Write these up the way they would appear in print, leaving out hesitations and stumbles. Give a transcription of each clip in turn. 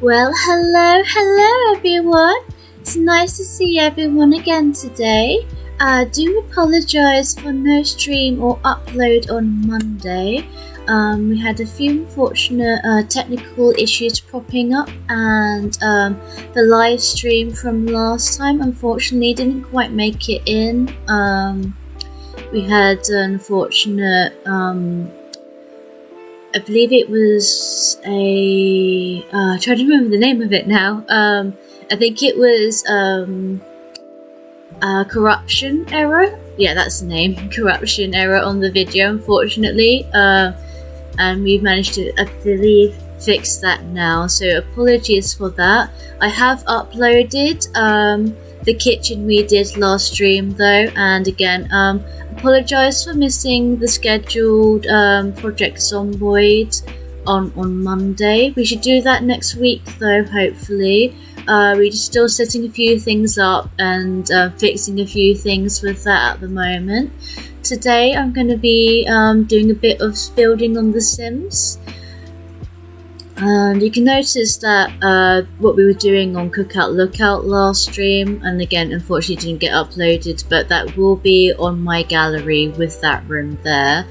Well, hello everyone. It's nice to see everyone again today. I do apologise for no stream or upload on Monday. We had a few unfortunate technical issues popping up, and the live stream from last time unfortunately didn't quite make it in. We had an unfortunate I believe it was I'm trying to remember the name of it now. I think it was a corruption error. Yeah, that's the name. Corruption error on the video, unfortunately. And we've managed to, I believe, fix that now. So apologies for that. I have uploaded the kitchen we did last stream though, and again, apologise for missing the scheduled Project Zomboid on Monday. We should do that next week though, hopefully. We're just still setting a few things up and fixing a few things with that at the moment. Today I'm going to be doing a bit of building on The Sims. And you can notice that what we were doing on Cookout Lookout last stream, and again unfortunately didn't get uploaded, but that will be on my gallery with that room there,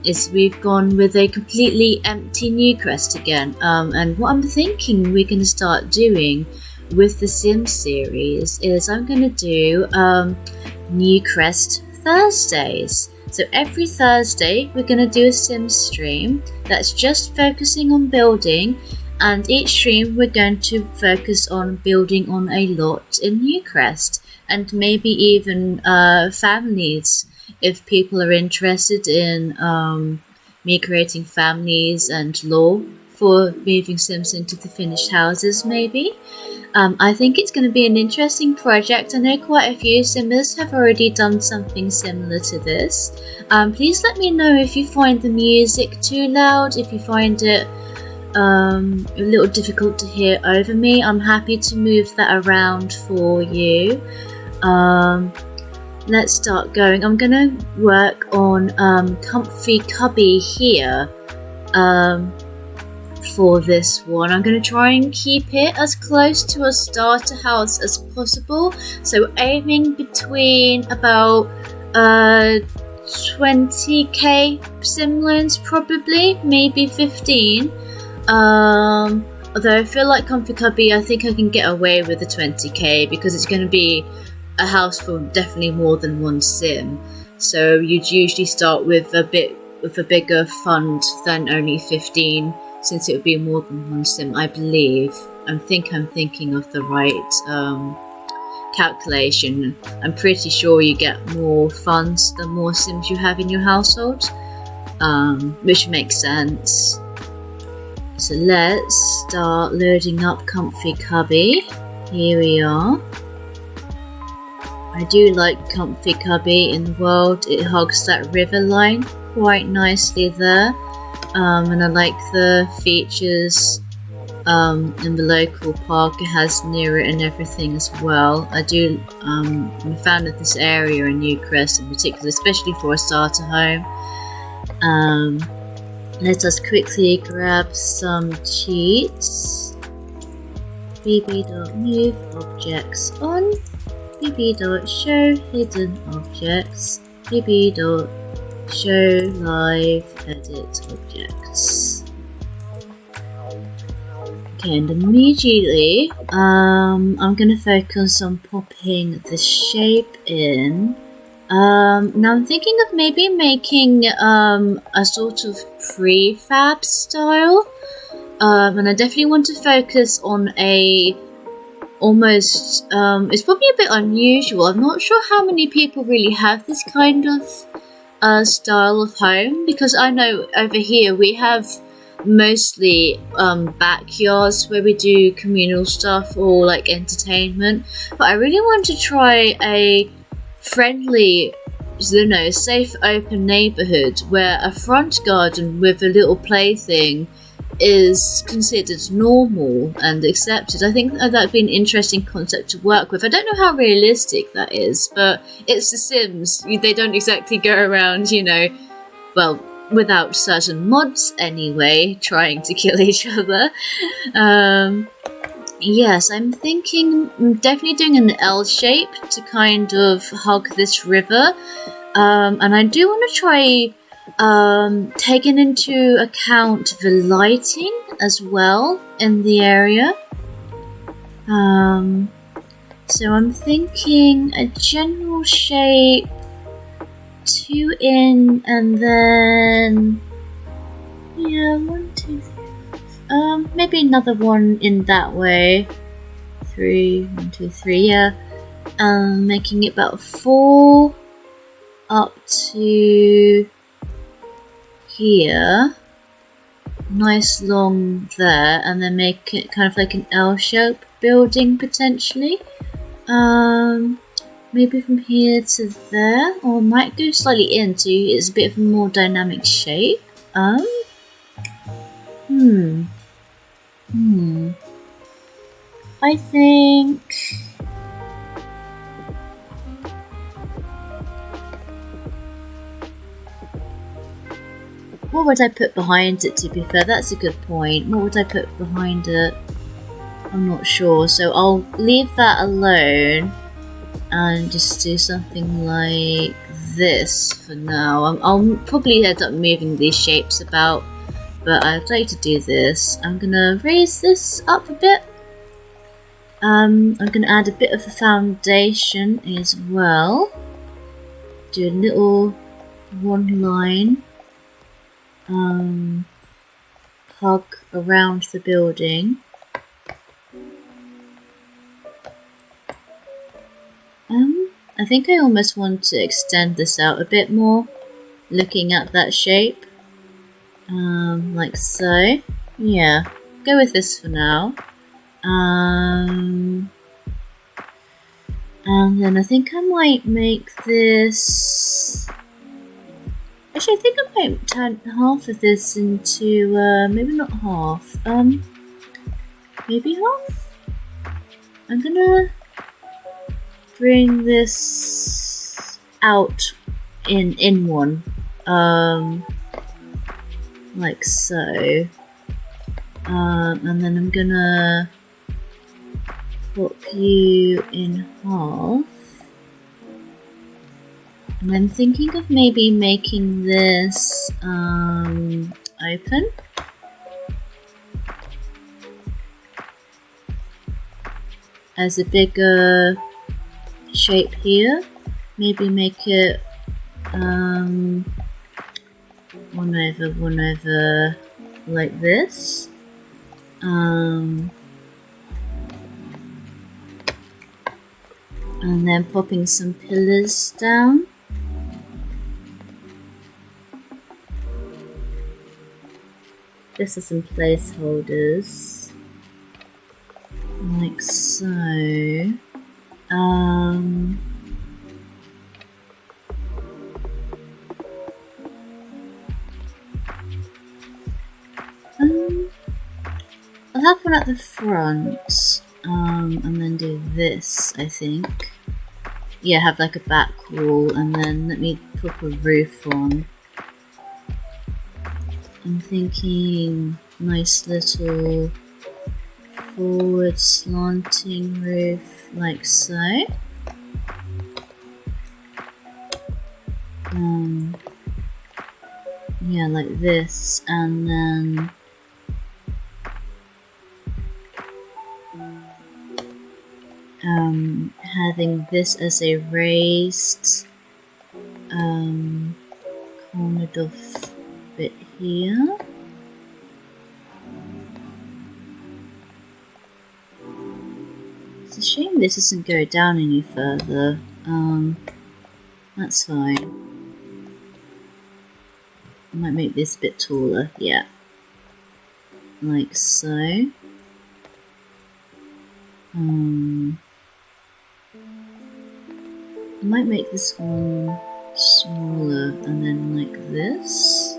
is we've gone with a completely empty Newcrest again. And what I'm thinking we're going to start doing with the Sims series is I'm going to do Newcrest Thursdays. So every Thursday we're going to do a Sims stream that's just focusing on building, and each stream we're going to focus on building on a lot in Newcrest, and maybe even families if people are interested in me creating families and lore for moving Sims into the finished houses maybe. I think it's going to be an interesting project. I know quite a few Simmers have already done something similar to this. Please let me know if you find the music too loud, if you find it a little difficult to hear over me. I'm happy to move that around for you. Let's start going. I'm going to work on Comfy Cubby here. For this one, I'm going to try and keep it as close to a starter house as possible, so aiming between about 20k simloans, probably, maybe 15. Although I feel like Comfy Cubby, I think I can get away with the 20k because it's going to be a house for definitely more than one sim, so you'd usually start with a bigger fund than only 15, since it would be more than one sim, I believe. I'm thinking of the right calculation. I'm pretty sure you get more funds the more sims you have in your household, which makes sense. So let's start loading up Comfy Cubby. Here we are. I do like Comfy Cubby in the world. It hugs that river line quite nicely there. And I like the features in the local park it has near it and everything as well. I do, I'm a fan of this area in Newcrest in particular, especially for a starter home. Let us quickly grab some cheats. bb.move objects on, bb.show hidden objects, bb.show live edit objects. Okay, and immediately I'm going to focus on popping the shape in. Now I'm thinking of maybe making a sort of prefab style, and I definitely want to focus on a almost it's probably a bit unusual. I'm not sure how many people really have this kind of style of home, because I know over here we have mostly backyards where we do communal stuff or like entertainment, but I really want to try a friendly, safe open neighborhood where a front garden with a little plaything is considered normal and accepted. I think that'd be an interesting concept to work with. I don't know how realistic that is, but it's The Sims. They don't exactly go around, well, without certain mods anyway, trying to kill each other. Yes, I'm thinking I'm definitely doing an L shape to kind of hug this river. And I do want to try taking into account the lighting as well in the area. So I'm thinking a general shape, 2 in, and then yeah, 1, 2, 3. Maybe another one in that way. 3, 1, 2, 3. Yeah. Making it about 4 up to here. Nice long there, and then make it kind of like an L-shape building potentially. Maybe from here to there, or might go slightly into. It's a bit of a more dynamic shape. I think. What would I put behind it, to be fair? That's a good point. What would I put behind it? I'm not sure, so I'll leave that alone and just do something like this for now. I'll probably end up moving these shapes about, but I'd like to do this. I'm gonna raise this up a bit. I'm gonna add a bit of a foundation as well. Do a little one line hug around the building. I think I almost want to extend this out a bit more, looking at that shape. Like so. Yeah, go with this for now. And then I think I might make this. Actually, I think I might turn half of this into maybe not half. Maybe half. I'm gonna bring this out in one, like so, and then I'm gonna pop you in half, and I'm thinking of maybe making this open. As a bigger shape here, maybe make it 1 over like this, and then popping some pillars down. Just as some placeholders, like so. I'll have one at the front, and then do this, I think. Yeah, have like a back wall, and then let me put a roof on. I'm thinking nice little forward slanting roof, like so. Yeah, like this, and then having this as a raised cornered off bit here. It's a shame this doesn't go down any further. That's fine. I might make this a bit taller, yeah. Like so. I might make this one smaller and then like this.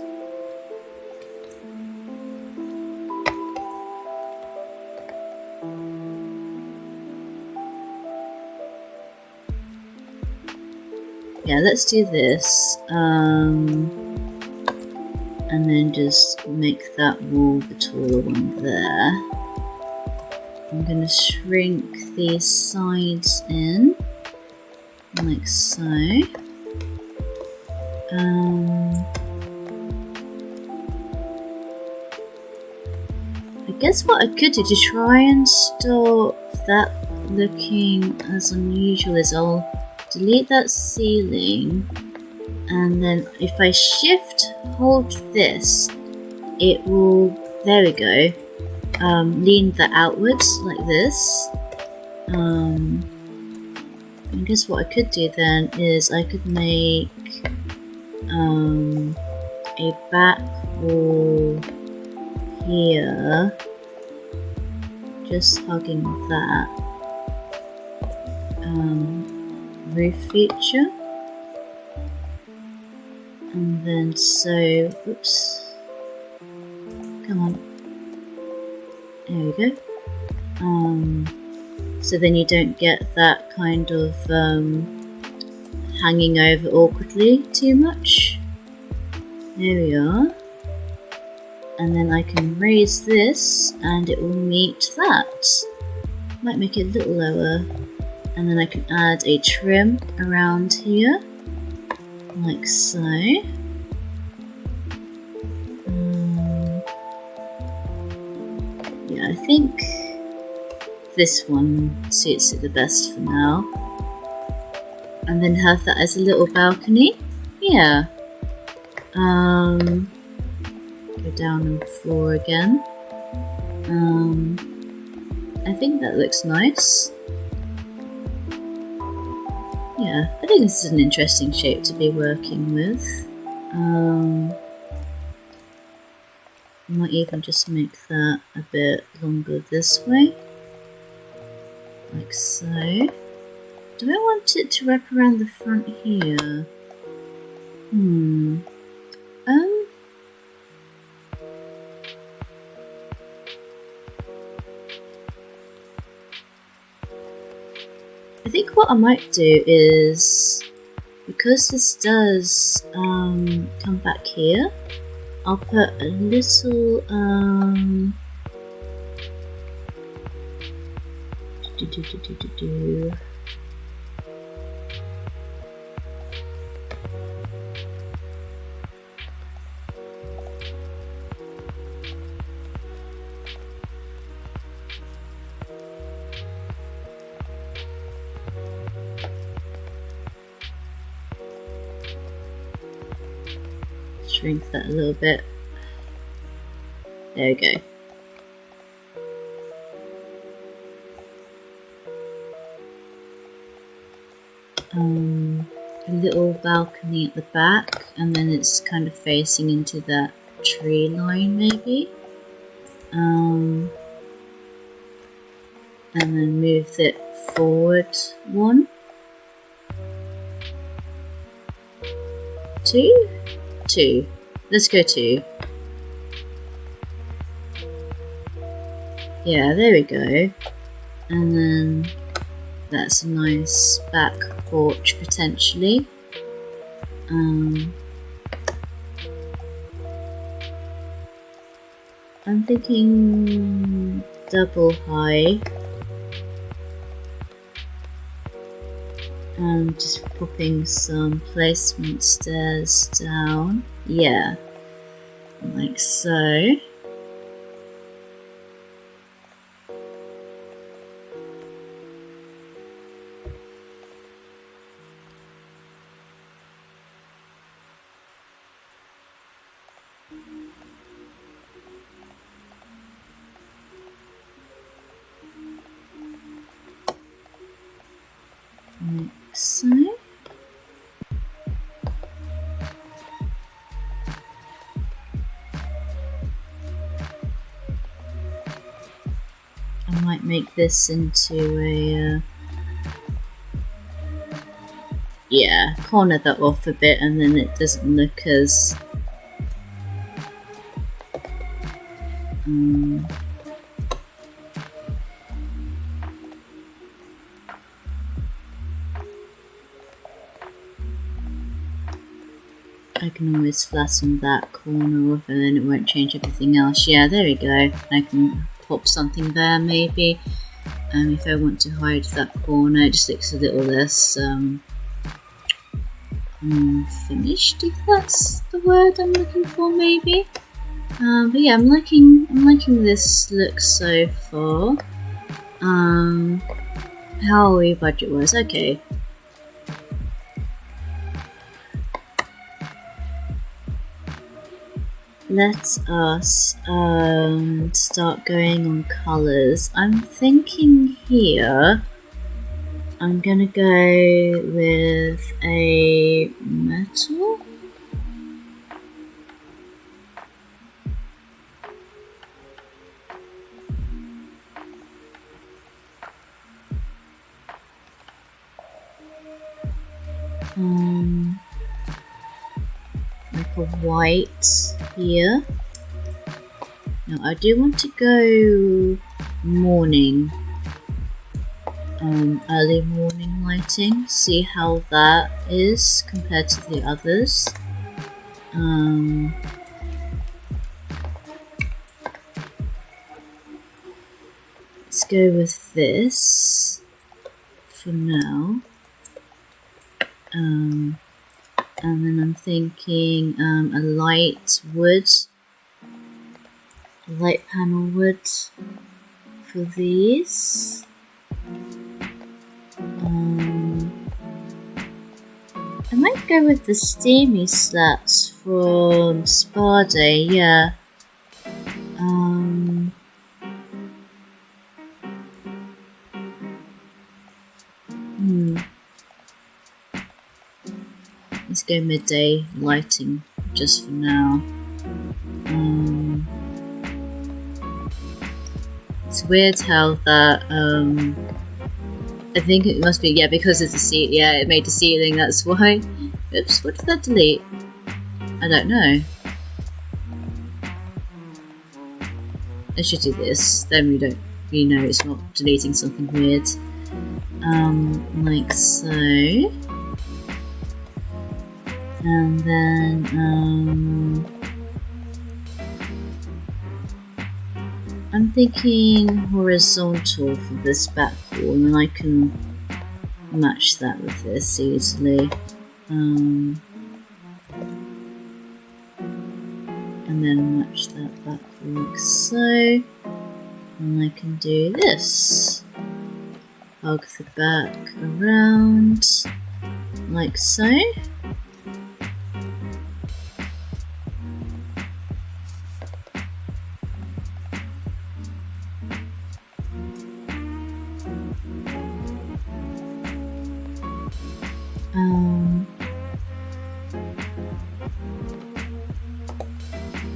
Yeah, let's do this. and then just make that wall the taller one there. I'm going to shrink these sides in, like so. I guess what I could do to try and stop that looking as unusual is I'll delete that ceiling, and then if I hold this, it will, there we go, lean that outwards like this. I guess what I could do then is I could make a back wall here, just hugging that roof feature, and then so, oops, come on, there we go. So then you don't get that kind of hanging over awkwardly too much. There we are. And then I can raise this and it will meet that. Might make it a little lower. And then I can add a trim around here, like so. Yeah, I think this one suits it the best for now. And then have that as a little balcony. Yeah. Go down on the floor again. I think that looks nice. Yeah, I think this is an interesting shape to be working with. I might even just make that a bit longer this way. Like so. Do I want it to wrap around the front here? I think what I might do is, because this does come back here, I'll put a little shrink that a little bit. There we go. A little balcony at the back, and then it's kind of facing into that tree line maybe. And then move it forward 1, 2, 2. Let's go 2. Yeah, there we go. And then that's a nice back porch potentially. I'm thinking double high. And just popping some placement stairs down. Yeah, like so. Like so. I might make this into a yeah, corner that off a bit, and then it doesn't look as I can always flatten that corner off and then it won't change everything else. Yeah, there we go. I can pop something there maybe. If I want to hide that corner, it just looks a little less finished, if that's the word I'm looking for, maybe. But yeah, I'm liking this look so far. How are we budget-wise? Okay. Let us start going on colours. I'm thinking here I'm gonna go with a metal. Like a white here. Now I do want to go morning, early morning lighting, see how that is compared to the others. Let's go with this for now. And then I'm thinking a light wood, a light panel wood for these. I might go with the steamy slats from Spa Day, yeah. Let's go midday lighting just for now. It's weird how that, I think it must be, yeah, because it's a seat, yeah, it made the ceiling, that's why. Oops, what did that delete? I don't know. I should do this, then we know it's not deleting something weird. Like so. And then, I'm thinking horizontal for this back wall, and I can match that with this easily. And then match that back like so. And I can do this. Hug the back around like so.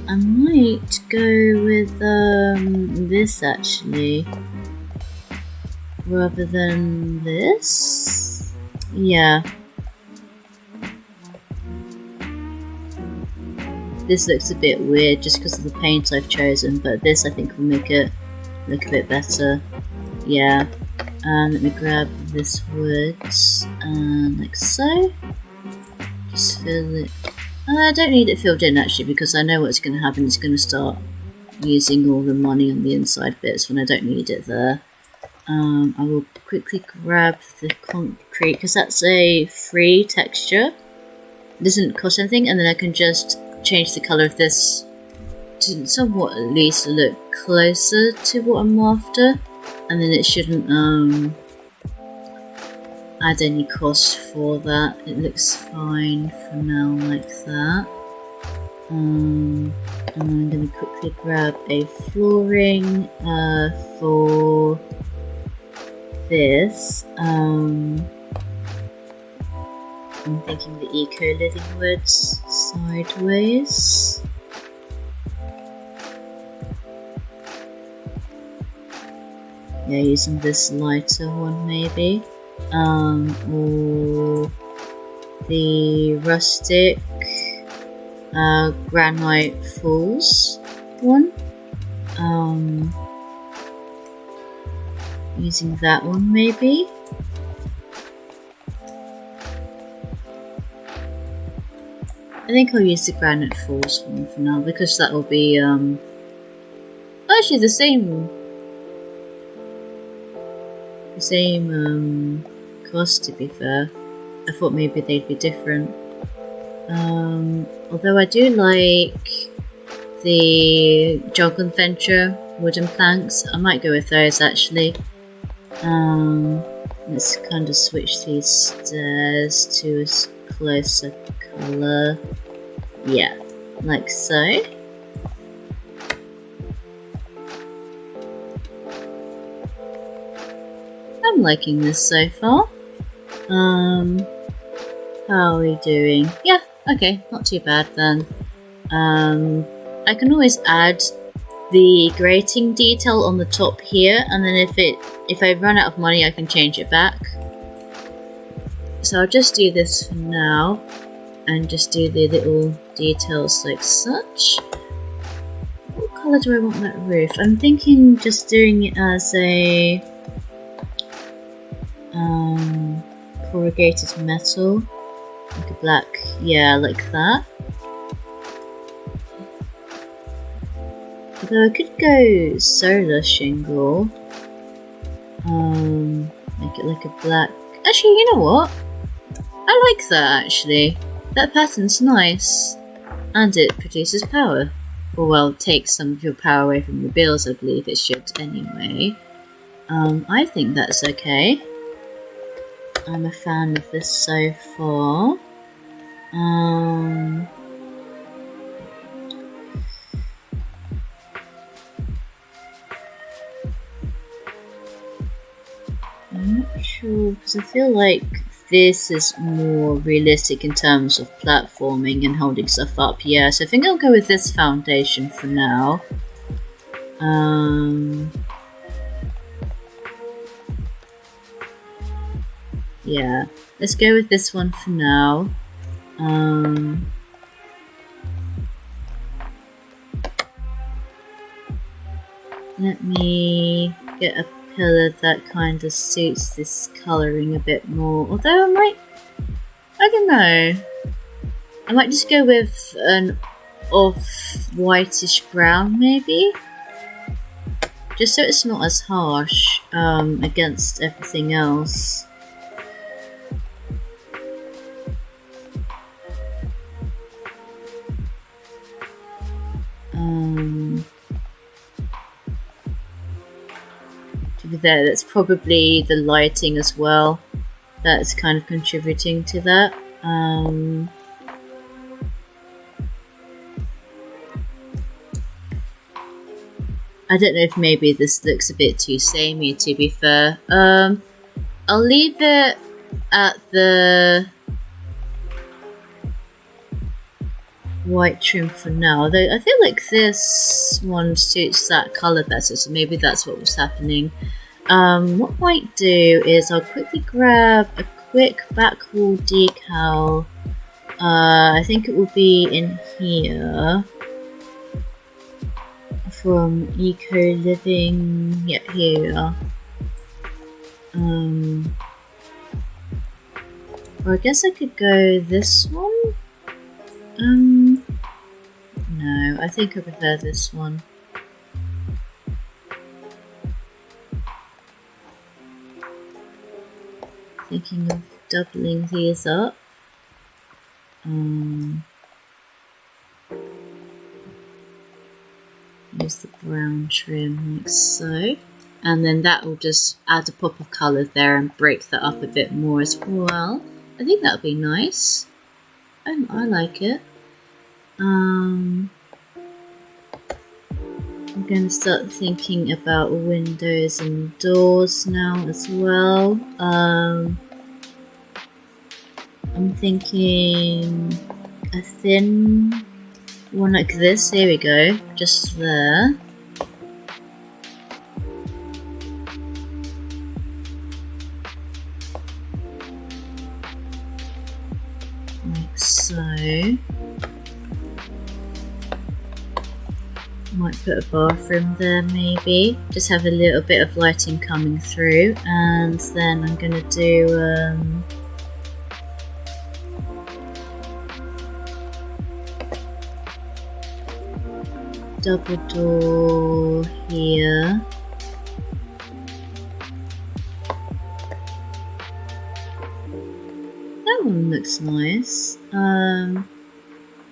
I might go with this actually, rather than this. Yeah. This looks a bit weird just because of the paint I've chosen, but this I think will make it look a bit better. Yeah. Let me grab this wood, like so. Just fill it. I don't need it filled in actually, because I know what's going to happen. It's going to start using all the money on the inside bits when I don't need it there. I will quickly grab the concrete, because that's a free texture. It doesn't cost anything, and then I can just change the colour of this to somewhat at least look closer to what I'm after. And then it shouldn't add any cost for that. It looks fine for now like that. And I'm going to quickly grab a flooring for this. I'm thinking the eco living woods sideways. Yeah, using this lighter one maybe. Or the rustic granite falls one. Using that one maybe. I think I'll use the Granite Falls one for now, because that will be, actually the same cost, to be fair. I thought maybe they'd be different. Although I do like the Jungle Adventure wooden planks. I might go with those actually. Let's kind of switch these stairs to a closer colour. Yeah, like so. I'm liking this so far. How are we doing? Yeah, okay, not too bad then. I can always add the grating detail on the top here, and then if I run out of money I can change it back. So I'll just do this for now and just do the little details like such. What colour do I want that roof? I'm thinking just doing it as a corrugated metal, like a black, yeah, like that. Although I could go solar shingle, make it like a black. Actually, you know what? I like that actually. That pattern's nice, and it produces power. Or well, takes some of your power away from your bills. I believe it should anyway. I think that's okay. I'm a fan of this so far. I'm not sure, because I feel like this is more realistic in terms of platforming and holding stuff up. Yeah, so I think I'll go with this foundation for now. Yeah, let's go with this one for now. Let me get a pillar that kind of suits this colouring a bit more. Although I don't know. I might just go with an off-whitish brown maybe? Just so it's not as harsh against everything else. There, that's probably the lighting as well that's kind of contributing to that. I don't know if maybe this looks a bit too samey, to be fair. I'll leave it at the white trim for now, though I feel like this one suits that colour better, so maybe that's what was happening. What I might do is I'll quickly grab a quick back wall decal. I think it will be in here from Eco Living. Yeah, here we are. Or I guess I could go this one. No, I think I prefer this one. Thinking of doubling these up. Use the brown trim like so. And then that will just add a pop of colour there and break that up a bit more as well. I think that would be nice. I like it. I'm going to start thinking about windows and doors now as well. I'm thinking a thin one like this. Here we go, just there. Like so. Might put a bathroom there maybe, just have a little bit of lighting coming through, and then I'm going to do double door here. That one looks nice. And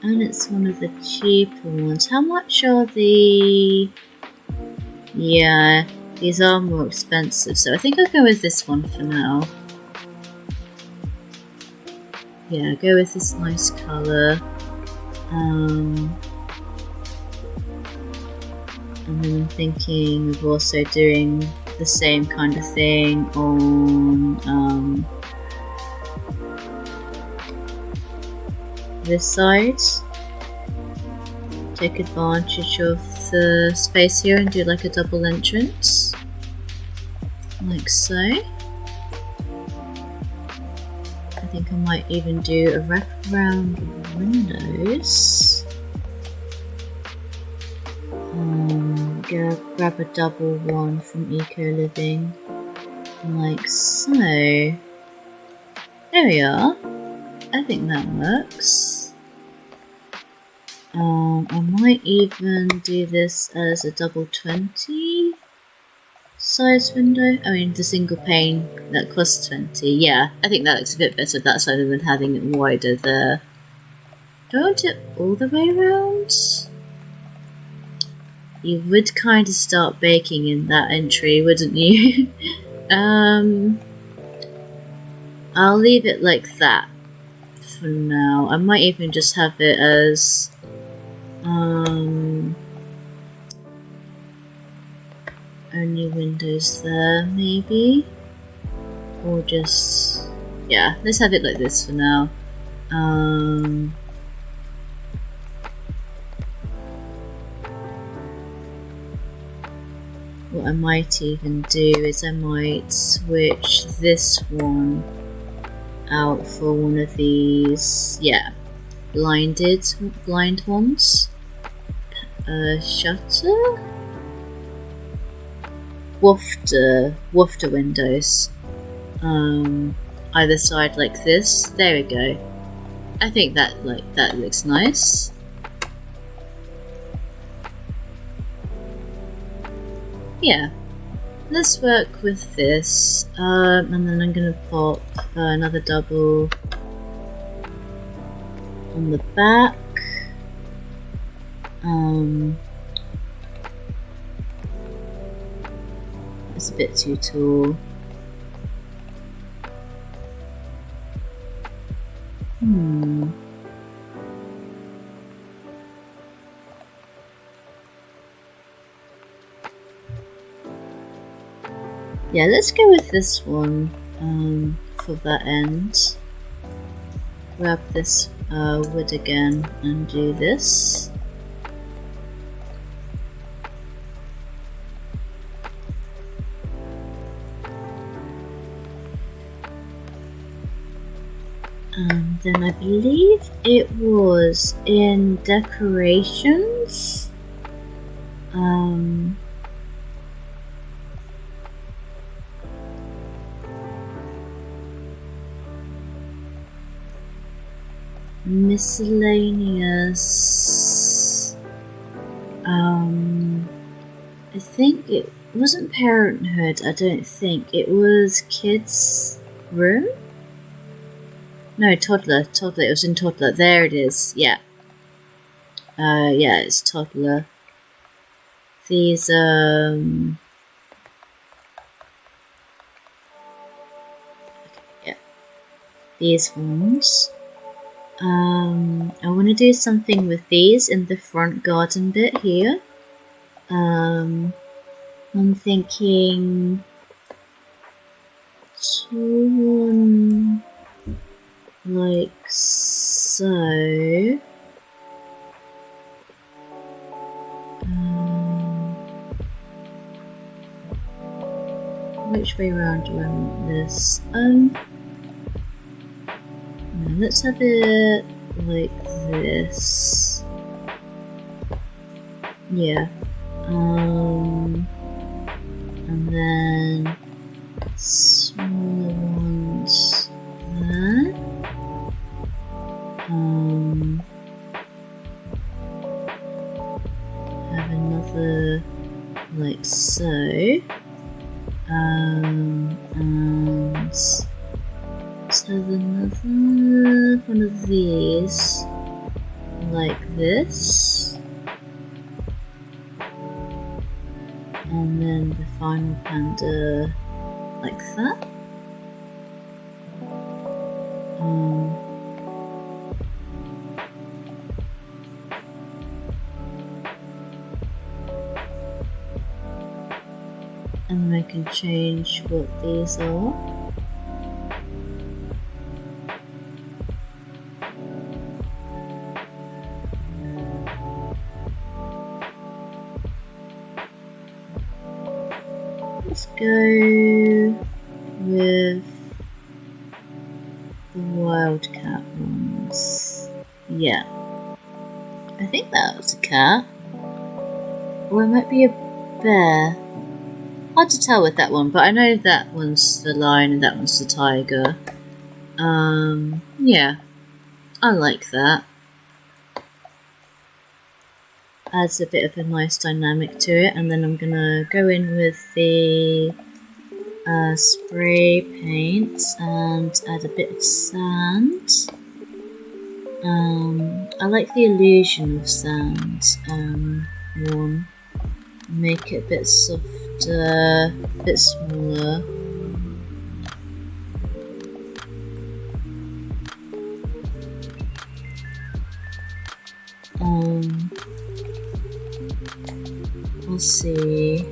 it's one of the cheaper ones. How much are the... Yeah, these are more expensive, so I think I'll go with this one for now. Yeah, go with this nice colour. And then I'm thinking of also doing the same kind of thing on this side. Take advantage of the space here and do like a double entrance, like so. I think I might even do a wraparound of windows. Grab a double one from Eco Living, like so. There we are. I think that works. I might even do this as a double 20 size window. I mean, the single pane that costs 20. Yeah, I think that looks a bit better that side than having it wider there. Do I want it all the way around? You would kind of start baking in that entry, wouldn't you? I'll leave it like that for now. I might even just have it as only windows there, maybe, or just, yeah, let's have it like this for now. What I might even do is I might switch this one out for one of these, yeah, blind ones. Shutter? Wafter windows. Either side like this. There we go. I think that looks nice. Yeah, let's work with this, and then I'm gonna pop another double on the back. It's a bit too tall. Yeah, let's go with this one for that end. Grab this wood again and do this. And then I believe it was in decorations. Miscellaneous. I think it wasn't Parenthood, I don't think. It was Kids' Room? No, Toddler. It was in Toddler. There it is. Yeah. Yeah, it's Toddler. These, okay, yeah. These ones. I want to do something with these in the front garden bit here. I'm thinking one like so. Which way around do I want this? No, let's have it like this. Yeah. And then smaller ones there. Have And let's have another one of these, like this. And then the final panda, like that. And then I can change what these are. Let's go with the wildcat ones. Yeah. I think that was a cat. Or it might be a bear. Hard to tell with that one, but I know that one's the lion and that one's the tiger. Yeah. I like that. Adds a bit of a nice dynamic to it, and then I'm gonna go in with the spray paint and add a bit of sand. I like the illusion of sand one. Make it a bit softer, a bit smaller. We'll see.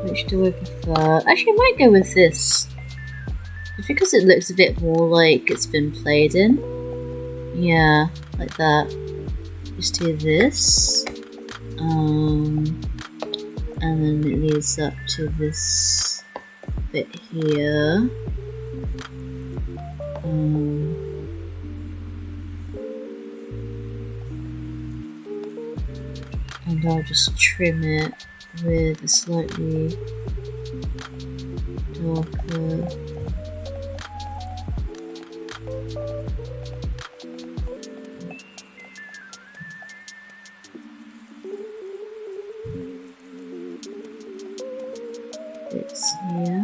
Which do I prefer? Actually, I might go with this. Just because it looks a bit more like it's been played in. Yeah, like that. Just do this. And then it leads up to this bit here. And I'll just trim it with a slightly darker bits here.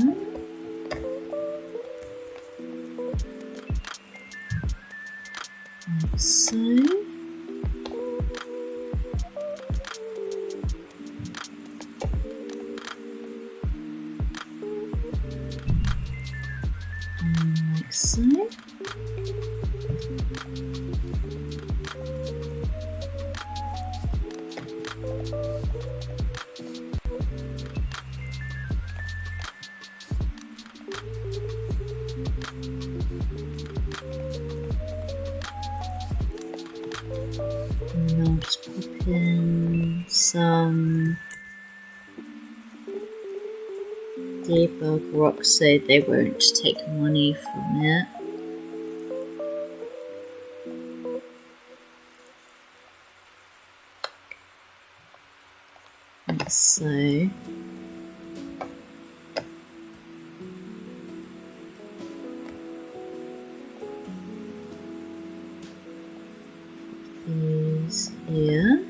Like so. Like so. And I'll just pop in some debug rock so they won't take money from it. Like so. These here.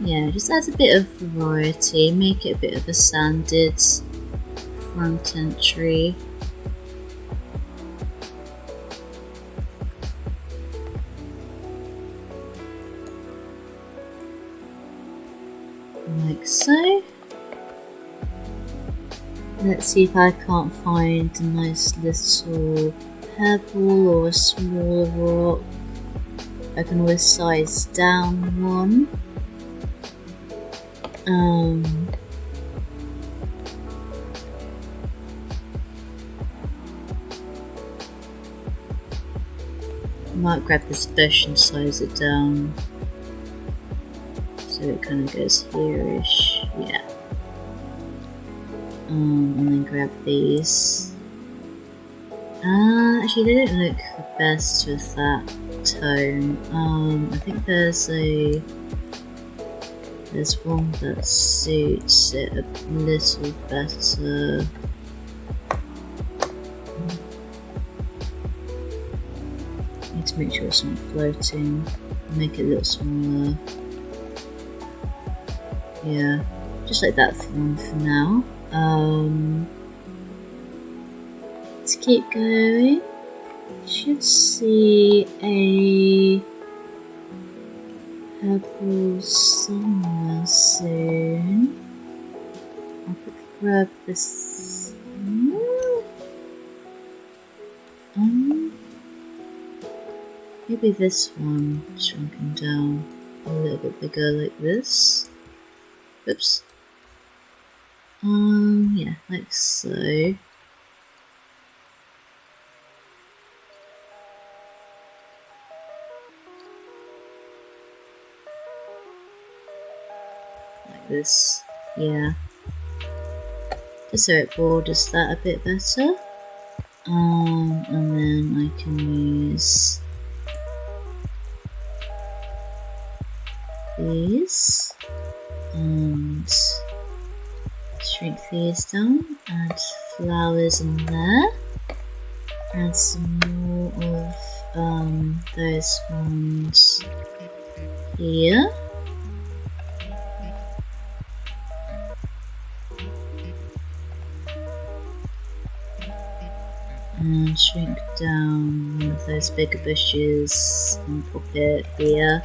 Yeah, just add a bit of variety, make it a bit of a sanded front entry. Like so. Let's see if I can't find a nice little pebble or a smaller rock. I can always size down one. I might grab this bush and size it down so it kind of goes here-ish. Yeah. And then grab these. Actually they don't look the best with that tone. I think there's one that suits it a little better. Need to make sure it's not floating. Make it a little smaller. Yeah, just like that one for now. Let's keep going. Should see a purple somewhere soon. I'll quickly grab this. Maybe this one shrunken down a little bit bigger like this. Oops. Yeah, like so. Like this, yeah. Just so it borders that a bit better. And then I can use these and shrink these down, add flowers in there, add some more of those ones here, and shrink down one of those bigger bushes and pop it here.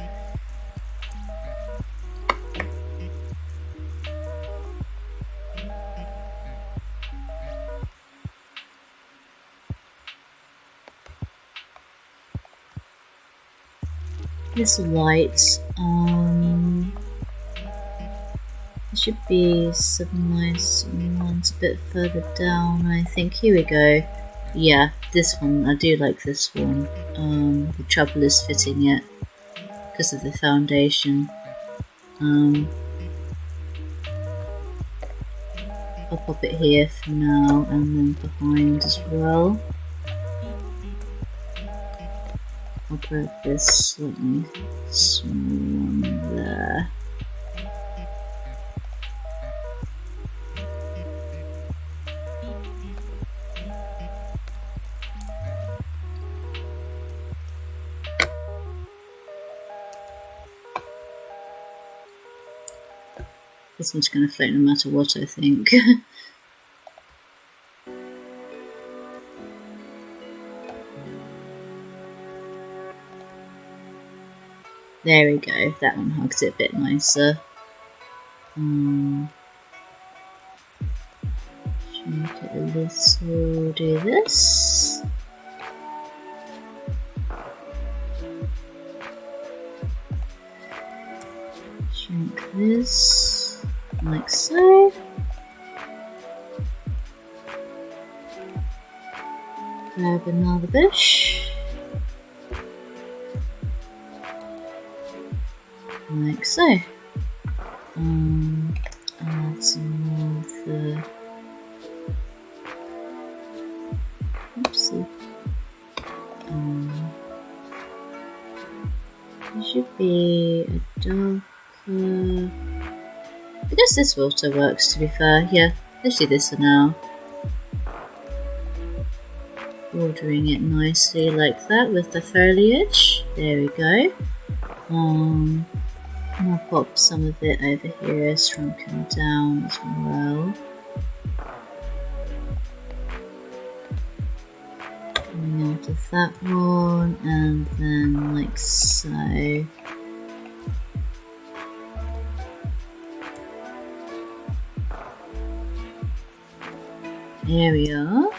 This light, there should be some nice ones a bit further down, I think. Here we go. Yeah, this one, I do like this one. The trouble is fitting it because of the foundation. I'll pop it here for now and then behind as well. I'll grab this slightly small one there. This one's going to float no matter what, I think. There we go, that one hugs it a bit nicer. Shrink it a little, do this. Shrink this, like so. Grab another bush. Like so. Add some more of the. Oopsie. It should be a darker. I guess this water works, to be fair. Yeah, let's do this for now. Bordering it nicely like that with the foliage. There we go. And I'll pop some of it over here, shrunken down as well. Coming out of that one, and then like so. There we are.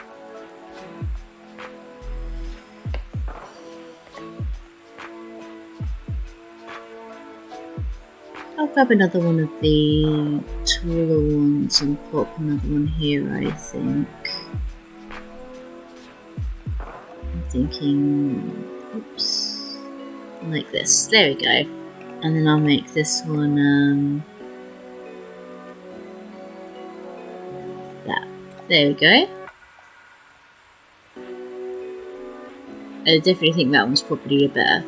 I'll grab another one of the taller ones and pop another one here, I think. I'm thinking, oops, like this. There we go. And then I'll make this one that There we go. I definitely think that one's probably a better.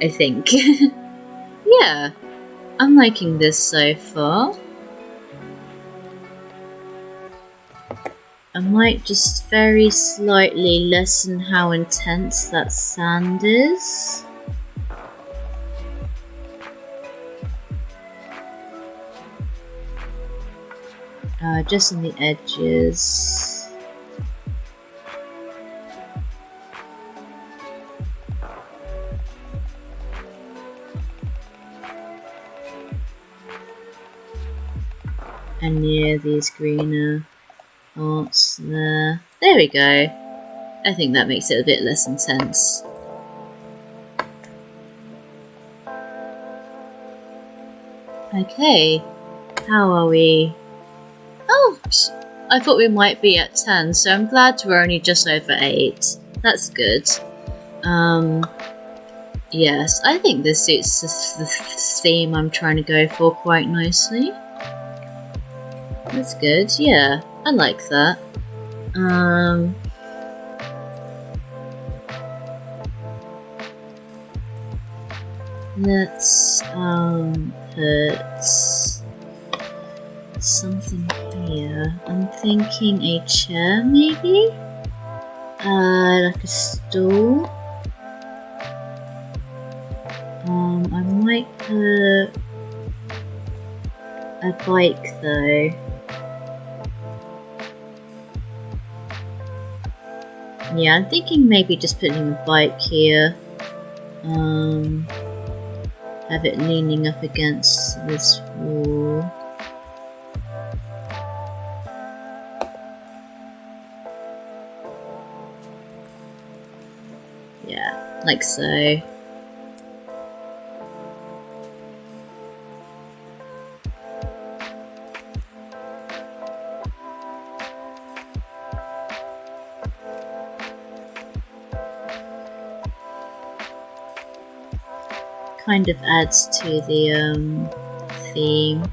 I think. Yeah, I'm liking this so far. I might just very slightly lessen how intense that sand is. Just on the edges. And near these greener parts there. There we go. I think that makes it a bit less intense. Okay, how are we? Oh, I thought we might be at 10, so I'm glad we're only just over 8. That's good. Yes, I think this suits the theme I'm trying to go for quite nicely. That's good, yeah, I like that. Let's put something here. I'm thinking a chair, maybe? Like a stool. I might put a bike though. Yeah, I'm thinking maybe just putting a bike here. Have it leaning up against this wall. Yeah, like so. Kind of adds to the theme,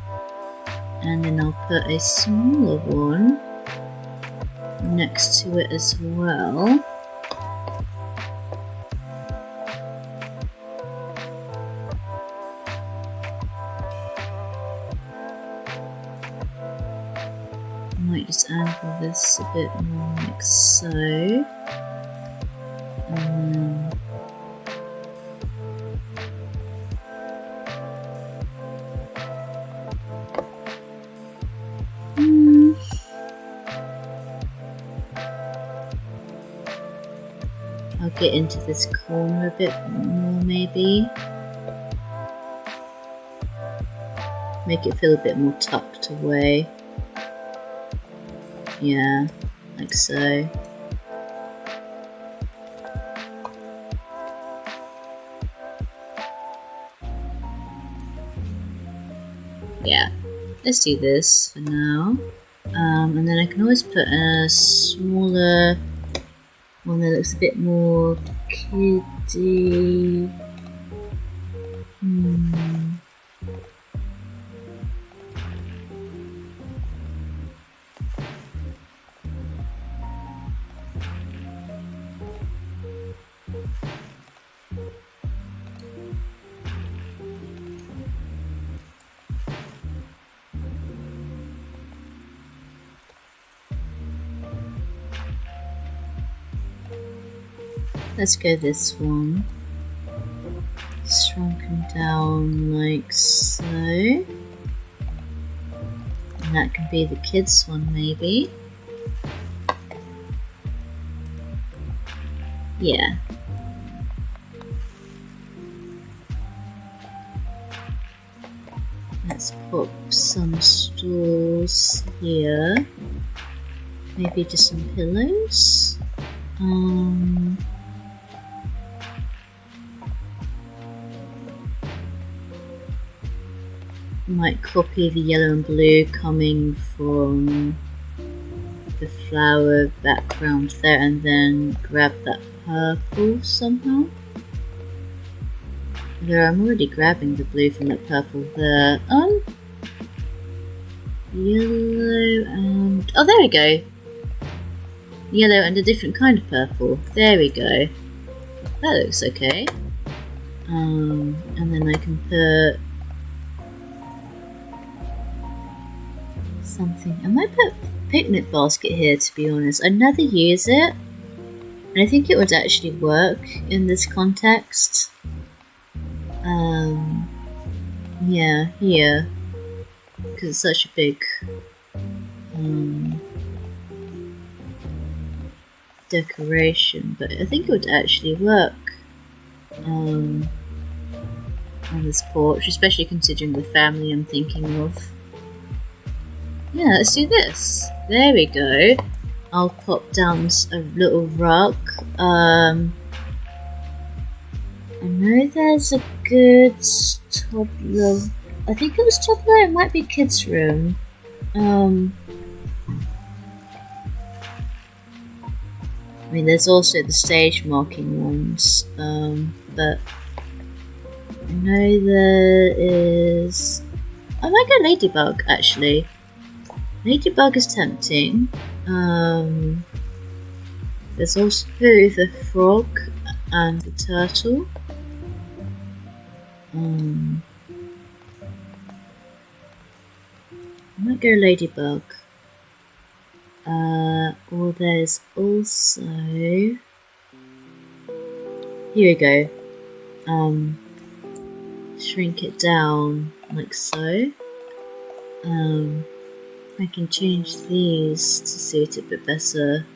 and then I'll put a smaller one next to it as well. I might just angle this a bit more like so. I'll get into this corner a bit more maybe. Make it feel a bit more tucked away. Yeah, like so. Yeah, let's do this for now. And then I can always put a smaller one that looks a bit more kiddie. Let's go this one. Shrunken down like so. And that can be the kids one maybe. Yeah. Let's pop some stools here. Maybe just some pillows. Might copy the yellow and blue coming from the flower background there and then grab that purple somehow. There, I'm already grabbing the blue from that purple there. Yellow and... oh, there we go. Yellow and a different kind of purple. There we go. That looks okay. And then I can put something. I might put picnic basket here, to be honest. I'd never use it, and I think it would actually work in this context. Yeah, here, because it's such a big decoration, but I think it would actually work on this porch, especially considering the family I'm thinking of. Yeah, let's do this. There we go. I'll pop down a little rug. I know there's a good toddler. I think it was toddler. It might be kids' room. I mean, there's also the stage marking ones. But I know there is. I might go ladybug actually. Ladybug is tempting. There's also the frog and the turtle. I might go ladybug. Or there's also... Here we go. Shrink it down like so. I can change these to suit it a bit better.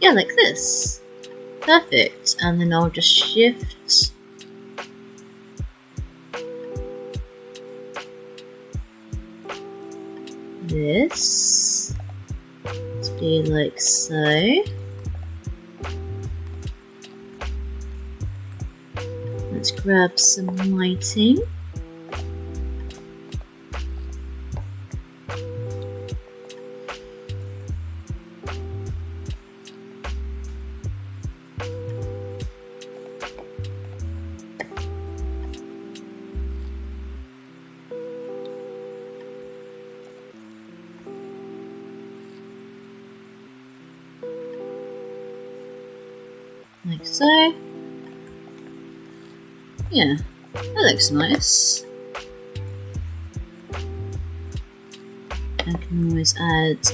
Yeah, like this. Perfect. And then I'll just shift this to be like so. Let's grab some lighting. Like so. Yeah, that looks nice. I can always add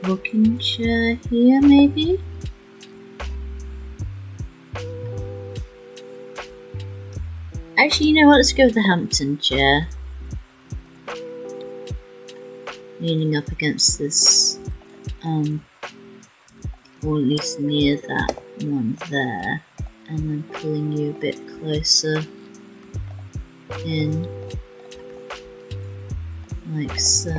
rocking chair here maybe. Actually, you know what, let's go with the Hampton chair. Leaning up against this, or at least near that one there, and then pulling you a bit closer in, like so.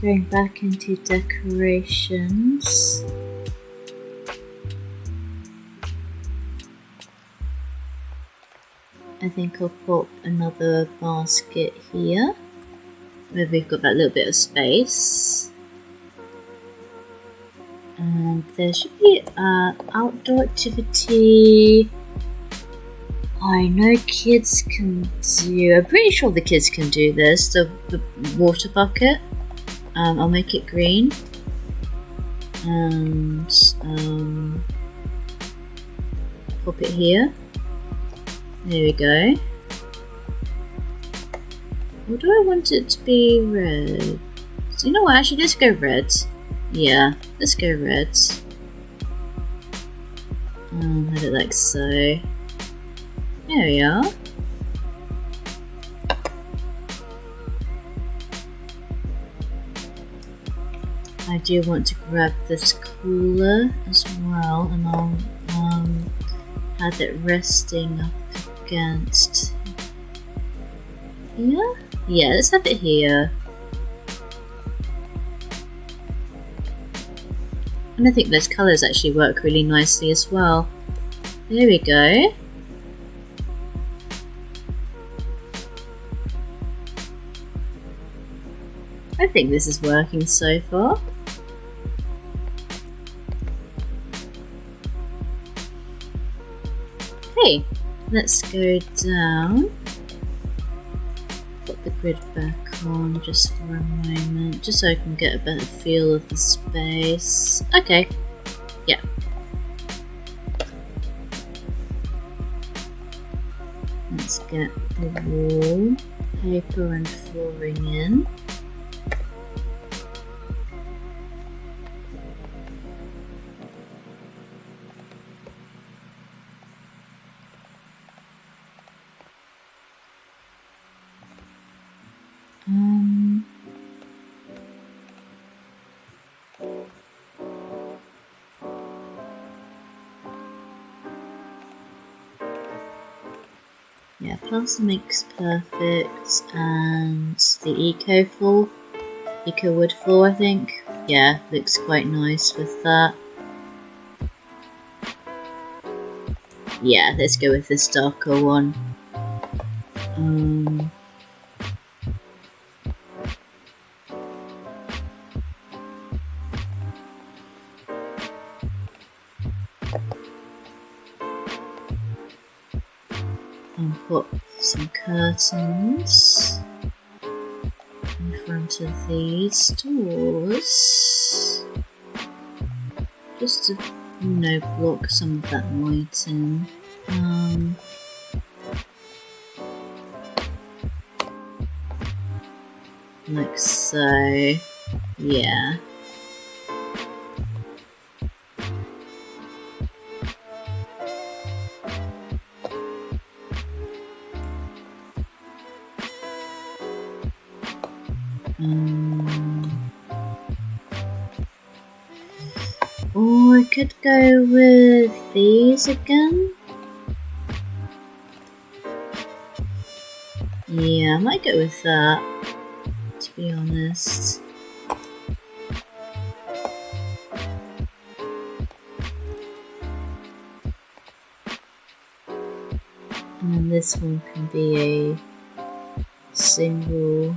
Going back into decorations. I think I'll pop another basket here, where we've got that little bit of space. And there should be an outdoor activity. I know kids can do, I'm pretty sure the kids can do this, the water bucket. I'll make it green and pop it here. There we go. Or do I want it to be red? So you know what, actually let's go red. Yeah, let's go red. Have it like so. There we are. I do want to grab this cooler as well, and I'll have it resting up against here. Yeah, let's have it here. And I think those colours actually work really nicely as well. There we go. I think this is working so far. Okay, let's go down. Put the grid back on just for a moment, just so I can get a better feel of the space. Okay, yeah. Let's get the wall, paper and flooring in. Yeah, plaster makes perfect, and the eco wood floor, I think. Yeah, looks quite nice with that. Yeah, let's go with this darker one. And put some curtains in front of these doors, just to, block some of that light in. Like so, yeah. Or I could go with these again. Yeah, I might go with that, to be honest. And then this one can be a single.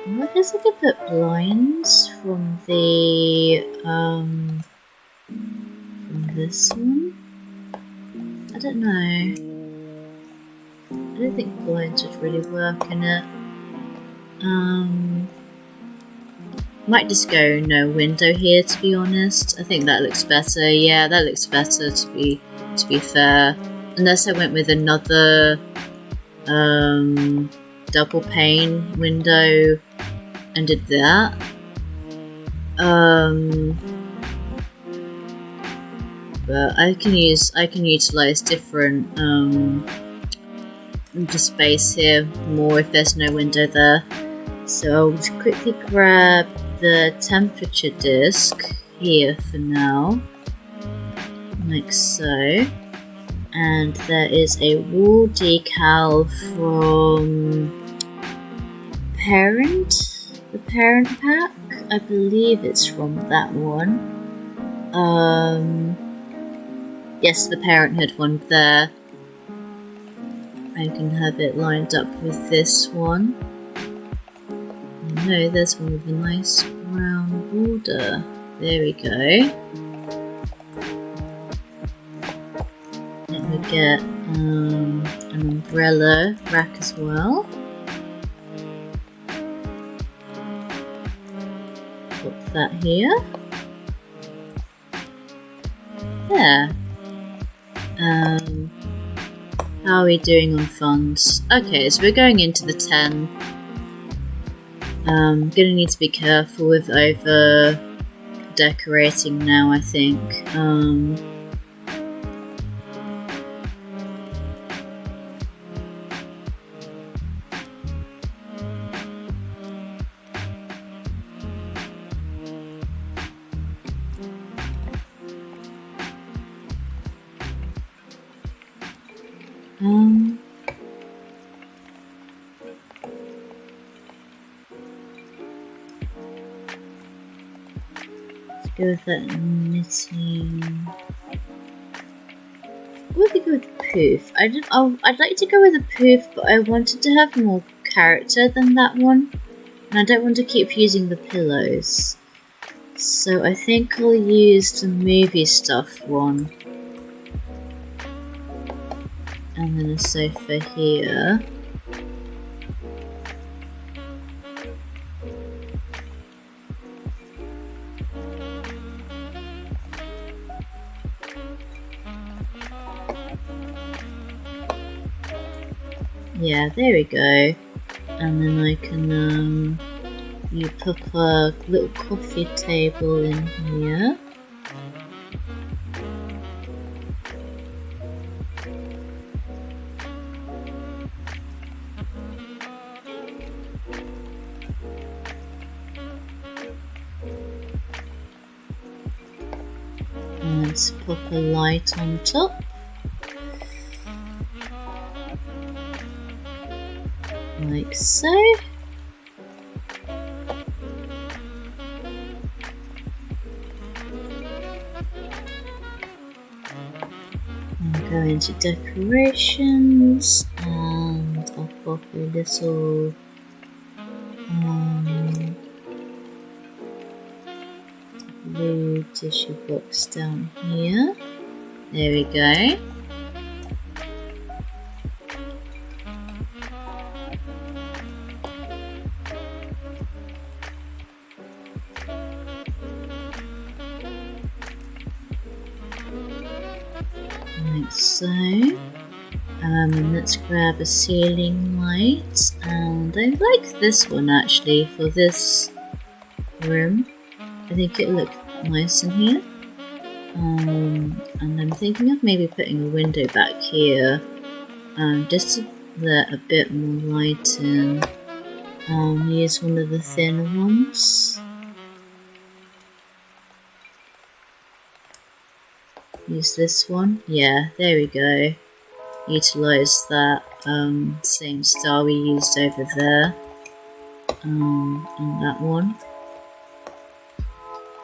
I guess I could put blinds from the from this one. I don't know. I don't think blinds would really work in it. Might just go no window here, to be honest. I think that looks better. Yeah, that looks better, to be fair. Unless I went with another double pane window and did that. But I can utilize different the space here more if there's no window there. So I'll just quickly grab the temperature disc here for now, like so. And there is a wall decal from the parent pack. I believe it's from that one. Yes, the Parenthood one there. I can have it lined up with this one. No, there's one with a nice brown border. There we go. Then we get an umbrella rack as well. Put that here. There. How are we doing on funds? Okay, so we're going into the 10. Gonna need to be careful with over decorating now, I think. Go with that knitting. What would we go with poof? I'd like to go with a poof, but I wanted to have more character than that one. And I don't want to keep using the pillows. So I think I'll use the movie stuff one. And then a sofa here. Yeah, there we go. And then I can you put a little coffee table in here. And let's pop a light on top. Like so. I'll go into decorations and I'll pop a little blue tissue box down here. There we go. Like so. And let's grab a ceiling light, and I like this one actually for this room. I think it looked nice in here. And I'm thinking of maybe putting a window back here, just to let a bit more light in. Use one of the thinner ones. Use this one. Yeah, there we go. Utilise that same style we used over there. And that one.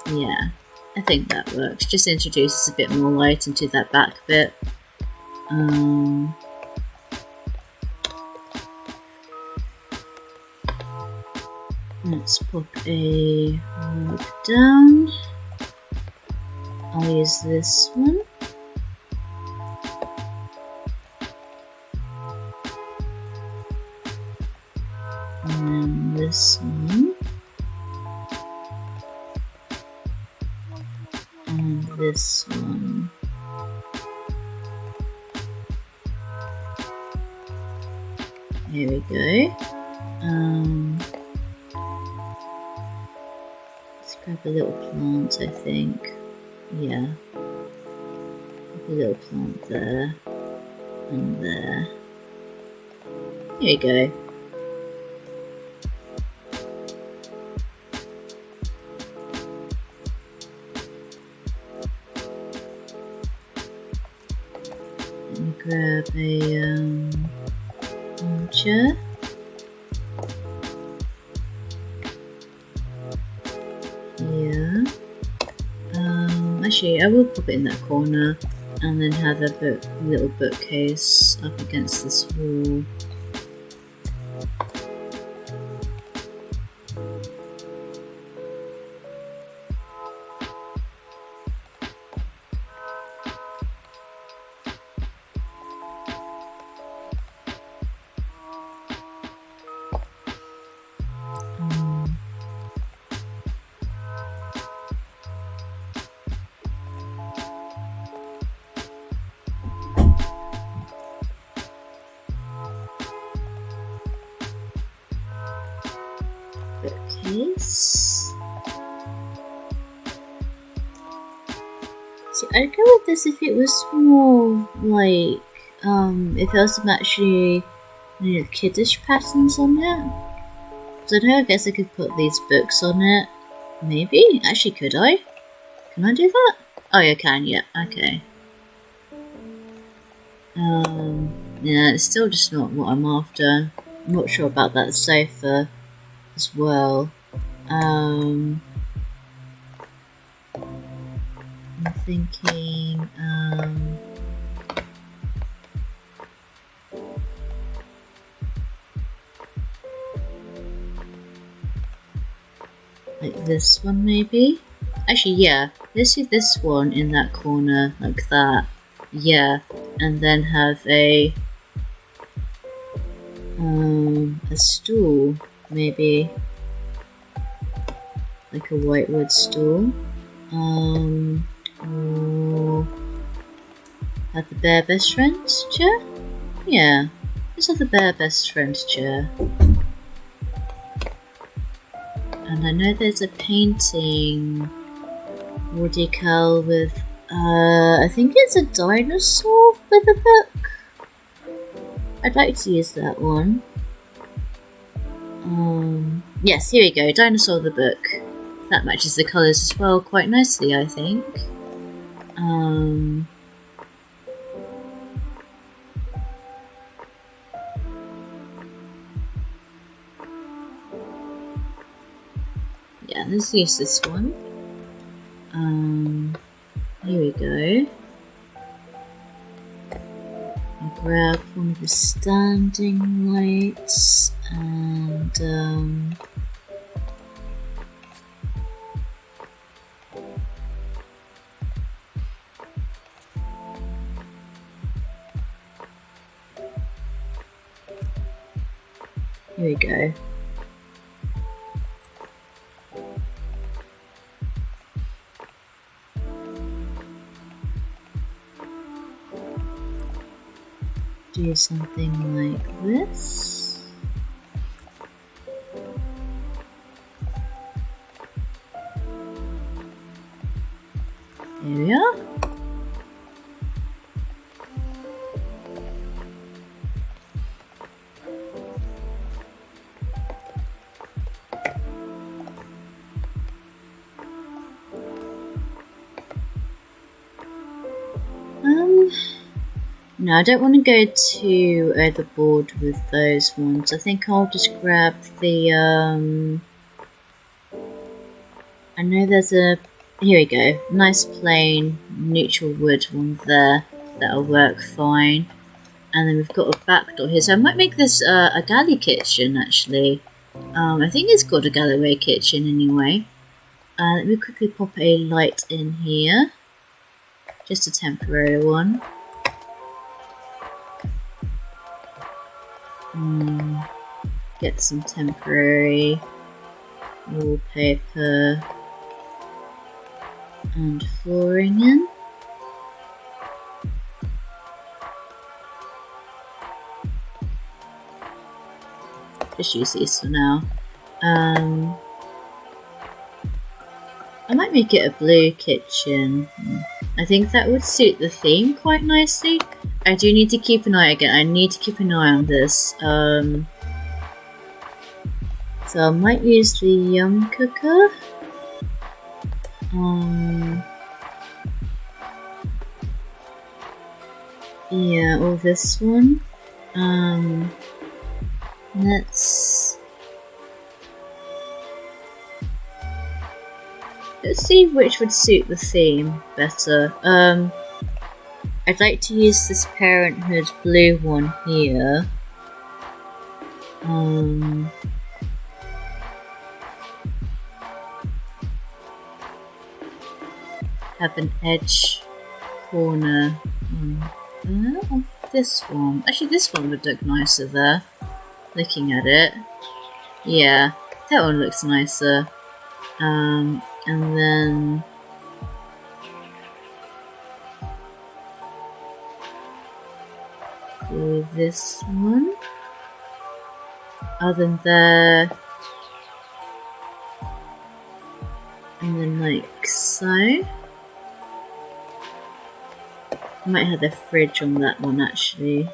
Yeah, I think that works. Just introduces a bit more light into that back bit. Let's pop a rug down. I'll use this one. And then this one. And this one. Here we go. Let's grab a little plant, I think. Yeah. Put a little plant there. And there. Here we go. Let me grab a armchair. Yeah. Actually, I will pop it in that corner and then have a little bookcase up against this wall. Bookcase. See, I'd go with this if it was more like, if there was some actually, kiddish patterns on it. So I don't know, I guess I could put these books on it. Maybe? Actually, could I? Can I do that? Oh, yeah, I can, yeah, okay. Yeah, it's still just not what I'm after. I'm not sure about that sofa as well. I'm thinking, like this one maybe? Actually, yeah, let's do this one in that corner, like that. Yeah, and then have a stool, maybe. Like a whitewood stool. Or have the bear best friend's chair? Yeah, let's have the bear best friend's chair. And I know there's a painting or decal with, I think it's a dinosaur with a book. I'd like to use that one. Yes, here we go, dinosaur the book. That matches the colours as well quite nicely, I think. Yeah, let's use this one. Here we go. I'll grab one of the standing lights and here we go. Do something like this. There we are. No, I don't want to go too overboard with those ones. I think I'll just grab the, I know there's a, here we go, nice plain neutral wood one there. That'll work fine. And then we've got a back door here. So I might make this a galley kitchen, actually. I think it's called a gallery kitchen anyway. Let me quickly pop a light in here. Just a temporary one. Get some temporary wallpaper and flooring in. Just use these for now. I might make it a blue kitchen. I think that would suit the theme quite nicely. I do need to keep an eye again. I need to keep an eye on this. So I might use the yum cooker. Yeah, or this one. Let's see which would suit the theme better. I'd like to use this Parenthood blue one here. Have an edge corner on this one. Actually, this one would look nicer there. Looking at it, yeah, that one looks nicer. And then do this one. Other than there, and then like so. I might have the fridge on that one actually.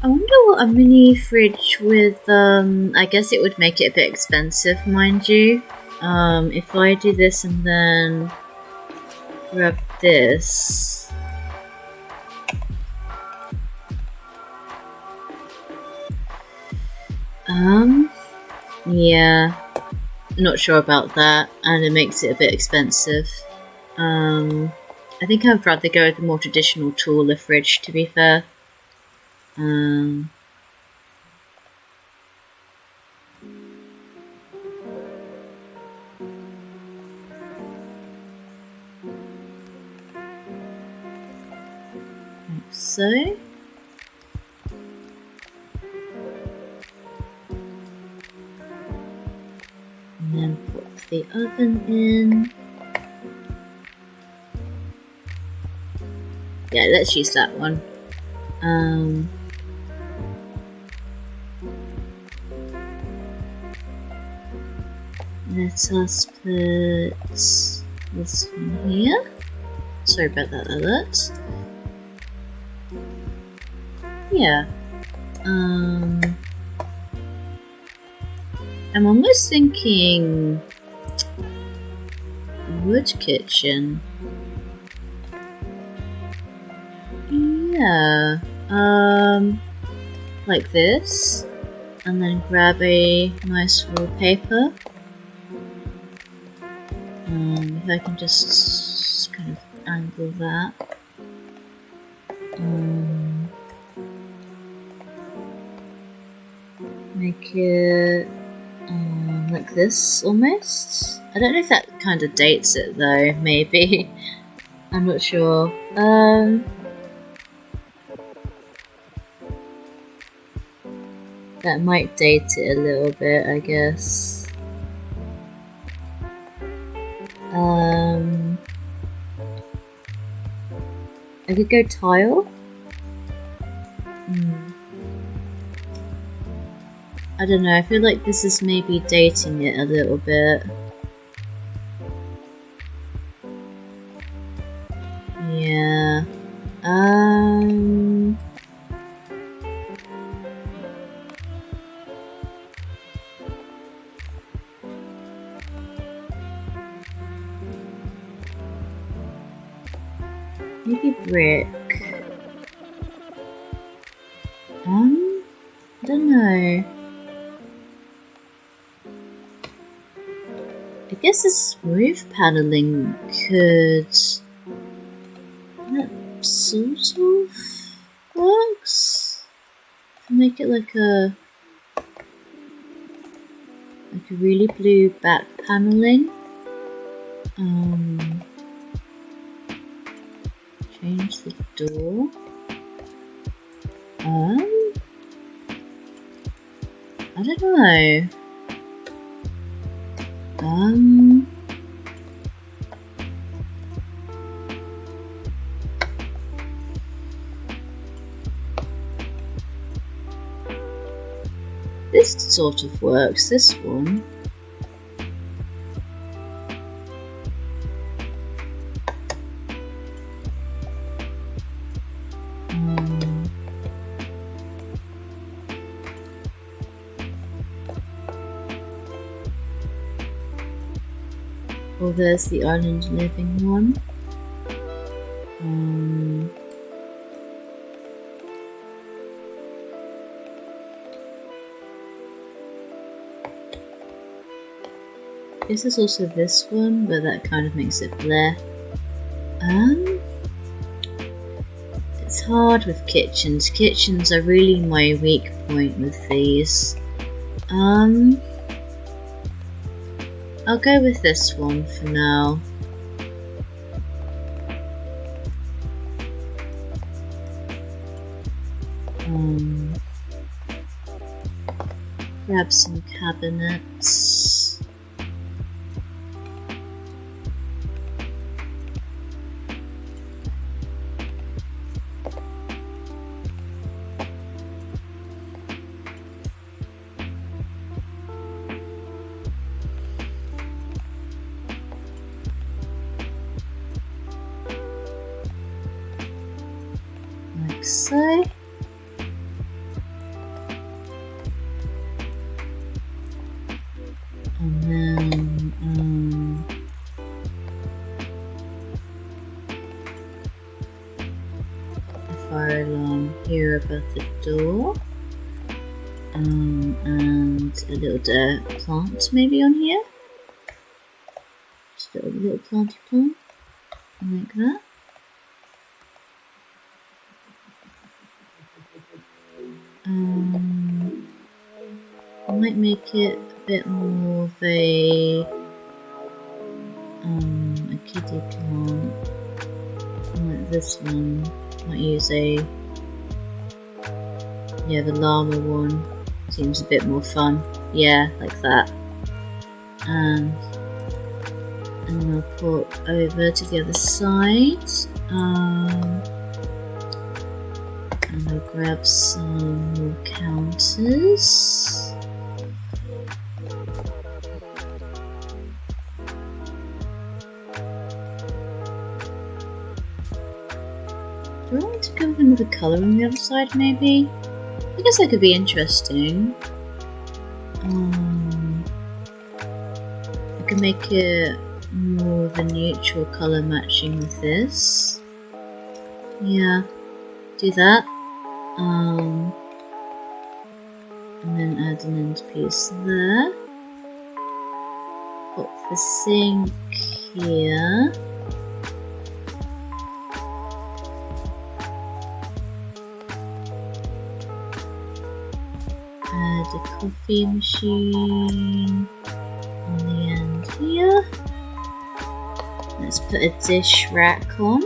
I wonder what a mini fridge with, I guess it would make it a bit expensive, mind you. If I do this and then grab this. Yeah, not sure about that, and it makes it a bit expensive. I think I'd rather go with the more traditional taller fridge, to be fair. Like so. And then put the oven in. Yeah, let's use that one. Let us put this one here. Sorry about that alert. Yeah. I'm almost thinking wood kitchen. Yeah. Like this. And then grab a nice wallpaper. If I can just kind of angle that. Make it like this almost. I don't know if that kind of dates it though, maybe. I'm not sure. That might date it a little bit, I guess. I could go tile. I don't know, I feel like this is maybe dating it a little bit. Yeah. Maybe brick. I don't know. I guess the smooth paneling could... that sort of works? Make it like a really blue back paneling. Change the door. I don't know. This sort of works, this one. Oh, there's the island living one. This is also this one, but that kind of makes it bleh. It's hard with kitchens. Kitchens are really my weak point with these. I'll go with this one for now. Grab some cabinets. Like so. And then a fire alarm here above the door. And a little dirt plant maybe on here. Just a little planty plant. Like that. I might make it a bit more of a kiddie plant. Like this one. Might use the llama one. Seems a bit more fun. Yeah, like that. And I'll put over to the other side. And I'll grab some more counters. Do I want to go with another colour on the other side maybe? I guess that could be interesting. I can make it more of a neutral colour matching with this. Yeah, do that. And then add an end piece there. Put the sink here. Add a coffee machine on the end here. Let's put a dish rack on.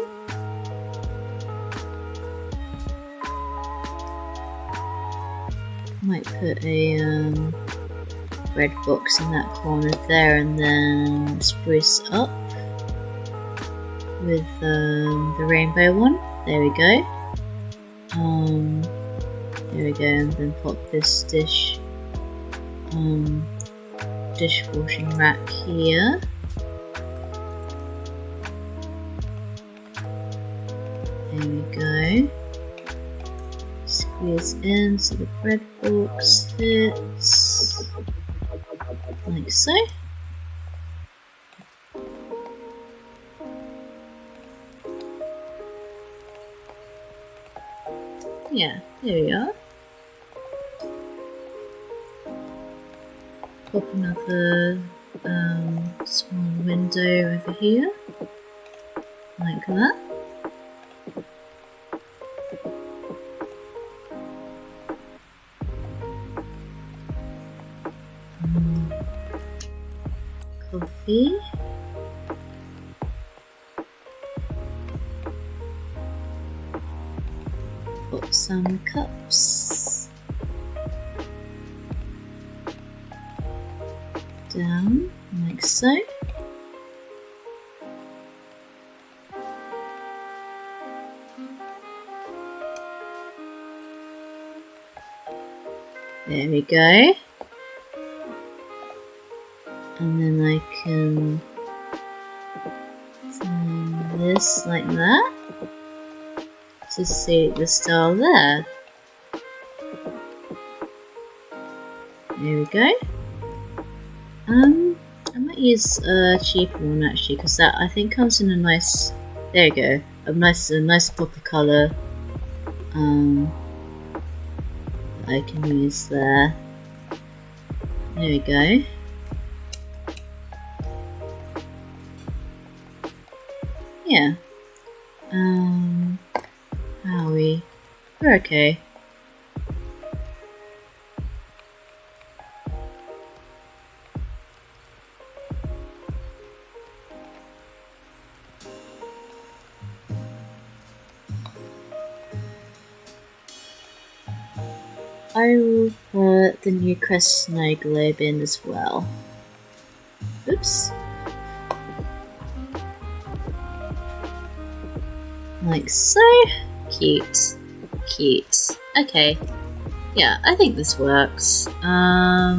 Might put a bread box in that corner there, and then spruce up with the rainbow one. There we go. There we go, and then pop this dishwashing rack here. There we go. Squeeze in so the bread box fits, like so. Yeah, there we are. Pop another small window over here, like that. Coffee. Put some cups down like so. There we go. And then I can turn this like that to suit the style there. There we go. I might use a cheaper one actually, because that I think comes in a nice. There you go, a nice pop of colour. I can use there. There we go. Yeah. How are we? We're okay. I will put the Newcrest snow globe in as well. Oops. Like so. Cute. Cute. Okay. Yeah, I think this works. I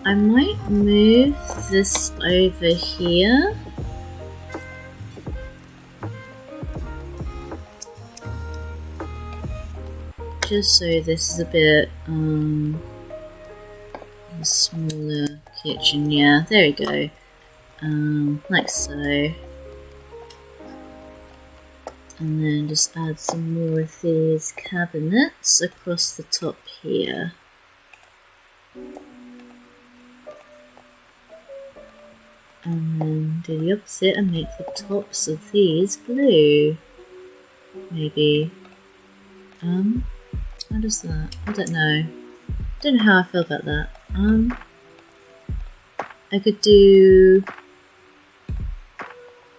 might move this over here. Just so this is a bit a smaller kitchen. Yeah, there we go. Like so. And then just add some more of these cabinets across the top here. And then do the opposite and make the tops of these blue. Maybe. How does that? I don't know. Don't know how I feel about that. I could do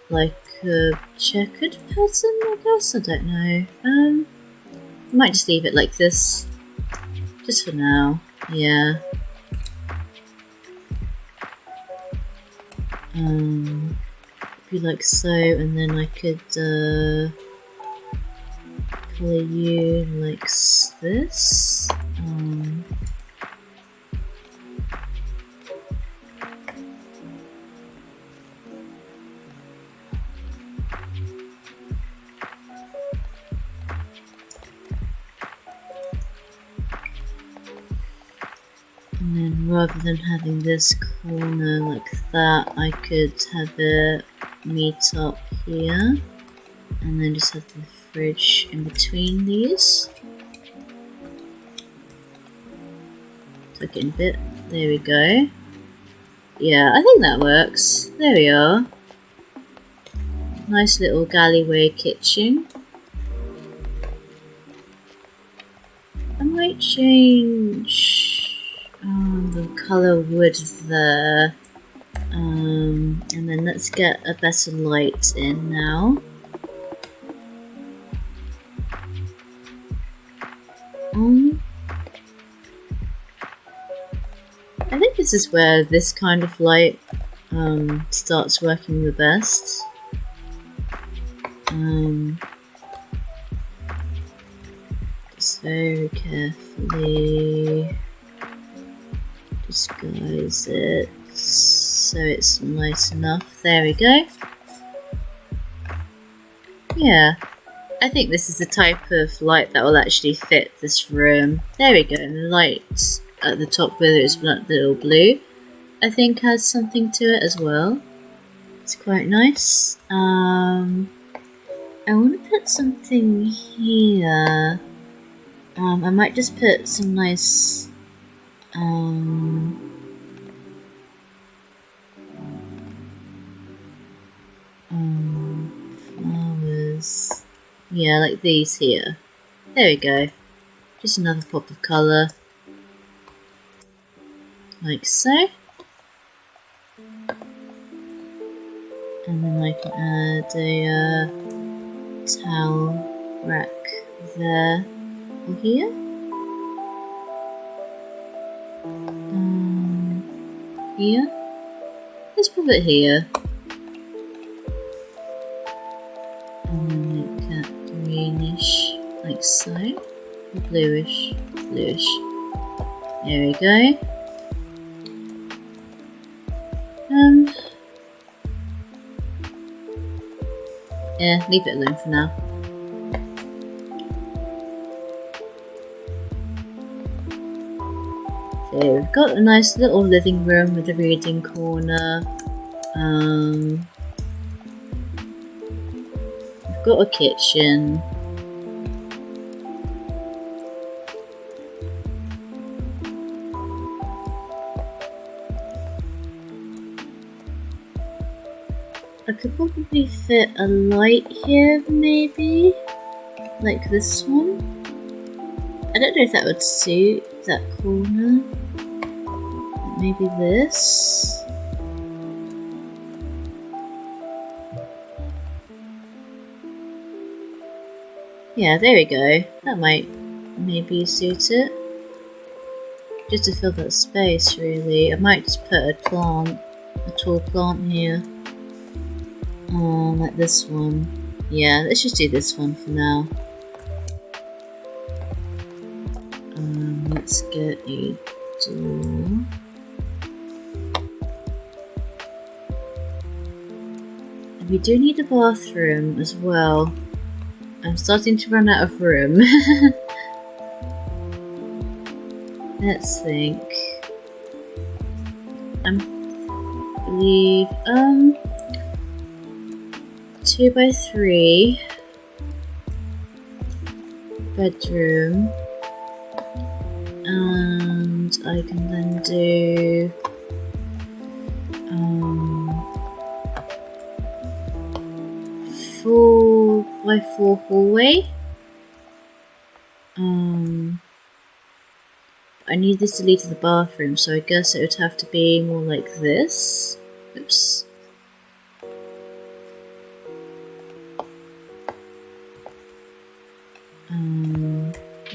like a checkered pattern, I guess. I don't know. I might just leave it like this, just for now. Yeah. Be like so, and then I could colour you like this. And then rather than having this corner like that, I could have it meet up here and then just have the fridge in between these. Tuck it in a bit. There we go. Yeah, I think that works. There we are. Nice little galleyway kitchen. I might change the colour wood there, and then let's get a better light in now. I think this is where this kind of light starts working the best. Just very carefully disguise it so it's nice enough. There we go. Yeah, I think this is the type of light that will actually fit this room. There we go, and the light at the top where it's a little blue, I think has something to it as well. It's quite nice. I want to put something here. I might just put some nice flowers. Yeah, like these here. There we go. Just another pop of colour. Like so. And then I can add a towel rack there or here. Here. Let's put it here. And then make that greenish, like so. Or bluish, bluish. There we go. Yeah, leave it alone for now. So we've got a nice little living room with a reading corner. We've got a kitchen. I could probably fit a light here, maybe, like this one. I don't know if that would suit that corner. Maybe this. Yeah, there we go. That might maybe suit it. Just to fill that space, really. I might just put a plant, a tall plant here. Like this one. Yeah, let's just do this one for now. Let's get a door. And we do need a bathroom as well. I'm starting to run out of room. Let's think. I believe 2x3 bedroom, and I can then do 4x4 hallway. I need this to lead to the bathroom, so I guess it would have to be more like this. Oops.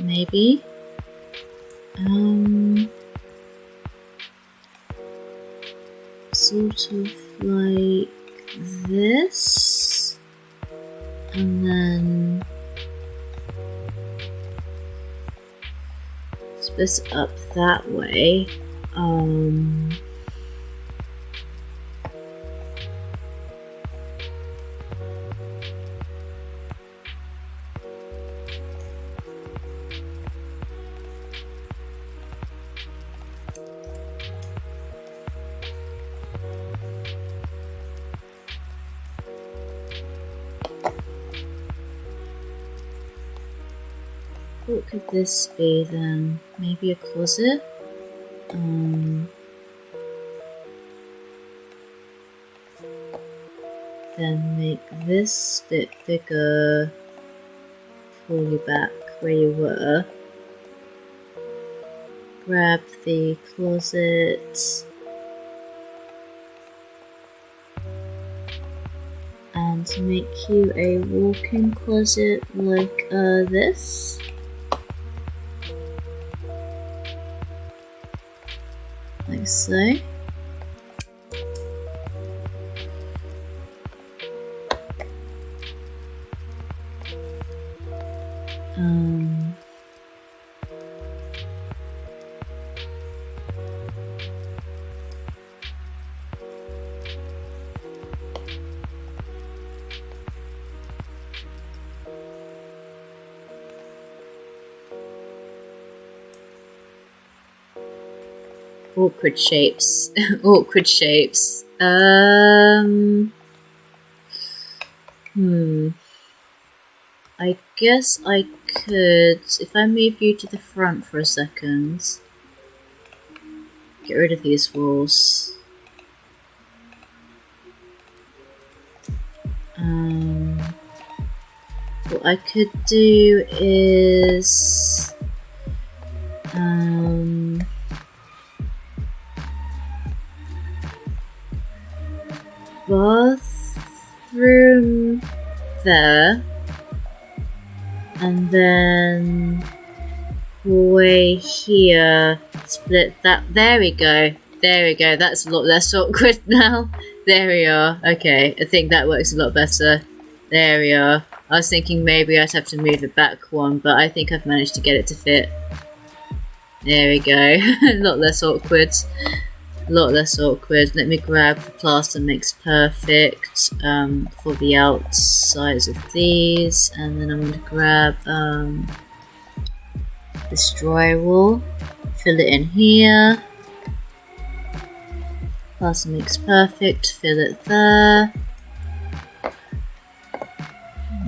Maybe. Sort of like this. And then split it up that way. What could this be then? Maybe a closet? Then make this bit bigger, pull you back where you were. Grab the closet and make you a walk-in closet like this. Like so. Awkward shapes. Awkward shapes. I guess I could, if I move you to the front for a second, get rid of these walls. What I could do is bathroom there, and then way here, split that. There we go. There we go. That's a lot less awkward now. There we are. Okay, I think that works a lot better. There we are. I was thinking maybe I'd have to move the back one, but I think I've managed to get it to fit. There we go. A lot less awkward. A lot less awkward. Let me grab the plaster mix perfect for the outsides of these, and then I'm going to grab this drywall, fill it in here. Plaster mix perfect, fill it there.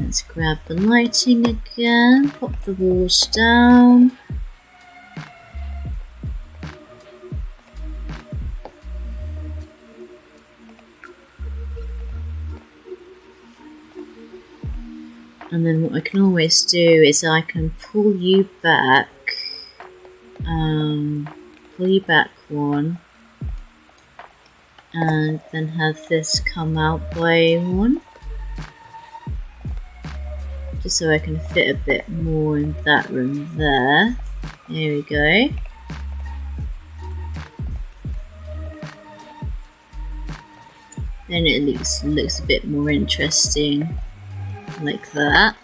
Let's grab the lighting again, pop the walls down. And then what I can always do is I can pull you back one, and then have this come out by one, just so I can fit a bit more in that room there. There we go. Then it looks a bit more interesting, like that.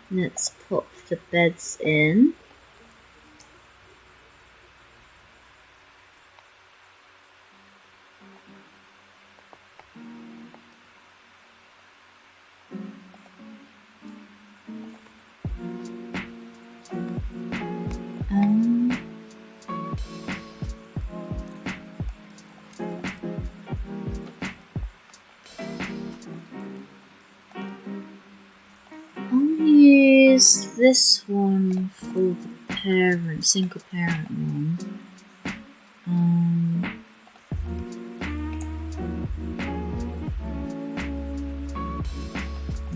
Let's pop the beds in. use this one for the single parent one.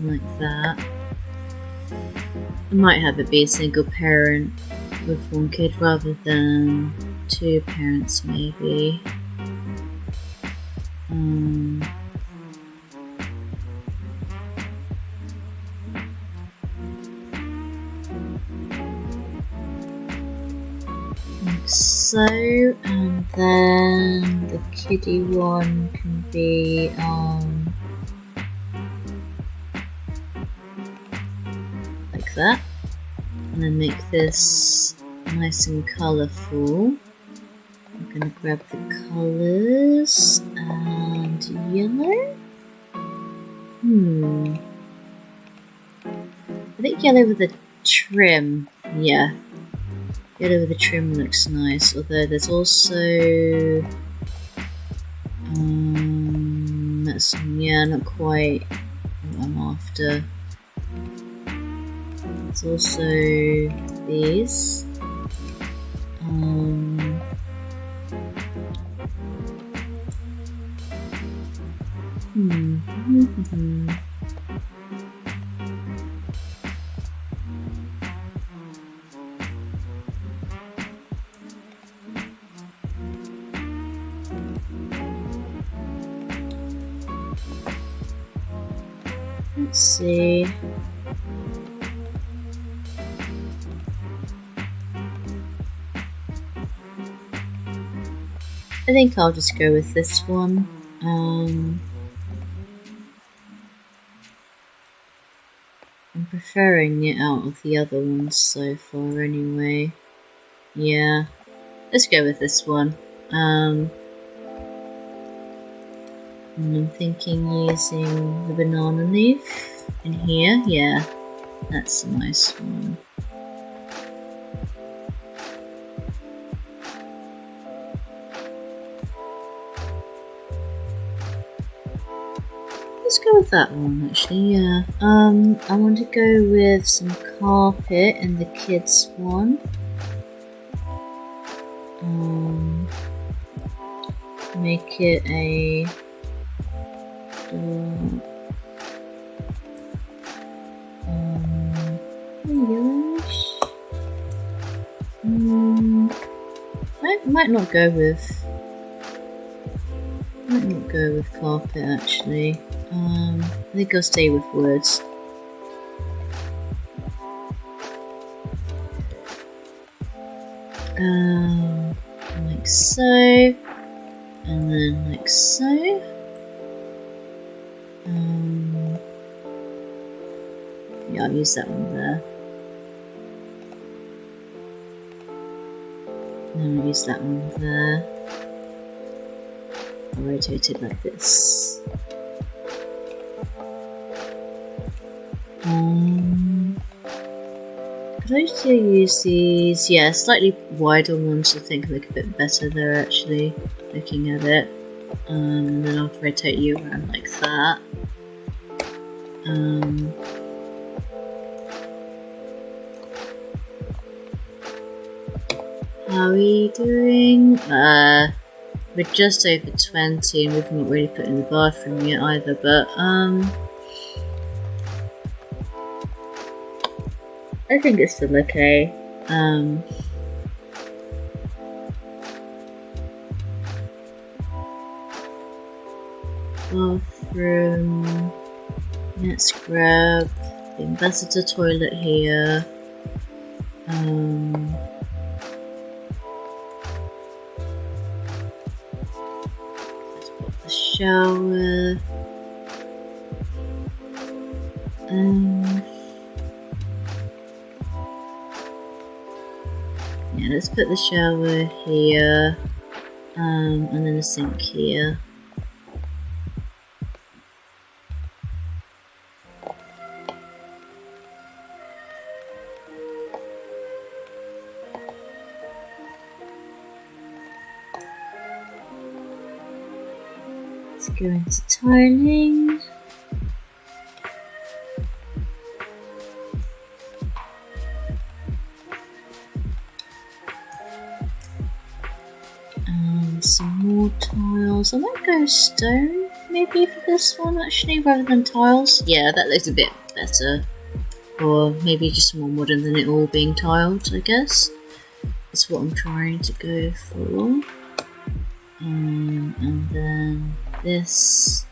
Like that. I might have it be a single parent with one kid rather than two parents, maybe. Like so, and then the kiddie one can be like that, and then make this nice and colourful. I'm gonna grab the colours and yellow. I think yellow with a trim, yeah. Yellow with a trim looks nice, although there's also that's, yeah, not quite what I'm after. There's also these. Let's see. I think I'll just go with this one. I'm preferring it out of the other ones so far anyway. Yeah, let's go with this one. And I'm thinking using the banana leaf in here. Yeah, that's a nice one. Let's go with that one actually, yeah. I want to go with some carpet in the kids one. Make it a yellowish. Might not go with carpet actually. I think I'll stay with woods. Like so, and then like so. Yeah, I'll use that one there. And then I'll use that one there. I'll rotate it like this. Could I still use these? Yeah, slightly wider ones I think look a bit better there actually, looking at it. And then I'll rotate you around like that. How are we doing? We're just over 20 and we've not really put in the bathroom yet either, but I think it's still okay. Bathroom. Let's grab the ambassador toilet here. Let's put the shower. Yeah, let's put the shower here, and then the sink here. Let's go into tiling. some more tiles. I might go stone maybe for this one actually, rather than tiles. Yeah, that looks a bit better. Or maybe just more modern than it all being tiled, I guess. That's what I'm trying to go for. And then this.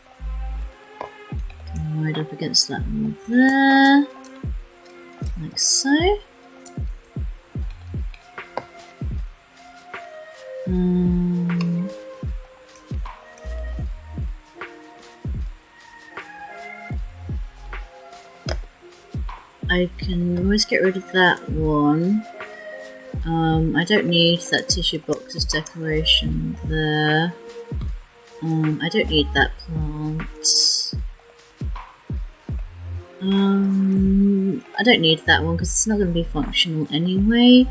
Right up against that wall there. Like so. I can always get rid of that one. I don't need that tissue box as decoration there. I don't need that plant. I don't need that one because it's not going to be functional anyway.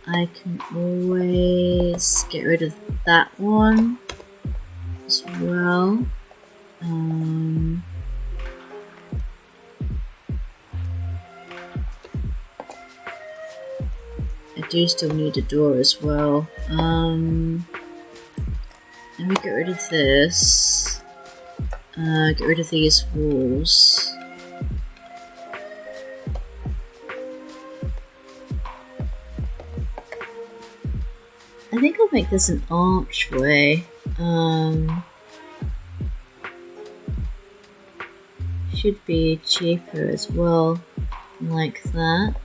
I can always get rid of that one as well. I do still need a door as well. Let me get rid of this. Get rid of these walls. I think I'll make this an archway. Should be cheaper as well, like that.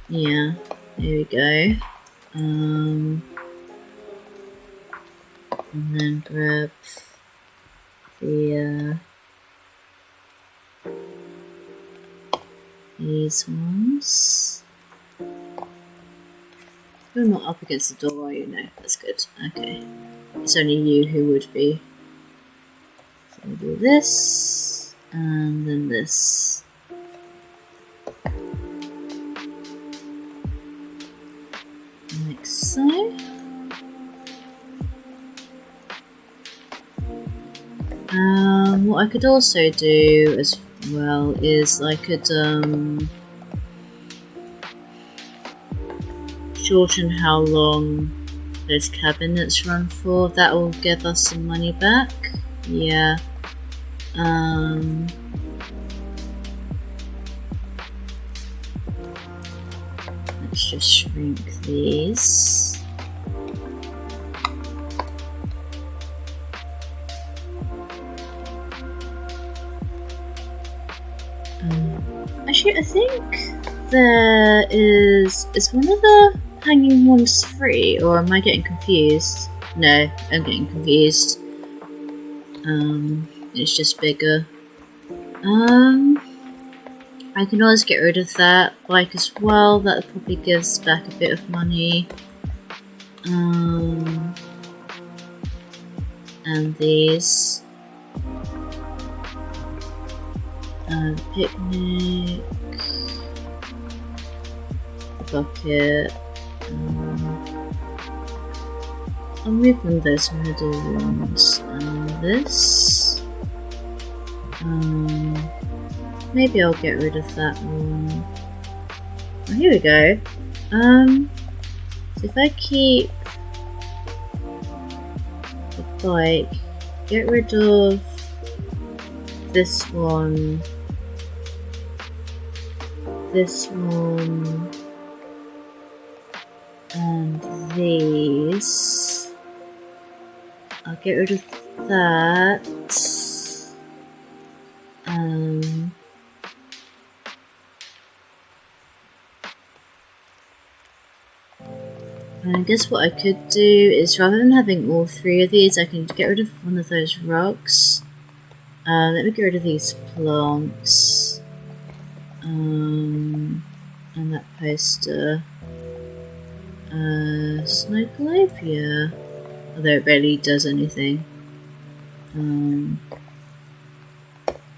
Yeah, there we go. And then grab the these ones. You're not up against the door, are you? No, that's good. Okay. It's only you who would be. So we'll do this, and then this. Like so. What I could also do as well is I could shorten how long those cabinets run for. That will give us some money back. Yeah. Let's just shrink these. Actually, I think there is one of the hanging ones free, or am I getting confused? No, I'm getting confused. It's just bigger. I can always get rid of that bike as well. That probably gives back a bit of money. And these. Picnic. Bucket. I'll move on those middle ones and this. Maybe I'll get rid of that one. Oh, here we go. So if I keep the bike, get rid of this one, and these. I'll get rid of that. And I guess what I could do is, rather than having all three of these, I can get rid of one of those rugs. Let me get rid of these plants. And that poster. Snow globe, yeah. Although it barely does anything.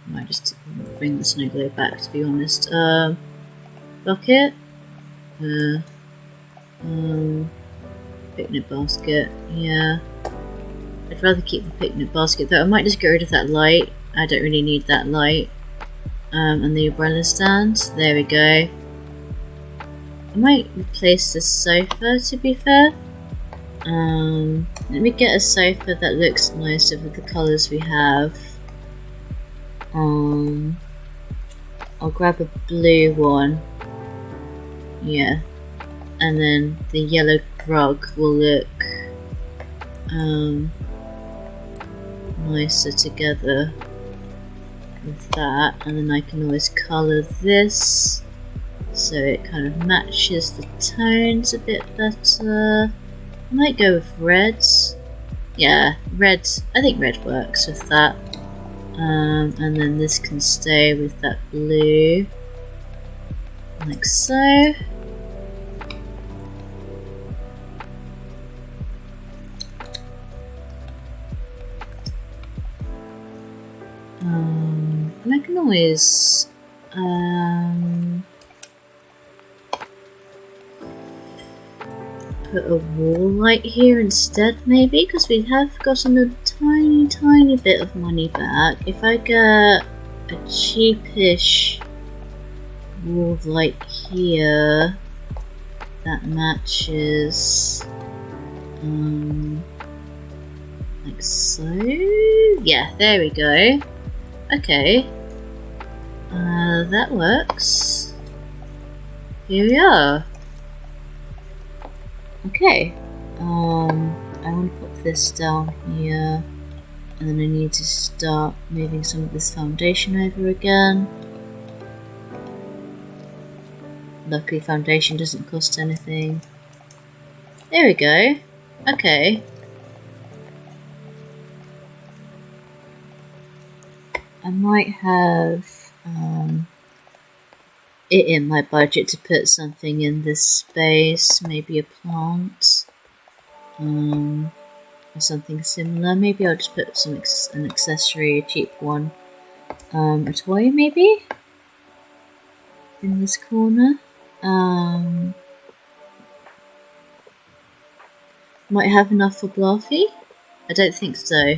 Might just bring the snow globe back, to be honest. Bucket. Picnic basket, yeah. I'd rather keep the picnic basket though. I might just get rid of that light I don't really need that light. And the umbrella stand. There we go. I might replace the sofa, to be fair. Let me get a sofa that looks nicer with the colours we have. I'll grab a blue one. Yeah. And then the yellow rug will look nicer together with that. And then I can always colour this so it kind of matches the tones a bit better. I might go with reds. Yeah, red. I think red works with that. And then this can stay with that blue, like so. And I can always put a wall light here instead, maybe, because we have gotten a tiny bit of money back. If I get a cheapish wall light here that matches, like so. Yeah, there we go. Okay, that works. Here we are. Okay, I want to put this down here, and then I need to start moving some of this foundation over again. Luckily foundation doesn't cost anything. There we go. Okay. I might have it in my budget to put something in this space, maybe a plant, or something similar. Maybe I'll just put an accessory, a cheap one, a toy maybe, in this corner. Might have enough for Bluffy? I don't think so.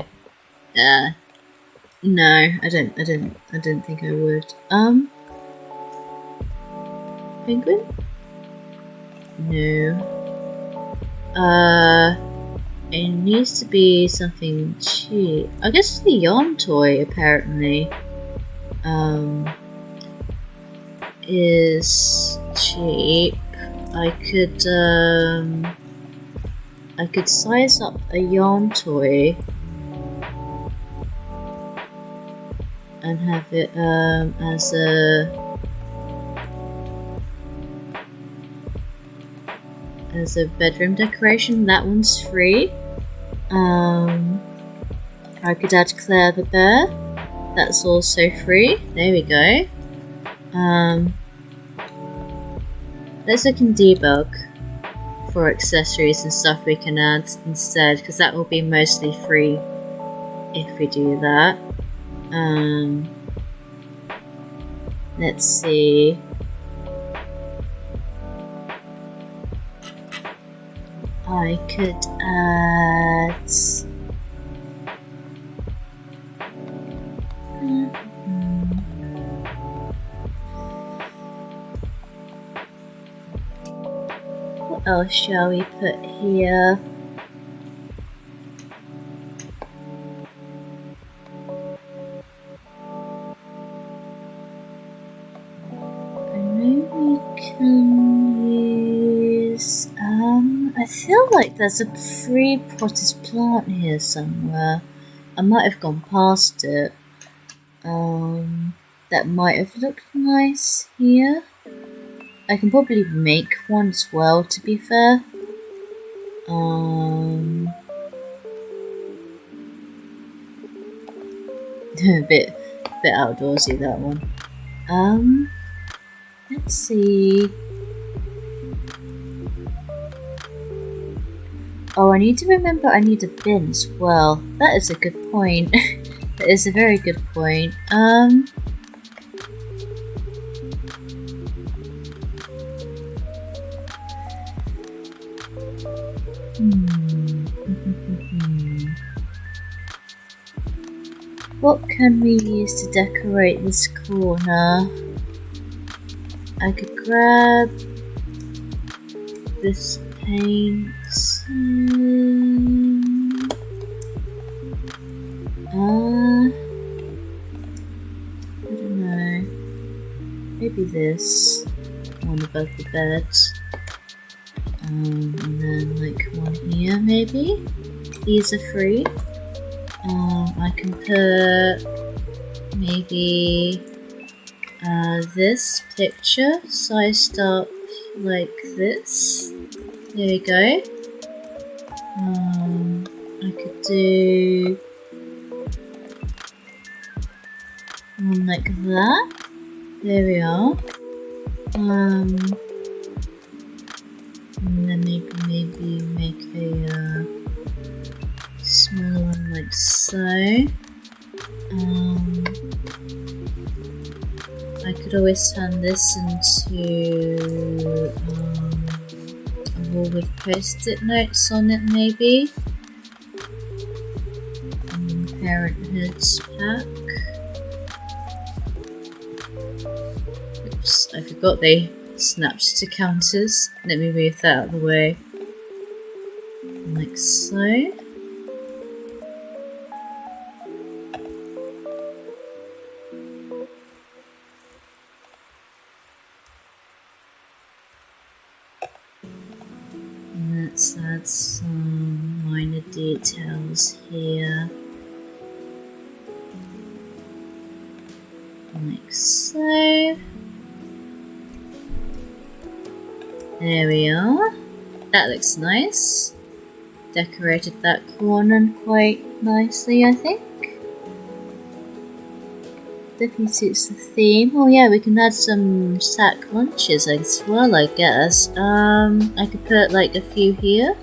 No, I don't think I would. Penguin? No. It needs to be something cheap. I guess the yarn toy apparently is cheap. I could size up a yarn toy and have it as a bedroom decoration. That one's free. I could add Claire the bear. That's also free. There we go. Let's look in debug for accessories and stuff we can add instead, because that will be mostly free if we do that. Let's see. I could add what else shall we put here? I feel like there's a free potted plant here somewhere. I might have gone past it. That might have looked nice here. I can probably make one as well, to be fair. A bit outdoorsy, that one. Let's see. Oh, I need to remember I need a bin as well. That is a good point. That is a very good point. What can we use to decorate this corner? I could grab this paint. I don't know. Maybe this one above the bed. And then like one here maybe. These are free. I can put maybe this picture sized up like this. There we go. I could do one like that. There we are. And then maybe make a smaller one like so. I could always turn this into a wall with post-it notes on it maybe. And then Parenthood's pack. Oops, I forgot they snapped to counters. Let me move that out of the way. Like so. Let's add some minor details here. Like so. There we are. That looks nice. Decorated that corner quite nicely, I think. Definitely suits the theme. Oh yeah, we can add some sack lunches as well, I guess. I could put like a few here.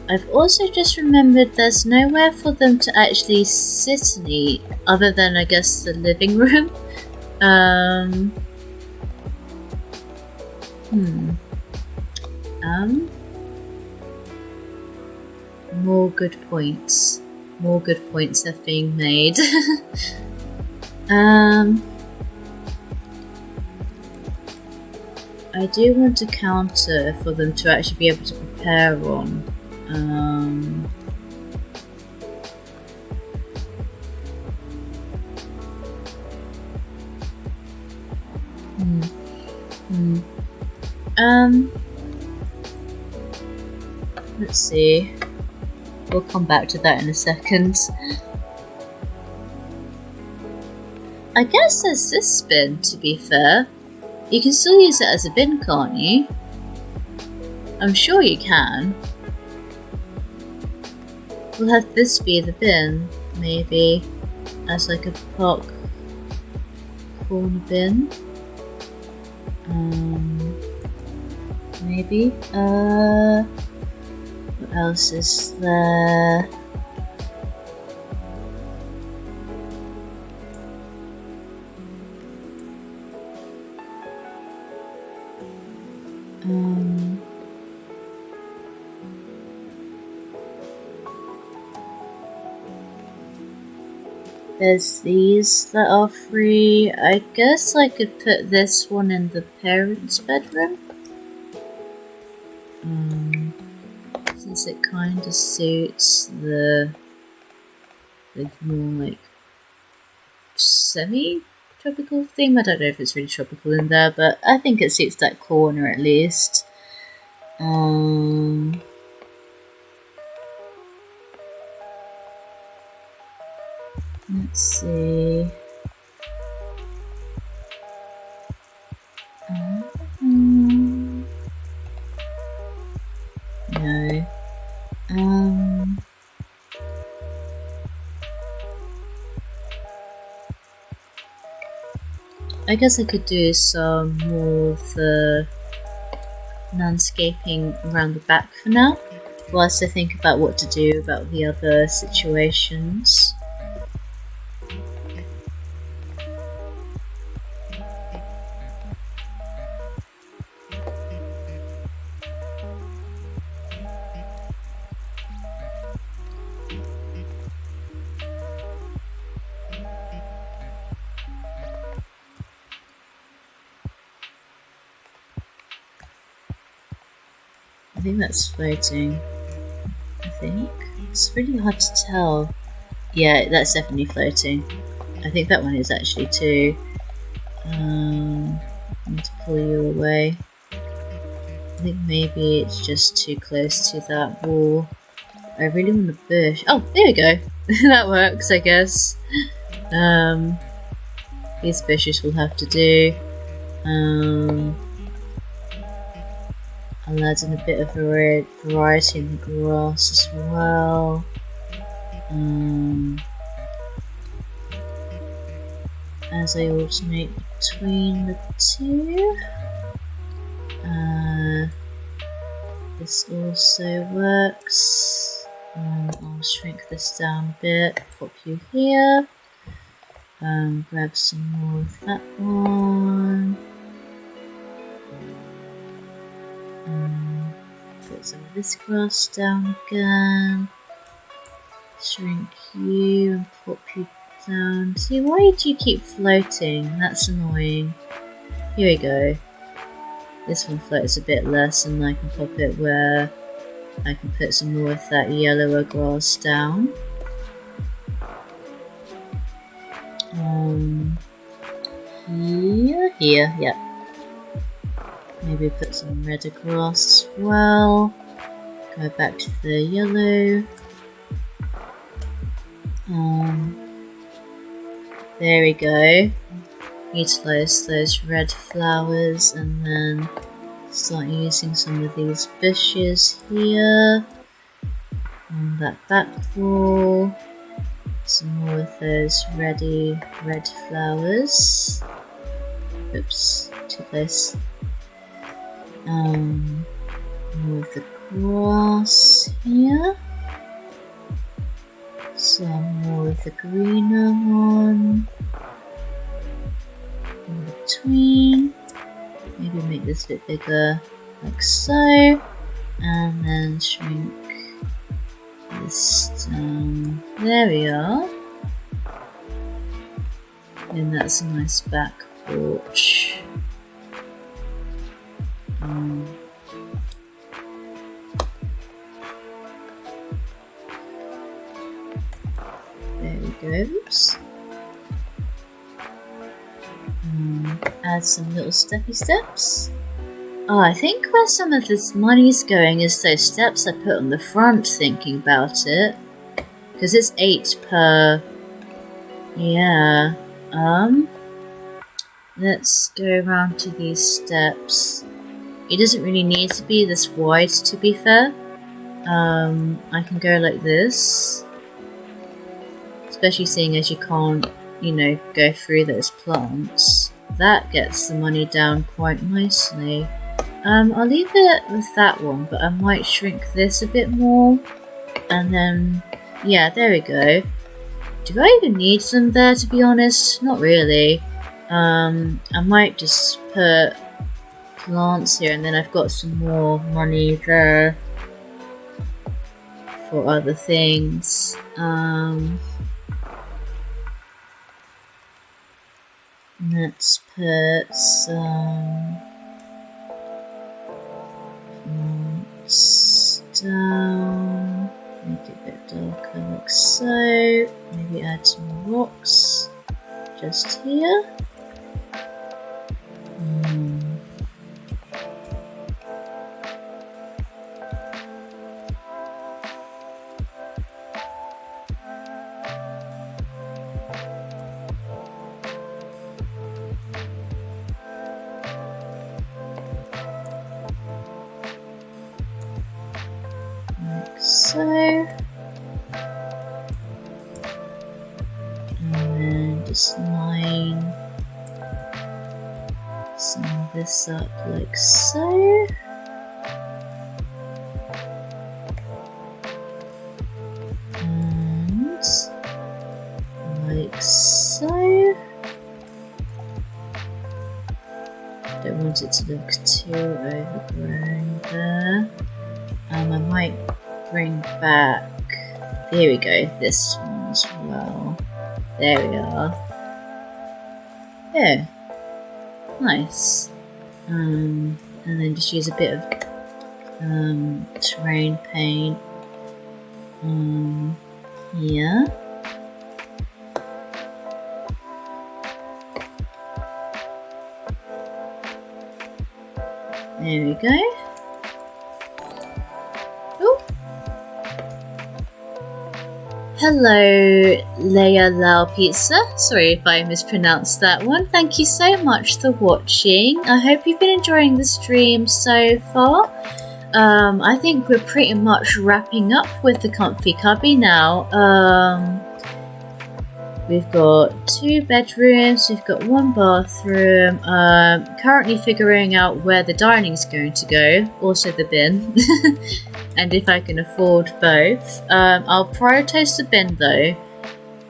I've also just remembered there's nowhere for them to actually sit and eat, other than I guess the living room. More good points. More good points are being made. I do want a counter for them to actually be able to prepare on. Let's see. We'll come back to that in a second. I guess there's this bin, to be fair. You can still use it as a bin, can't you? I'm sure you can. We'll have this be the bin, maybe, as like a park corner bin. Maybe. What else is there? There's these that are free. I guess I could put this one in the parents' bedroom. Since it kind of suits the more like semi-tropical theme. I don't know if it's really tropical in there, but I think it suits that corner at least. Let's see. No. I guess I could do some more of the landscaping around the back for now, whilst I think about what to do about the other situations. think that's floating. I think. It's really hard to tell. Yeah, that's definitely floating. I think that one is actually too. I need to pull you away. I think maybe it's just too close to that wall. I really want the bush. Oh, there we go. That works, I guess. These bushes will have to do. I'll add in a bit of variety in the grass as well. As I alternate between the two. This also works. I'll shrink this down a bit, pop you here. Grab some more of that one. Put some of this grass down again. Shrink you and pop you down. See, why do you keep floating? That's annoying. Here we go. This one floats a bit less, and I can pop it where I can put some more of that yellower grass down. Here, yep. Maybe put some redder grass as well. Go back to the yellow. There we go. Utilise those red flowers and then start using some of these bushes here on that back wall. Some more of those red flowers. Oops, too close. More of the grass here. Some more of the greener one in between. Maybe make this a bit bigger, like so, and then shrink this down. There we are. And that's a nice back porch. There we go. Oops. Add some little steppy steps. Oh, I think where some of this money's going is those steps I put on the front, thinking about it. Because it's 8 per... Yeah. Let's go around to these steps. It doesn't really need to be this wide, to be fair. I can go like this. Especially seeing as you can't, you know, go through those plants. That gets the money down quite nicely. I'll leave it with that one, but I might shrink this a bit more. And then, yeah, there we go. Do I even need them there, to be honest? Not really. I might just put plants here, and then I've got some more money there for other things. Let's put some plants down, make it a bit darker like so. Maybe add some more rocks just here. So, and then just line some of this up like so. And like so. Don't want it to look too overgrown there. I might bring back, there we go, this one as well. There we are. Yeah, nice. And then just use a bit of Terrain paint. Yeah. There we go. Oh. Hello, Leia Lao Pizza. Sorry if I mispronounced that one. Thank you so much for watching. I hope you've been enjoying the stream so far. I think we're pretty much wrapping up with the comfy cubby now. We've got 2 bedrooms, we've got 1 bathroom, currently figuring out where the dining is going to go, also the bin, and if I can afford both. I'll prioritise the bin though,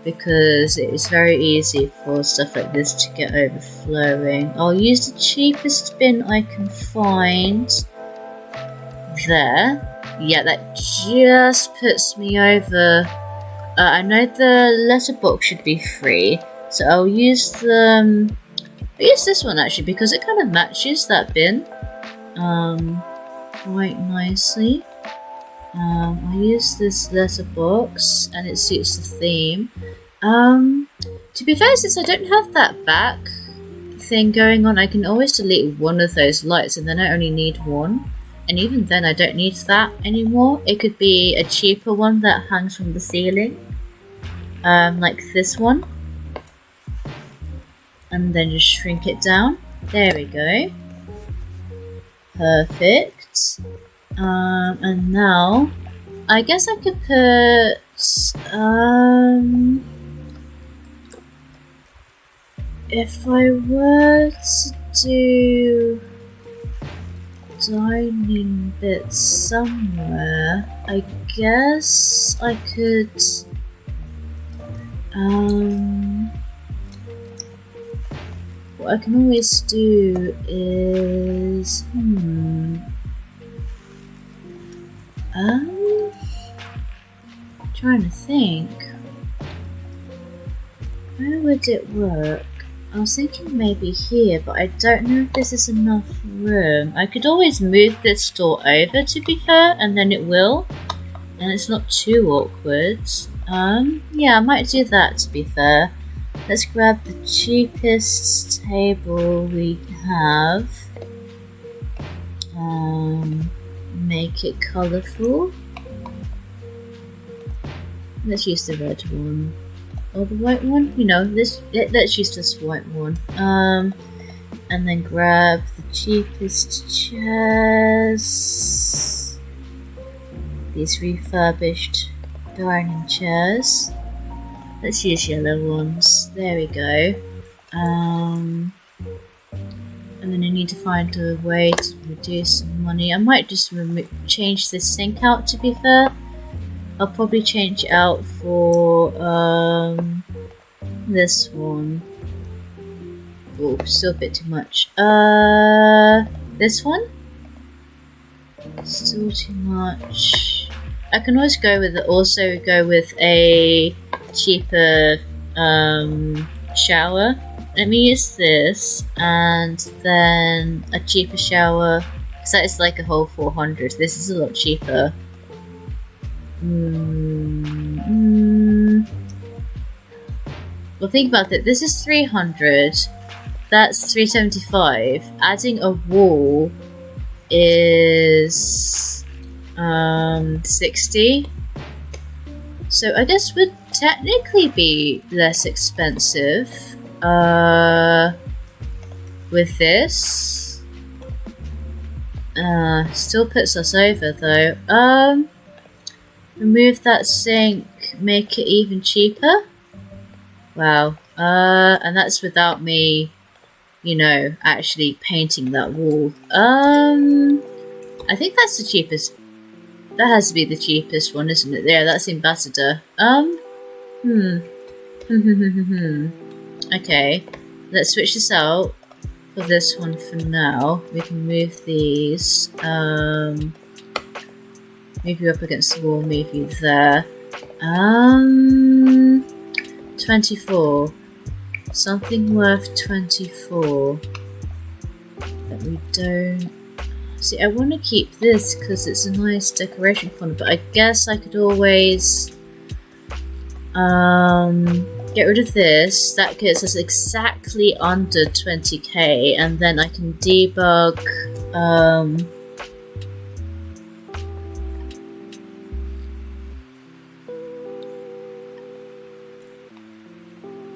because it is very easy for stuff like this to get overflowing. I'll use the cheapest bin I can find. There. Yeah, that just puts me over. I know the letterbox should be free, so I'll use this one actually because it kind of matches that bin quite nicely. I'll use this letterbox and it suits the theme. To be fair, since I don't have that back thing going on, I can always delete one of those lights and then I only need one. And even then I don't need that anymore. It could be a cheaper one that hangs from the ceiling. Like this one. And then just shrink it down. There we go. Perfect. And now, I guess I could put... if I were to do... dining bit somewhere, I guess I could what I can always do is trying to think, where would it work? I was thinking maybe here, but I don't know if this is enough room. I could always move this door over, to be fair, and then it will. And it's not too awkward. Yeah, I might do that, to be fair. Let's grab the cheapest table we have. Make it colourful. Let's use the red one. Or the white one? You know, let's use this white one. And then grab the cheapest chairs. These refurbished dining chairs. Let's use yellow ones. There we go. And then I need to find a way to reduce some money. I might just change this sink out, to be fair. I'll probably change it out for this one. Oh, still a bit too much. This one? Still too much. I can always go with a cheaper shower. Let me use this and then a cheaper shower. Because that is like a whole 400. This is a lot cheaper. Well, think about it. This is 300. That's 375. Adding a wall is 60. So I guess would technically be less expensive with this. Still puts us over though. Remove that sink, make it even cheaper. Wow. And that's without me, you know, actually painting that wall. I think that's the cheapest. That has to be the cheapest one, isn't it? Yeah, that's Ambassador. Okay. Let's switch this out for this one for now. We can move these. Move you up against the wall, move you there. 24. Something worth 24 that we don't See, I want to keep this because it's a nice decoration corner, but I guess I could always get rid of this. That gets us exactly under 20k, and then I can debug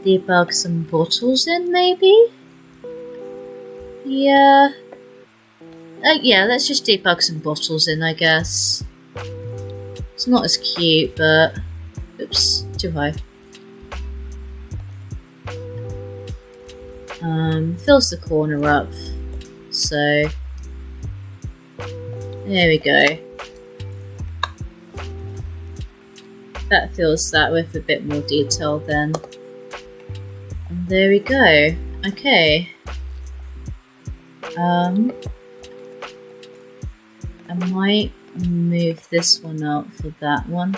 debug some bottles in, maybe? Yeah. Yeah, let's just debug some bottles in, I guess. It's not as cute, but... Oops, too high. Fills the corner up. So... There we go. That fills that with a bit more detail then. And there we go. Okay. I might move this one out for that one.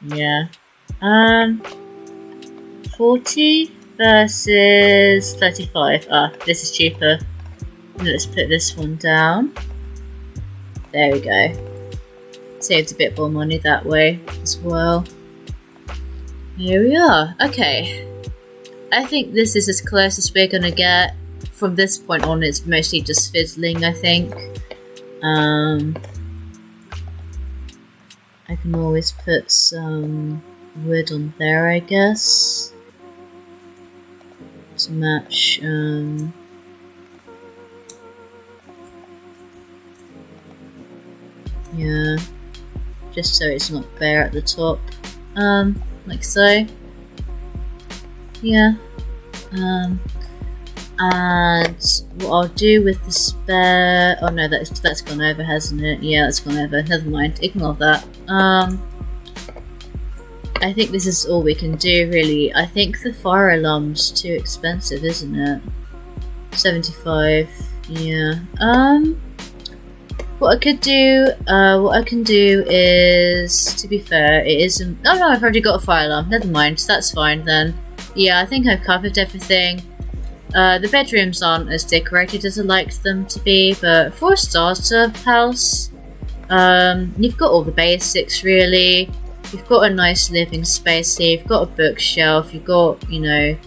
Yeah. 40 versus 35. Ah, this is cheaper. Let's put this one down. There we go. Saved a bit more money that way as well. Here we are. Okay. I think this is as close as we're gonna get. From this point on, it's mostly just fiddling, I think. I can always put some wood on there, I guess, to match. Yeah, just so it's not bare at the top, like so. Yeah. And what I'll do with the spare... Oh no, that's gone over, hasn't it? Yeah, that's gone over. Never mind, ignore that. I think this is all we can do, really. I think the fire alarm's too expensive, isn't it? 75, yeah. What I can do is, to be fair, it isn't... Oh no, I've already got a fire alarm. Never mind, that's fine then. Yeah, I think I've covered everything. The bedrooms aren't as decorated as I liked them to be, but for a starter house, you've got all the basics really. You've got a nice living space here, you've got a bookshelf, you've got, you know,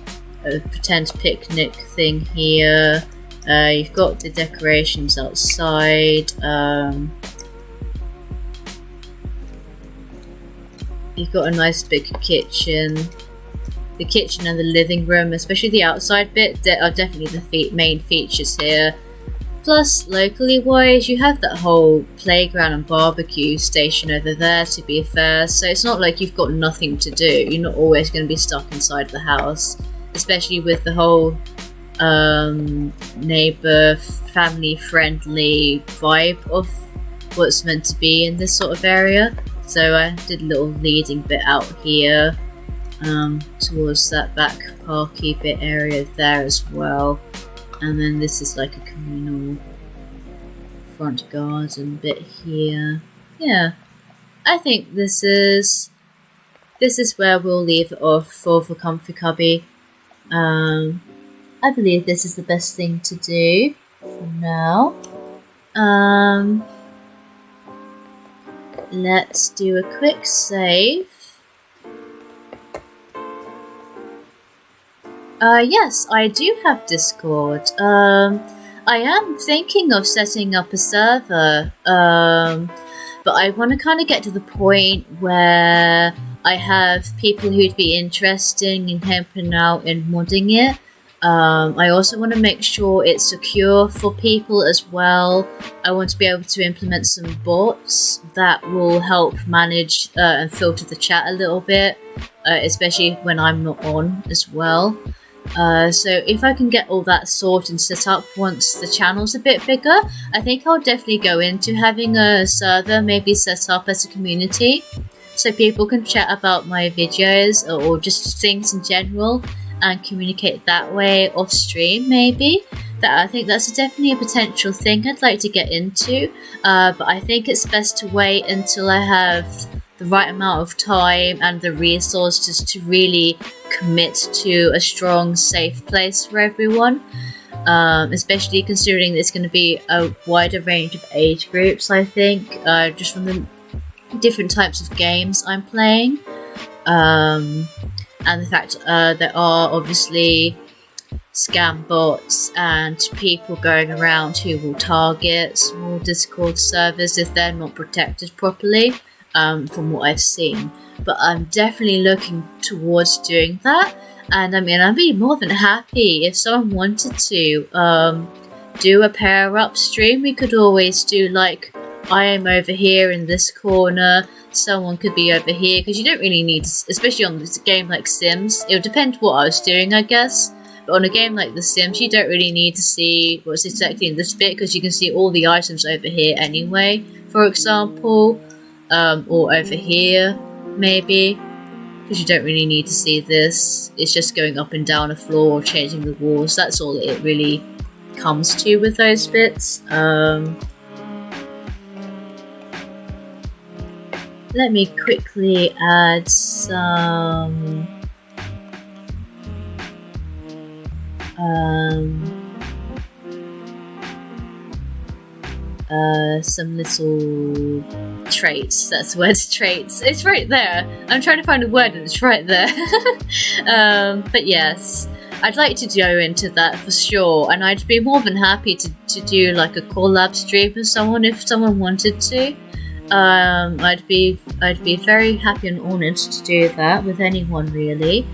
a pretend picnic thing here, you've got the decorations outside, you've got a nice big kitchen. The kitchen and the living room, especially the outside bit, are definitely the main features here. Plus, locally wise, you have that whole playground and barbecue station over there, to be fair, so it's not like you've got nothing to do. You're not always going to be stuck inside the house, especially with the whole neighbour, family-friendly vibe of what's meant to be in this sort of area. So I did a little leading bit out here. Towards that back parky bit area there as well, and then this is like a communal front garden bit here. Yeah, I think this is where we'll leave it off for Comfy Cubby. I believe this is the best thing to do for now. Let's do a quick save. Yes, I do have Discord. I am thinking of setting up a server, but I want to kind of get to the point where I have people who'd be interested in helping out in modding it. I also want to make sure it's secure for people as well. I want to be able to implement some bots that will help manage and filter the chat a little bit, especially when I'm not on as well. So if I can get all that sorted and set up once the channel's a bit bigger, I think I'll definitely go into having a server maybe set up as a community, so people can chat about my videos or just things in general and communicate that way off stream maybe. I think that's definitely a potential thing I'd like to get into, but I think it's best to wait until I have the right amount of time and the resources to really commit to a strong, safe place for everyone. especially considering there's going to be a wider range of age groups, I think, just from the different types of games I'm playing. And the fact there are obviously scam bots and people going around who will target small Discord servers if they're not protected properly, from what I've seen. But I'm definitely looking towards doing that, and I mean, I'd be more than happy if someone wanted to do a pair-up stream. We could always do like, I am over here in this corner, someone could be over here, because you don't really need, especially on this game like Sims, it would depend what I was doing, I guess. But on a game like The Sims, you don't really need to see what's exactly in this bit, because you can see all the items over here anyway, for example. Or over here, maybe. Because you don't really need to see this. It's just going up and down a floor or changing the walls. That's all it really comes to with those bits. Let me quickly add some... some little traits. That's the word, traits. It's right there. I'm trying to find a word and it's right there. But yes, I'd like to go into that for sure, and I'd be more than happy to do like a collab stream with someone if someone wanted to. I'd be very happy and honoured to do that with anyone really.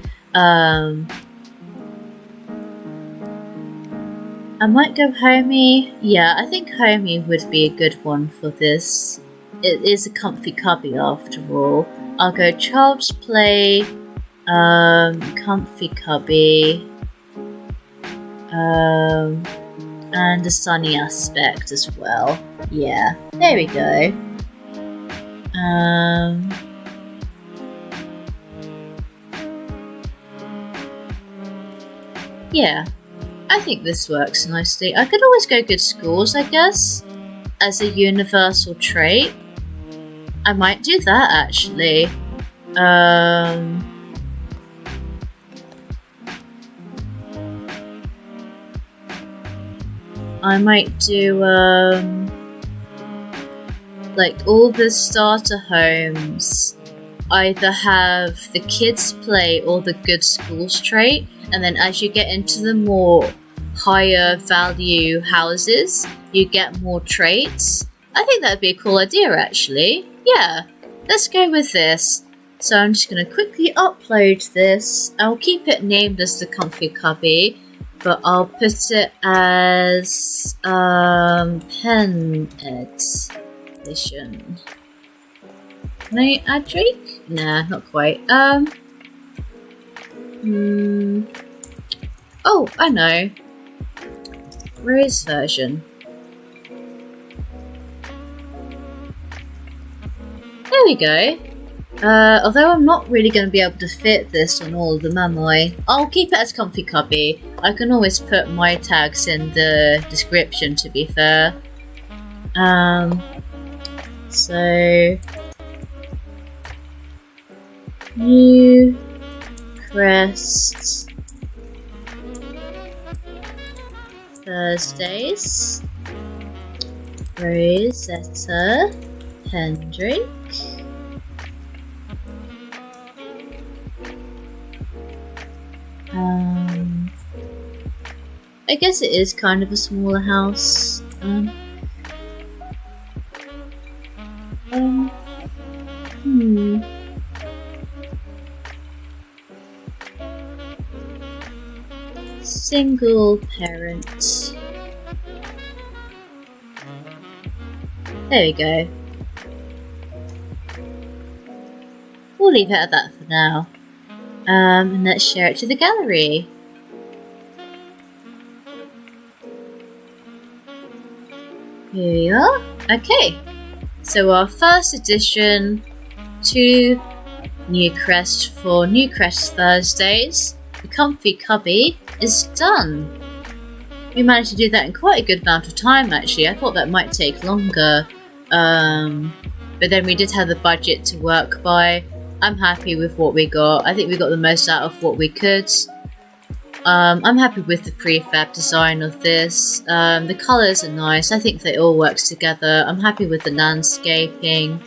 I might go Homie. Yeah, I think Homie would be a good one for this. It is a comfy cubby after all. I'll go Child's Play, comfy cubby, and a sunny aspect as well. Yeah, there we go. Yeah. I think this works nicely. I could always go good schools, I guess, as a universal trait. I might do that, actually. I might do, like, all the starter homes either have the kids play or the good schools trait, and then as you get into the more higher value houses, you get more traits. I think that'd be a cool idea, actually. Yeah, let's go with this. So I'm just going to quickly upload this. I'll keep it named as the Comfy Cubby, but I'll put it as Pen Edition. Can I add Drake? Nah, not quite. Oh, I know. Rose version. There we go. Although I'm not really going to be able to fit this on all of them, am I? I'll keep it as Comfy Cubby. I can always put my tags in the description, to be fair. So... Newcrest Thursdays, Rosetta Pendrake, I guess it is kind of a smaller house. Single parent. There we go. We'll leave it at that for now. And let's share it to the gallery. Here we are. Okay. So our first addition to Newcrest for Newcrest Thursdays, the Comfy Cubby, is done. We managed to do that in quite a good amount of time, actually. I thought that might take longer, but then we did have the budget to work by. I'm happy with what we got. I think we got the most out of what we could. I'm happy with the prefab design of this. The colours are nice. I think they all work together. I'm happy with the landscaping.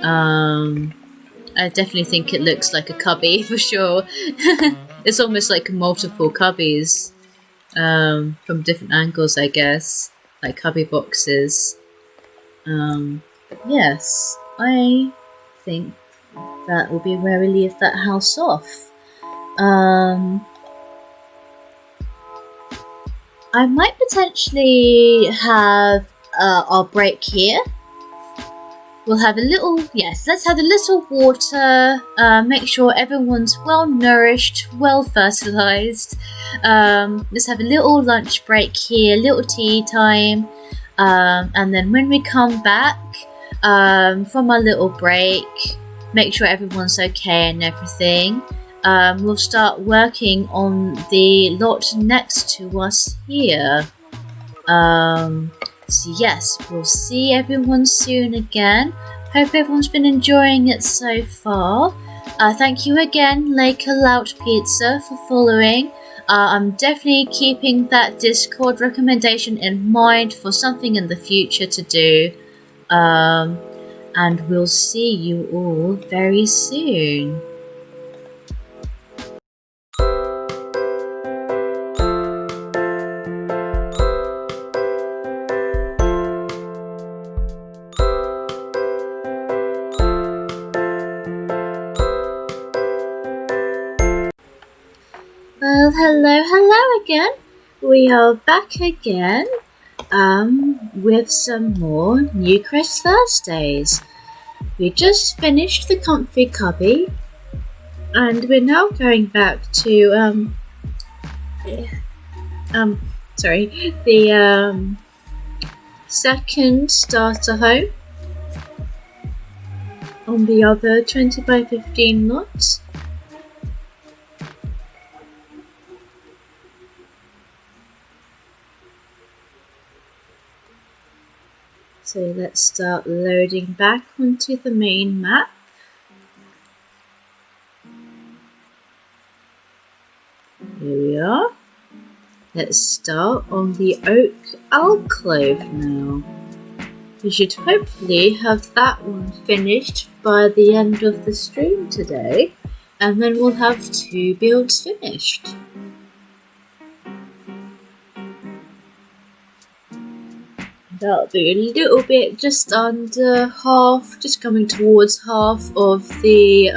I definitely think it looks like a cubby for sure. It's almost like multiple cubbies from different angles, I guess, like cubby boxes. Yes, I think that will be where we leave that house off. I might potentially have our break here. We'll have a little, yes, let's have a little water, make sure everyone's well nourished, well fertilised. Let's have a little lunch break here, little tea time. And then when we come back from our little break, make sure everyone's okay and everything. We'll start working on the lot next to us here. So yes, we'll see everyone soon again. Hope everyone's been enjoying it so far. Thank you again, Lake Lout Pizza, for following. I'm definitely keeping that Discord recommendation in mind for something in the future to do. And we'll see you all very soon. Well, hello again. We are back again with some more Newcrest Thursdays. We just finished the comfy cubby and we're now going back to the second starter home on the other 20 by 15 lot. So let's start loading back onto the main map. Here we are. Let's start on the oak alcove now. We should hopefully have that one finished by the end of the stream today, and then we'll have 2 builds finished. That'll be a little bit just under half, just coming towards half of the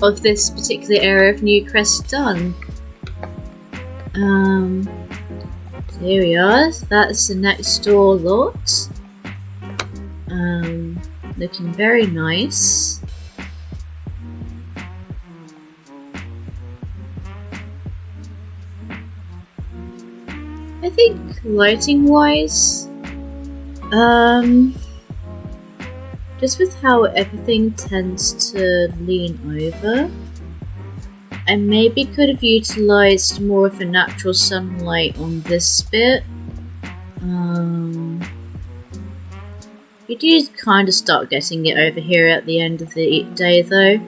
of this particular area of Newcrest done. So here we are. That's the next door lot. Looking very nice. I think lighting wise, just with how everything tends to lean over, I maybe could have utilised more of the natural sunlight on this bit. You do kind of start getting it over here at the end of the day though.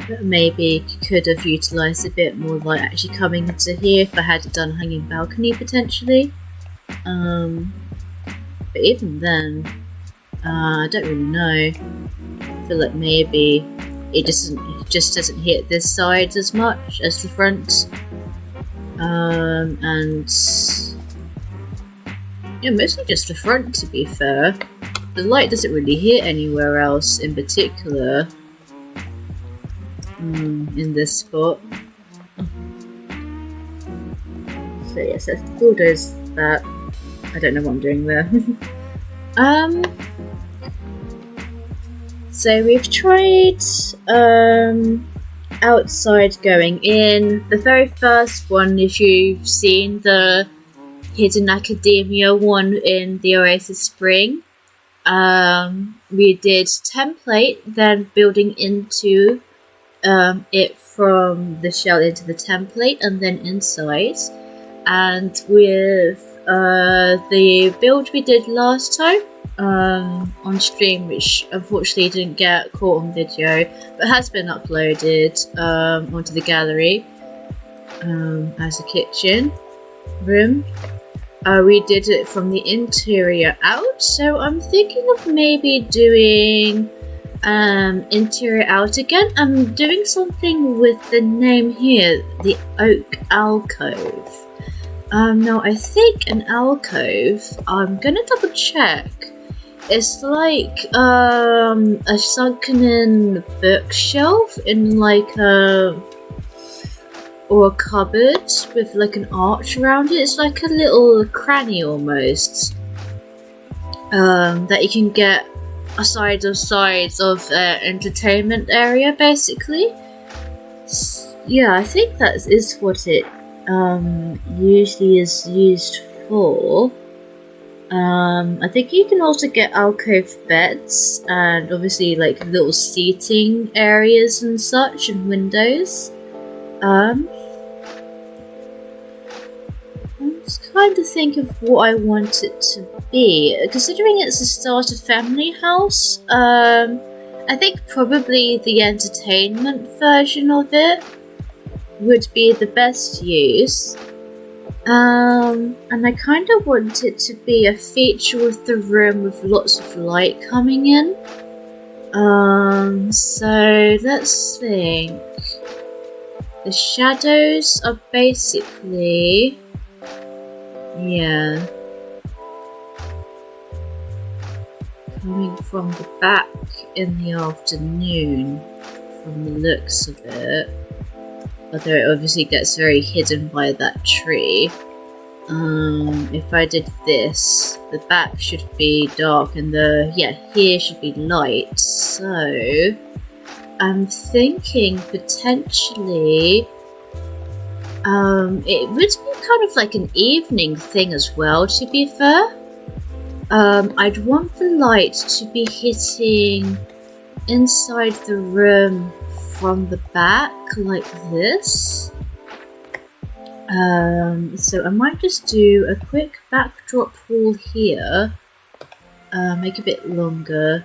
But maybe could have utilised a bit more light actually coming into here if I had done a hanging balcony potentially. But even then, I don't really know. I feel like maybe it just doesn't hit this side as much as the front. And yeah, mostly just the front to be fair. The light doesn't really hit anywhere else in particular. In this spot. So yes, let's bulldoze that. I don't know what I'm doing there. So we've tried outside going in. The very first one, if you've seen the Hidden Academia one in the Oasis Spring, we did template, then building into it from the shell into the template and then inside. And with the build we did last time, on stream, which unfortunately didn't get caught on video, but has been uploaded onto the gallery as a kitchen room. We did it from the interior out, so I'm thinking of maybe doing interior out again. I'm doing something with the name here, the Oak Alcove. Now I think an alcove, I'm gonna double check. It's like a sunken in bookshelf in like a cupboard with like an arch around it. It's like a little cranny almost that you can get aside of sides of entertainment area basically. Yeah, I think that is what it usually is used for. I think you can also get alcove beds and obviously like little seating areas and such and windows. I'm just kind of think of what I want it to be. Considering it's a starter family house, I think probably the entertainment version of it would be the best use. And I kind of want it to be a feature of the room with lots of light coming in. So let's think. The shadows are basically, yeah, coming from the back in the afternoon from the looks of it. Although it obviously gets very hidden by that tree. If I did this, the back should be dark and here should be light. So I'm thinking potentially it would be kind of like an evening thing as well, to be fair. I'd want the light to be hitting inside the room from the back like this. So I might just do a quick backdrop wall here, make a bit longer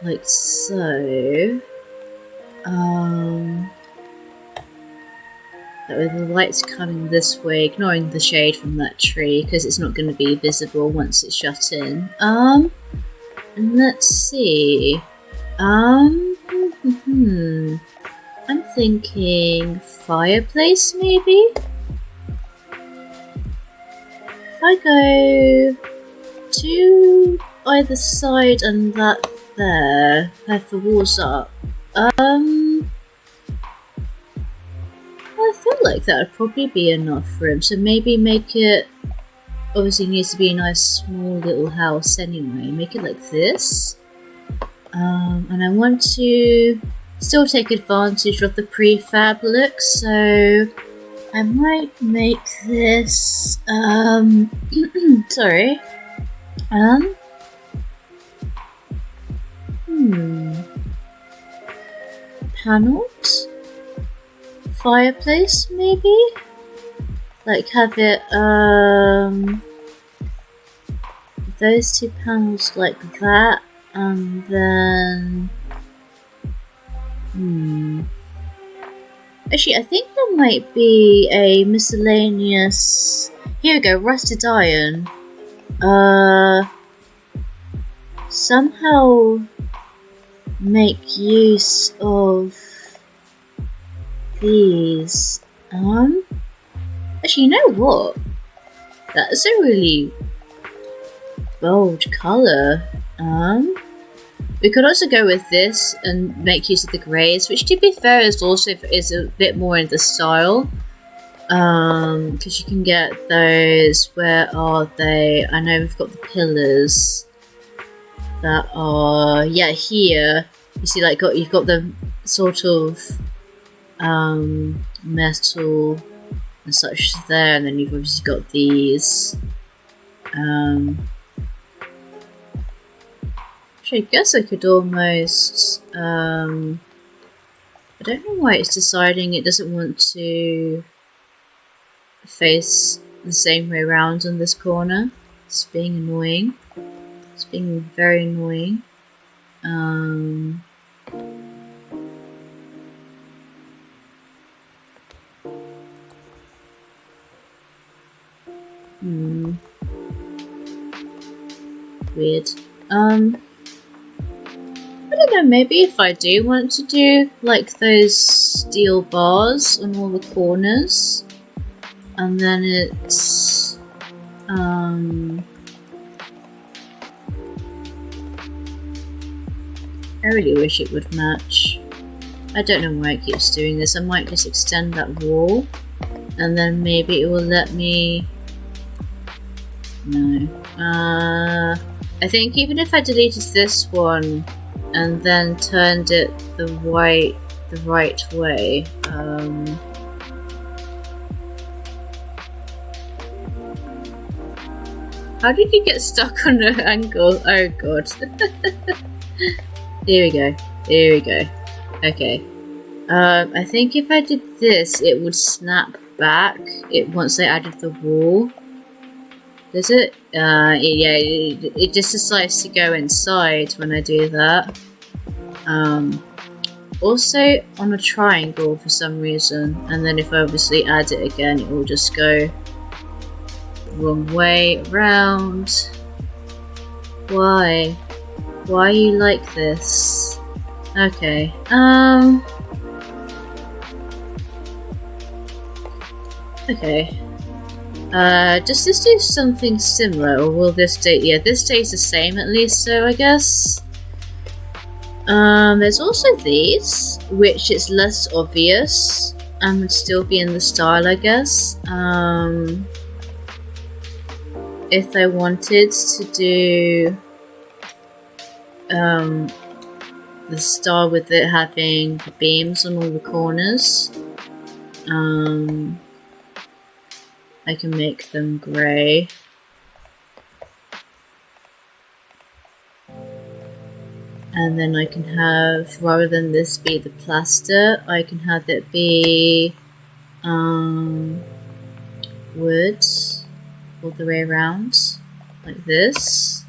like so. That way the light's coming this way, ignoring the shade from that tree because it's not going to be visible once it's shut in. And let's see. I'm thinking fireplace maybe? If I go to either side and that there, have the walls up, I feel like that would probably be enough room, so maybe make it, obviously needs to be a nice small little house anyway, make it like this. And I want to still take advantage of the prefab look, so I might make this, sorry, panelled fireplace maybe? Like have it, those two panels like that, and then actually I think there might be a miscellaneous, here we go, rusted iron. Somehow make use of these. Actually, you know what? That's a really bold colour. We could also go with this and make use of the greys, which to be fair is also is a bit more in the style. Because you can get those, where are they? I know we've got the pillars that are, yeah, here. You see, like, you've got the sort of metal and such there, and then you've obviously got these. Actually, I guess I could almost, I don't know why it's deciding it doesn't want to face the same way around on this corner. It's being annoying. It's being very annoying. Weird. I don't know, maybe if I do want to do like those steel bars on all the corners, and then it's I really wish it would match. I don't know why it keeps doing this. I might just extend that wall, and then maybe it will let me. No. I think even if I deleted this one and then turned it the right way. How did you get stuck on an angle? Oh god. Here we go. Okay. I think if I did this, it would snap back once I added the wall. Does it? Yeah, it just decides to go inside when I do that. Also on a triangle for some reason, and then if I obviously add it again, it will just go wrong way around. Why? Why are you like this? Okay. Okay. Does this do something similar, or will this stay? Yeah, this stays the same at least, so I guess. There's also these, which is less obvious and would still be in the style, I guess. If I wanted to do the style with it having the beams on all the corners, I can make them grey. And then I can have, rather than this be the plaster, I can have it be wood all the way around, like this.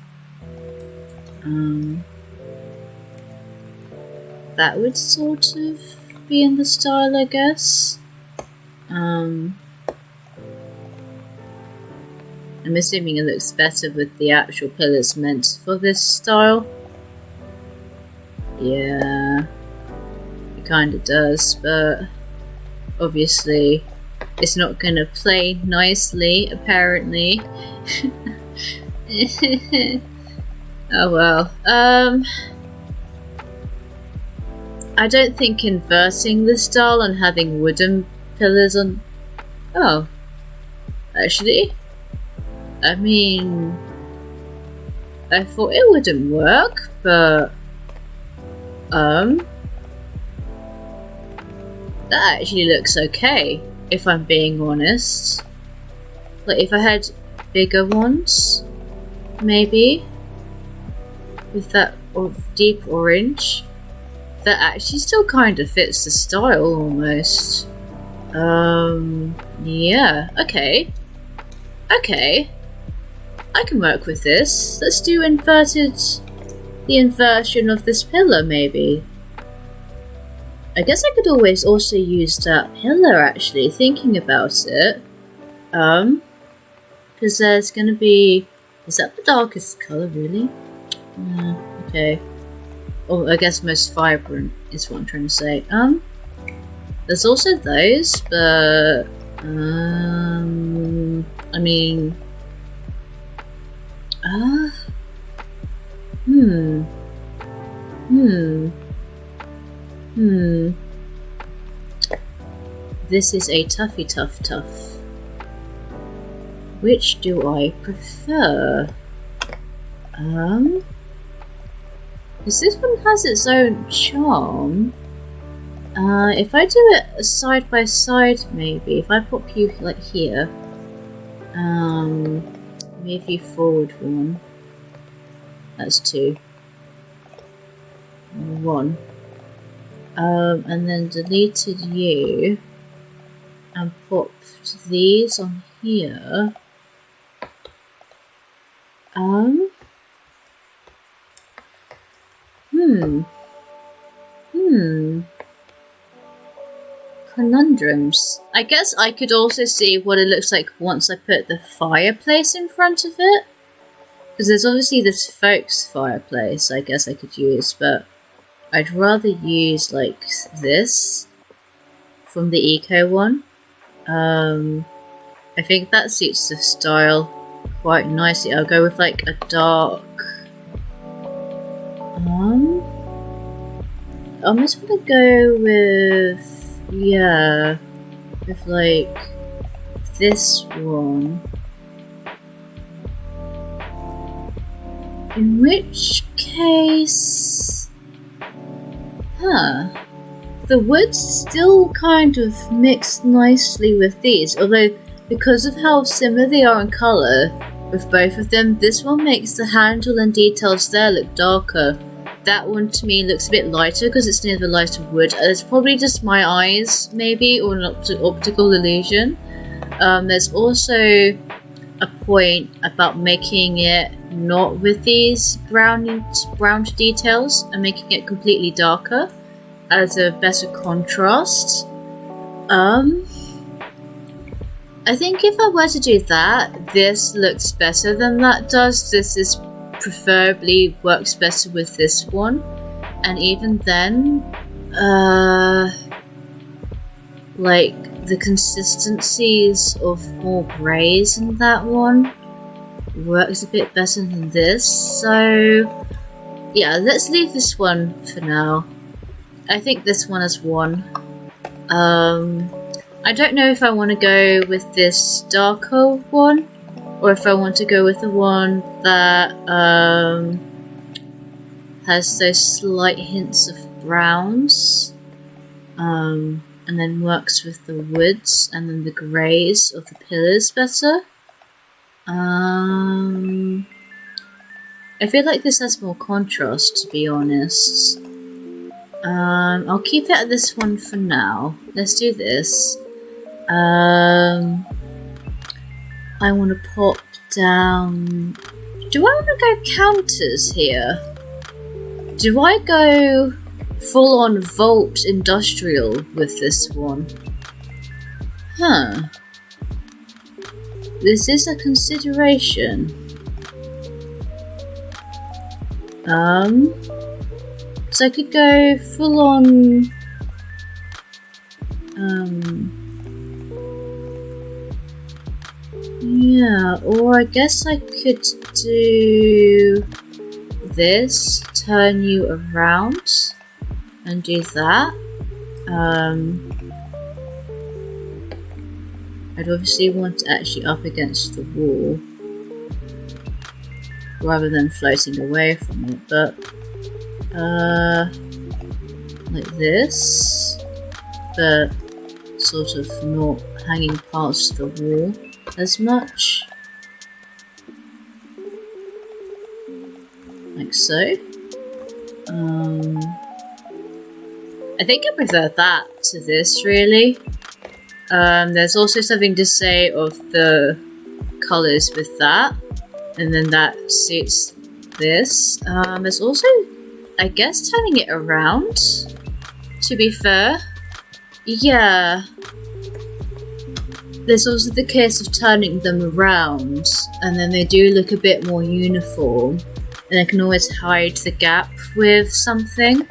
That would sort of be in the style, I guess. I'm assuming it looks better with the actual pillars meant for this style. Yeah, it kind of does, but obviously it's not gonna play nicely, apparently. Oh well. I don't think inverting the style and having wooden pillars on... Oh. Actually, I mean, I thought it wouldn't work, but that actually looks okay, if I'm being honest. Like, if I had bigger ones, maybe, with that deep orange, that actually still kind of fits the style, almost. Yeah, okay. Okay. I can work with this. Let's do the inversion of this pillar, maybe. I guess I could always also use that pillar, actually, thinking about it. Because there's gonna be... Is that the darkest colour, really? Okay. Oh, I guess most vibrant is what I'm trying to say. There's also those, but... I mean... This is a tough. Which do I prefer? Because this one has its own charm. If I do it side by side, maybe. If I pop you like here, move you forward one. That's 2. 1. And then deleted you and popped these on here. Conundrums. I guess I could also see what it looks like once I put the fireplace in front of it. Because there's obviously this folks fireplace I guess I could use, but I'd rather use like this from the eco one. I think that suits the style quite nicely. I'll go with like a dark... I almost want to go with... yeah, with like this one. In which case... the wood's still kind of mixed nicely with these, although because of how similar they are in colour with both of them, this one makes the handle and details there look darker. That one to me looks a bit lighter because it's near the lighter wood. It's probably just my eyes, maybe, or an optical illusion. There's also a point about making it not with these brown details and making it completely darker as a better contrast. I think if I were to do that, this looks better than that does. This is preferably works better with this one, and even then, like the consistencies of more greys in that one works a bit better than this. So yeah, let's leave this one for now. I think this one has won. I don't know if I want to go with this darker one, or if I want to go with the one that has those slight hints of browns, and then works with the woods and then the greys of the pillars better. I feel like this has more contrast, to be honest. I'll keep it at this one for now. Let's do this. I want to pop down... do I want to go counters here? Do I go full on Vault Industrial with this one? This is a consideration. So I could go full on... yeah, or I guess I could do this, turn you around, and do that. I'd obviously want to actually up against the wall, rather than floating away from it, but like this, but sort of not hanging past the wall as much, like so. I think I prefer that to this, really. There's also something to say of the colours with that, and then that suits this. There's also, I guess, turning it around, to be fair. Yeah. There's also the case of turning them around, and then they do look a bit more uniform, and I can always hide the gap with something.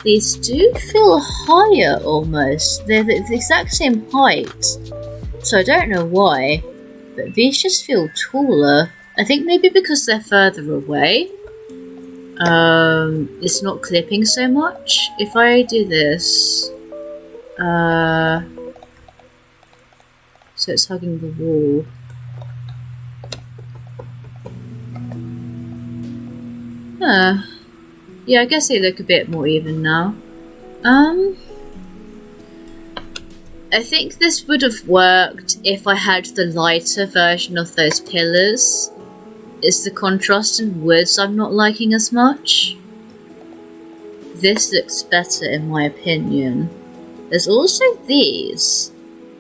These do feel higher almost. They're the exact same height, so I don't know why, but these just feel taller. I think maybe because they're further away. It's not clipping so much. If I do this, so it's hugging the wall. Yeah, I guess they look a bit more even now. I think this would have worked if I had the lighter version of those pillars. It's the contrast in woods I'm not liking as much. This looks better in my opinion. There's also these,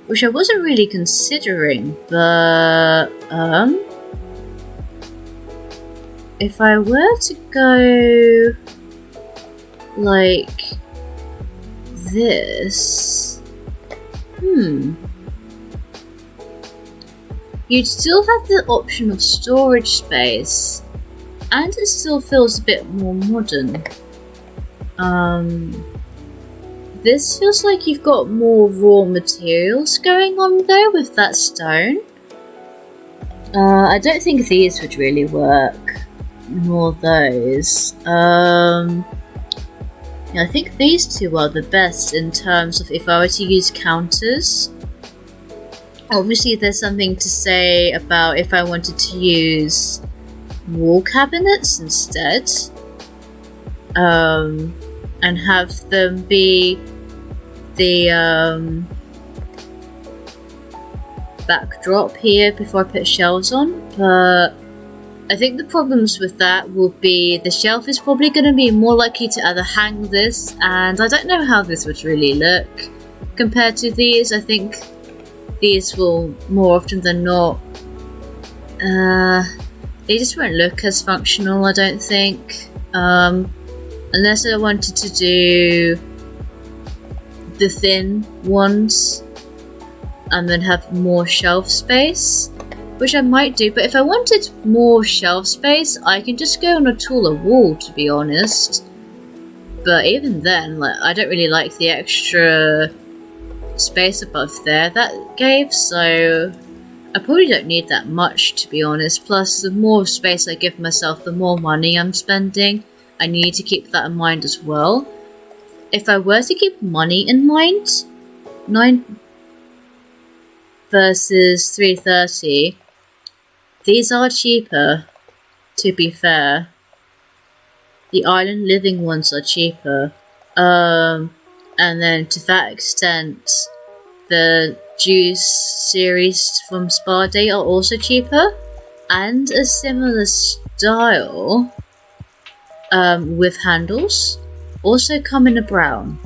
which I wasn't really considering, but if I were to go like this, you'd still have the option of storage space, and it still feels a bit more modern. This feels like you've got more raw materials going on though with that stone. I don't think these would really work, nor those. I think these two are the best in terms of if I were to use counters. Obviously there's something to say about if I wanted to use wall cabinets instead. And have them be the backdrop here before I put shelves on, but I think the problems with that will be the shelf is probably going to be more likely to either hang this, and I don't know how this would really look compared to these. I think these will more often than not, they just won't look as functional, I don't think, unless I wanted to do the thin ones and then have more shelf space, which I might do. But if I wanted more shelf space, I can just go on a taller wall, to be honest. But even then, like, I don't really like the extra space above there that gave, so I probably don't need that much, to be honest. Plus, the more space I give myself, the more money I'm spending. I need to keep that in mind as well. If I were to keep money in mind, 9 versus 330, these are cheaper, to be fair. The island living ones are cheaper. And then to that extent, the juice series from Spa Day are also cheaper. And a similar style, with handles, also come in a brown.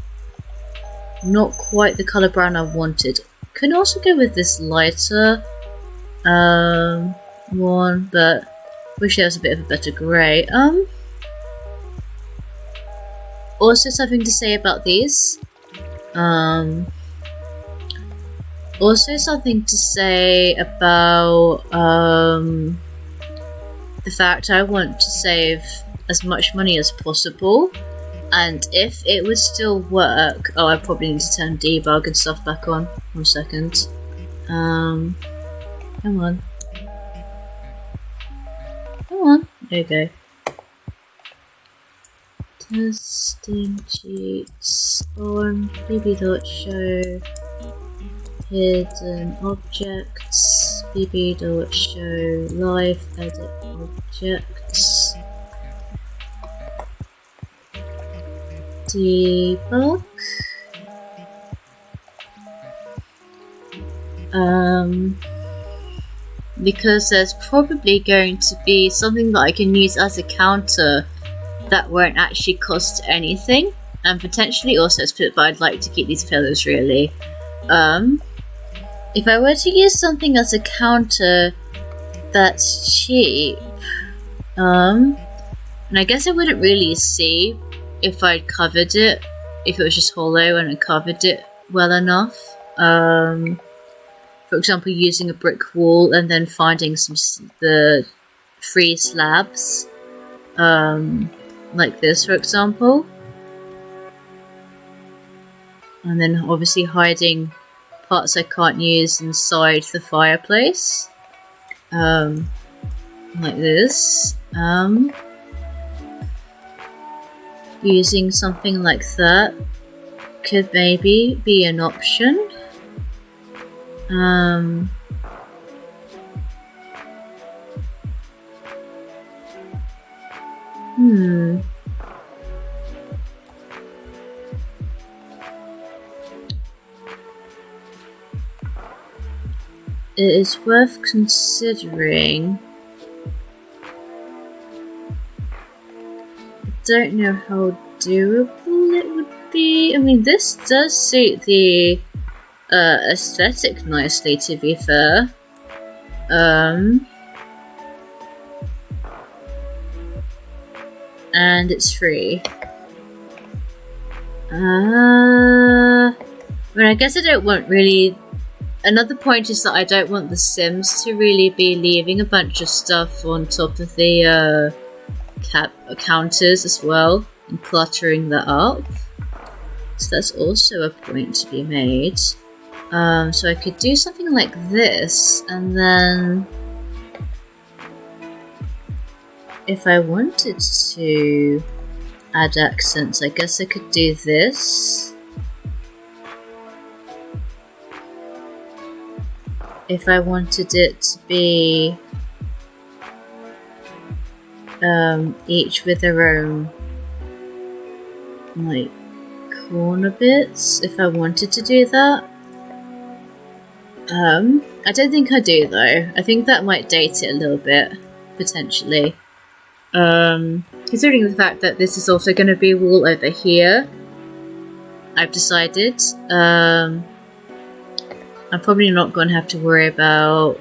Not quite the colour brown I wanted. Can also go with this lighter one, but wish there was a bit of a better grey. Also something to say about these. Also something to say about the fact I want to save as much money as possible, and if it would still work, I probably need to turn debug and stuff back on. 1 second. Come on. There you go. Testing cheats on bb.show hidden objects, bb.show live edit objects, debug. Because there's probably going to be something that I can use as a counter that won't actually cost anything, and potentially also split, but I'd like to keep these pillars really. If I were to use something as a counter that's cheap, and I guess I wouldn't really see if I'd covered it, if it was just hollow and I covered it well enough. For example, using a brick wall and then finding the free slabs, like this, for example, and then obviously hiding parts I can't use inside the fireplace, like this. Using something like that could maybe be an option. It is worth considering. I don't know how doable it would be. I mean, this does suit the aesthetic nicely, to be fair. and it's free. I guess I don't want really... Another point is that I don't want the Sims to really be leaving a bunch of stuff on top of the counters as well, and cluttering that up. So that's also a point to be made. So I could do something like this, and then... If I wanted to add accents, I guess I could do this. If I wanted it to be each with their own like corner bits, if I wanted to do that. I don't think I do though. I think that might date it a little bit, potentially. Considering the fact that this is also going to be a wall over here, I've decided. I'm probably not going to have to worry about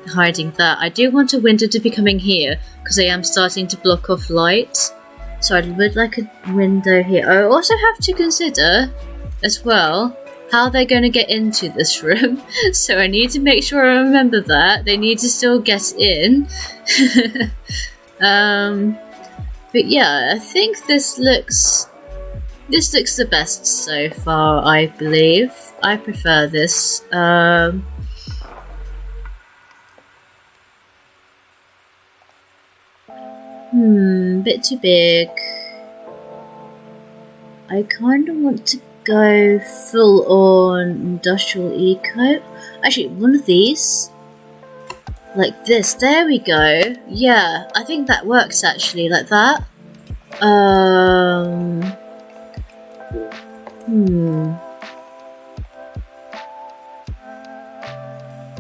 hiding that. I do want a window to be coming here, because I am starting to block off light. So I would like a window here. I also have to consider, as well, how they're going to get into this room. So I need to make sure I remember that. They need to still get in. But yeah, I think this looks the best so far, I believe. I prefer this. Bit too big. I kind of want to go full on industrial eco. Actually, one of these. Like this. There we go. Yeah, I think that works actually, like that.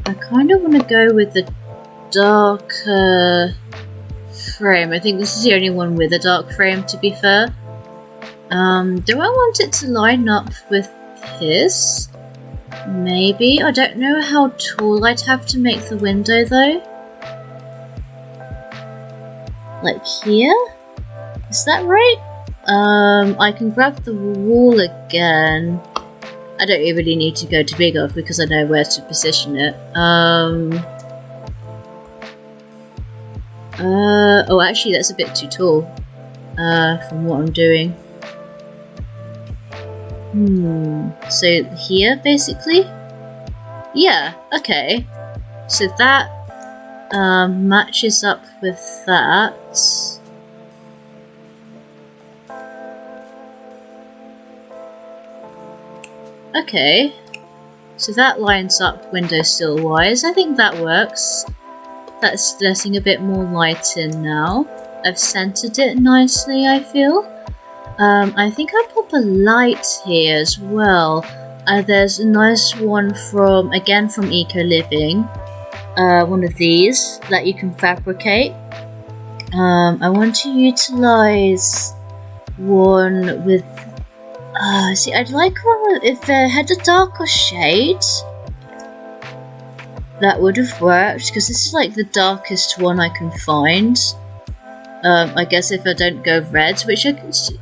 I kind of want to go with the darker frame. I think this is the only one with a dark frame, to be fair. Do I want it to line up with his? Maybe. I don't know how tall I'd have to make the window though. Like here? Is that right? I can grab the wall again. I don't really need to go too big off because I know where to position it. Oh, actually, that's a bit too tall. From what I'm doing. So here, basically? Yeah, okay. So that matches up with that. Okay, so that lines up window sill wise. I think that works. That's letting a bit more light in now. I've centered it nicely, I feel. I think I'll pop a light here as well. There's a nice one from Eco Living. One of these that you can fabricate. I want to utilize one with... see, I'd like one if they had a darker shade. That would have worked, because this is like the darkest one I can find. I guess if I don't go red, which I can see...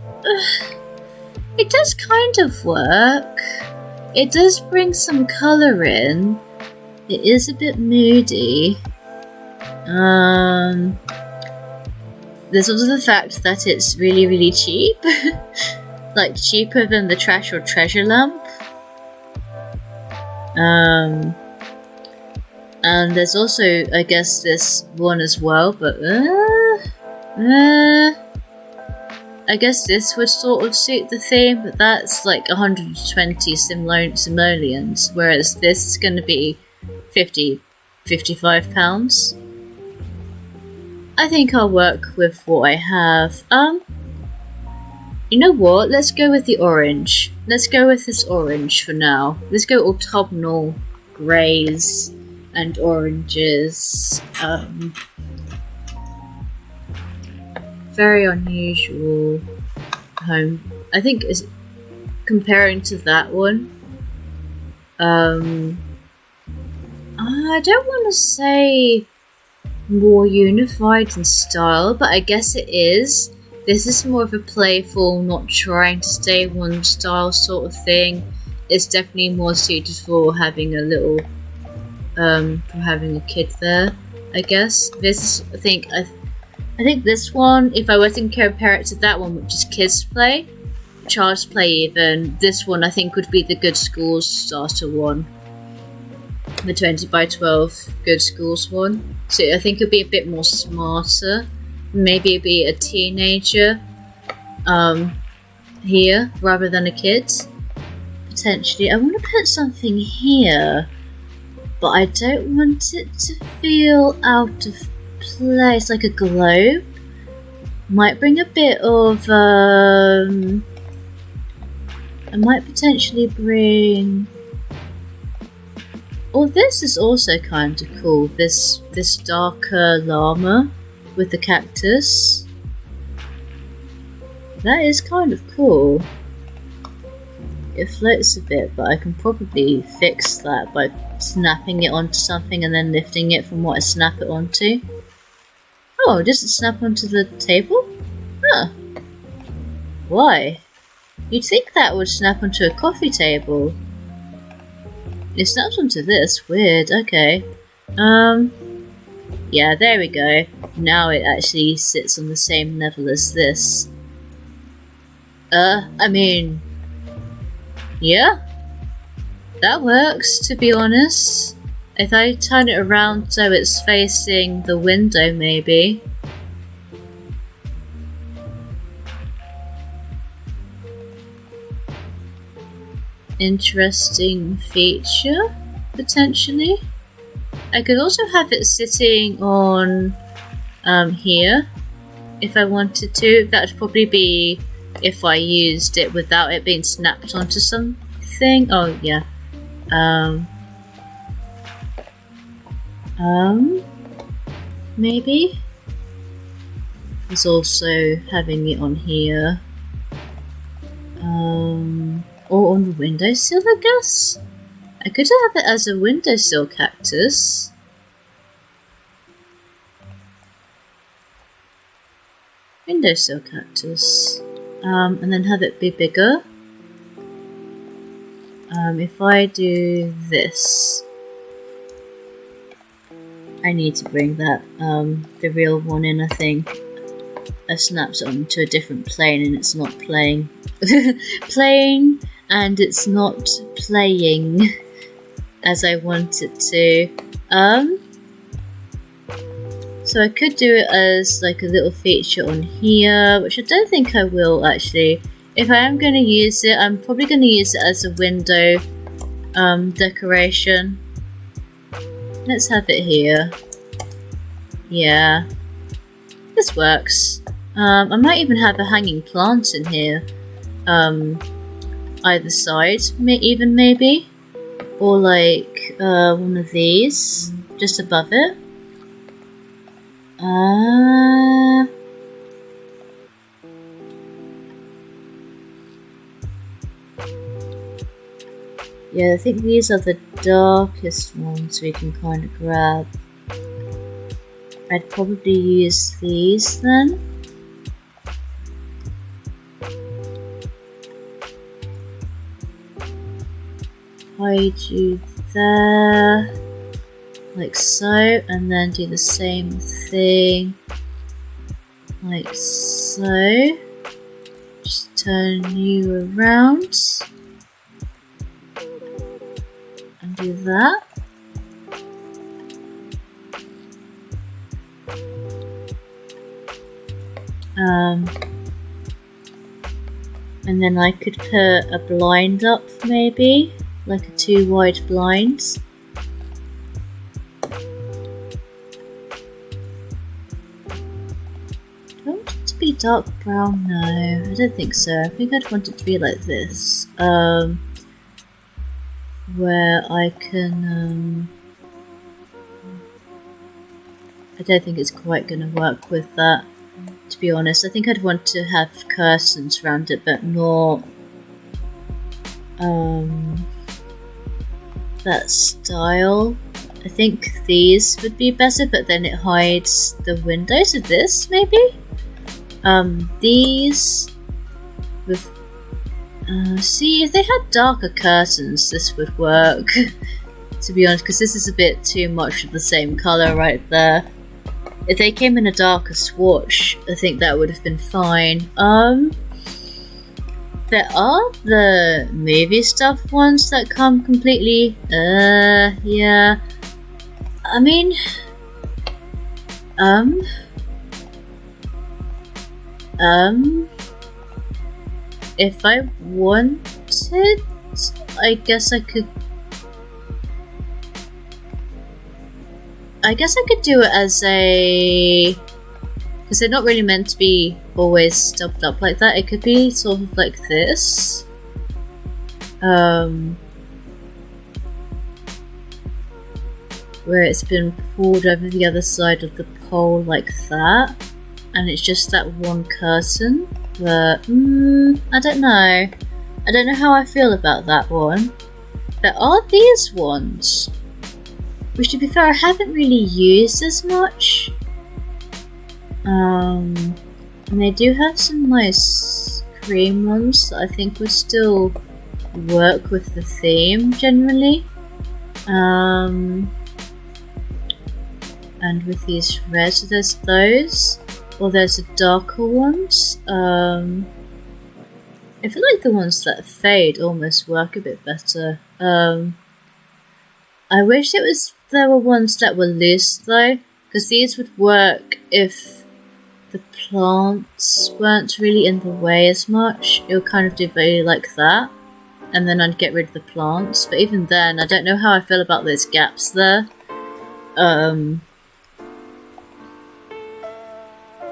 it does kind of work. It does bring some colour in. It is a bit moody. There's also the fact that it's really, really cheap. Like, cheaper than the trash or treasure lamp. And there's also, I guess, this one as well, but I guess this would sort of suit the theme, but that's like 120 simoleons, whereas this is going to be 55 pounds. I think I'll work with what I have. You know what? Let's go with the orange. Let's go with this orange for now. Let's go autumnal greys and oranges. Very unusual home. I think is comparing to that one. I don't want to say more unified in style, but I guess it is. This is more of a playful, not trying to stay one style sort of thing. It's definitely more suited for having a little, for having a kid there, I guess. This, I think this one, if I were to compare it to that one, which is kids play, child's play even, this one I think would be the good schools starter one. The 20 by 12 good schools one. So I think it'd be a bit more smarter. Maybe it'd be a teenager here rather than a kid. Potentially. I want to put something here, but I don't want it to feel out of place, like a globe. Might bring a bit of I might potentially bring... Oh, this is also kind of cool. This darker llama with the cactus. That is kind of cool. It floats a bit, but I can probably fix that by snapping it onto something and then lifting it from what I snap it onto. Oh, does it snap onto the table? Huh. Why? You'd think that would snap onto a coffee table. It snaps onto this. Weird. Okay. Yeah, there we go. Now it actually sits on the same level as this. I mean... yeah? That works, to be honest. If I turn it around so it's facing the window, maybe. Interesting feature, potentially. I could also have it sitting on here, if I wanted to. That would probably be if I used it without it being snapped onto something. Oh yeah. Maybe. There's also having it on here. Or on the windowsill, I guess? I could have it as a windowsill cactus. Windowsill cactus. And then have it be bigger. If I do this... I need to bring that, the real one in, I think. I snapped it onto a different plane and it's not playing. Playing and it's not playing as I want it to. So I could do it as like a little feature on here, which I don't think I will actually. If I am going to use it, I'm probably going to use it as a window decoration. Let's have it here. Yeah, this works. I might even have a hanging plant in here. Either side, even maybe. Or like one of these, just above it. Yeah, I think these are the darkest ones we can kind of grab. I'd probably use these then. Hide you there, like so, and then do the same thing, like so. Just turn you around and do that. And then I could put a blind up maybe. Like a 2 wide blinds. Do I want it to be dark brown? No, I don't think so. I think I'd want it to be like this. Where I can... I don't think it's quite going to work with that, to be honest. I think I'd want to have curtains around it, but not... that style. I think these would be better, but then it hides the windows of this, maybe? These with... see, if they had darker curtains, this would work. To be honest, because this is a bit too much of the same colour right there. If they came in a darker swatch, I think that would have been fine. There are the movie stuff ones that come completely... yeah. I mean... if I wanted, I guess I could do it as a... because they're not really meant to be always stubbed up like that. It could be sort of like this. Where it's been pulled over the other side of the pole like that. And it's just that one curtain. But, I don't know. I don't know how I feel about that one. There are these ones, which, to be fair, I haven't really used as much. And they do have some nice cream ones that I think would still work with the theme generally. And with these reds, there's those. Or there's the darker ones. I feel like the ones that fade almost work a bit better. I wish there were ones that were loose though, because these would work if the plants weren't really in the way as much. It would kind of do very like that, and then I'd get rid of the plants. But even then, I don't know how I feel about those gaps there.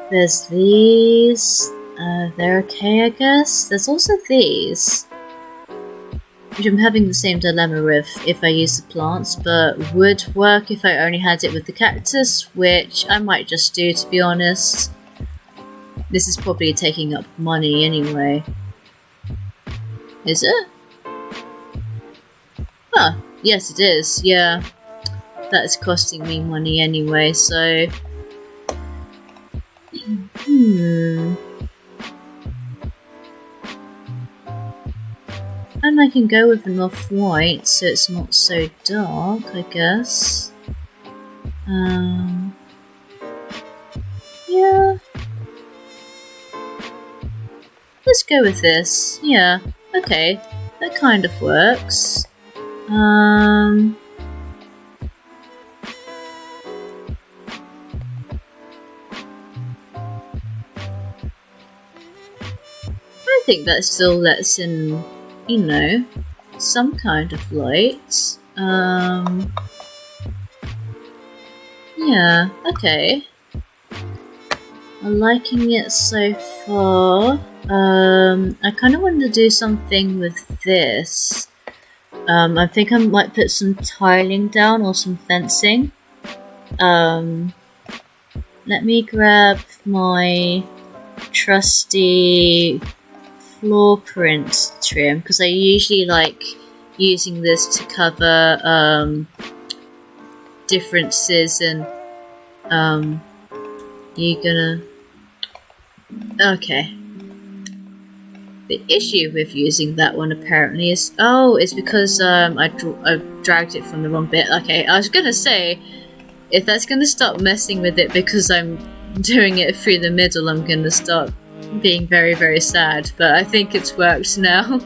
There's these. They're okay, I guess. There's also these, which I'm having the same dilemma with if I use the plants, but would work if I only had it with the cactus, which I might just do, to be honest. This is probably taking up money anyway. Is it? Huh, yes it is, yeah. That is costing me money anyway, so... And I can go with an off-white, so it's not so dark, I guess. Yeah. Let's go with this. Yeah, okay. That kind of works. I think that still lets in, you know, some kind of light. Yeah, okay. I'm liking it so far. I kind of wanted to do something with this. I think I might put some tiling down or some fencing. Let me grab my trusty floor print trim, because I usually like using this to cover differences in you're gonna... Okay. The issue with using that one apparently is... Oh, it's because I dragged it from the wrong bit. Okay, I was gonna say, if that's gonna start messing with it because I'm doing it through the middle, I'm gonna start being very, very sad. But I think it's worked now.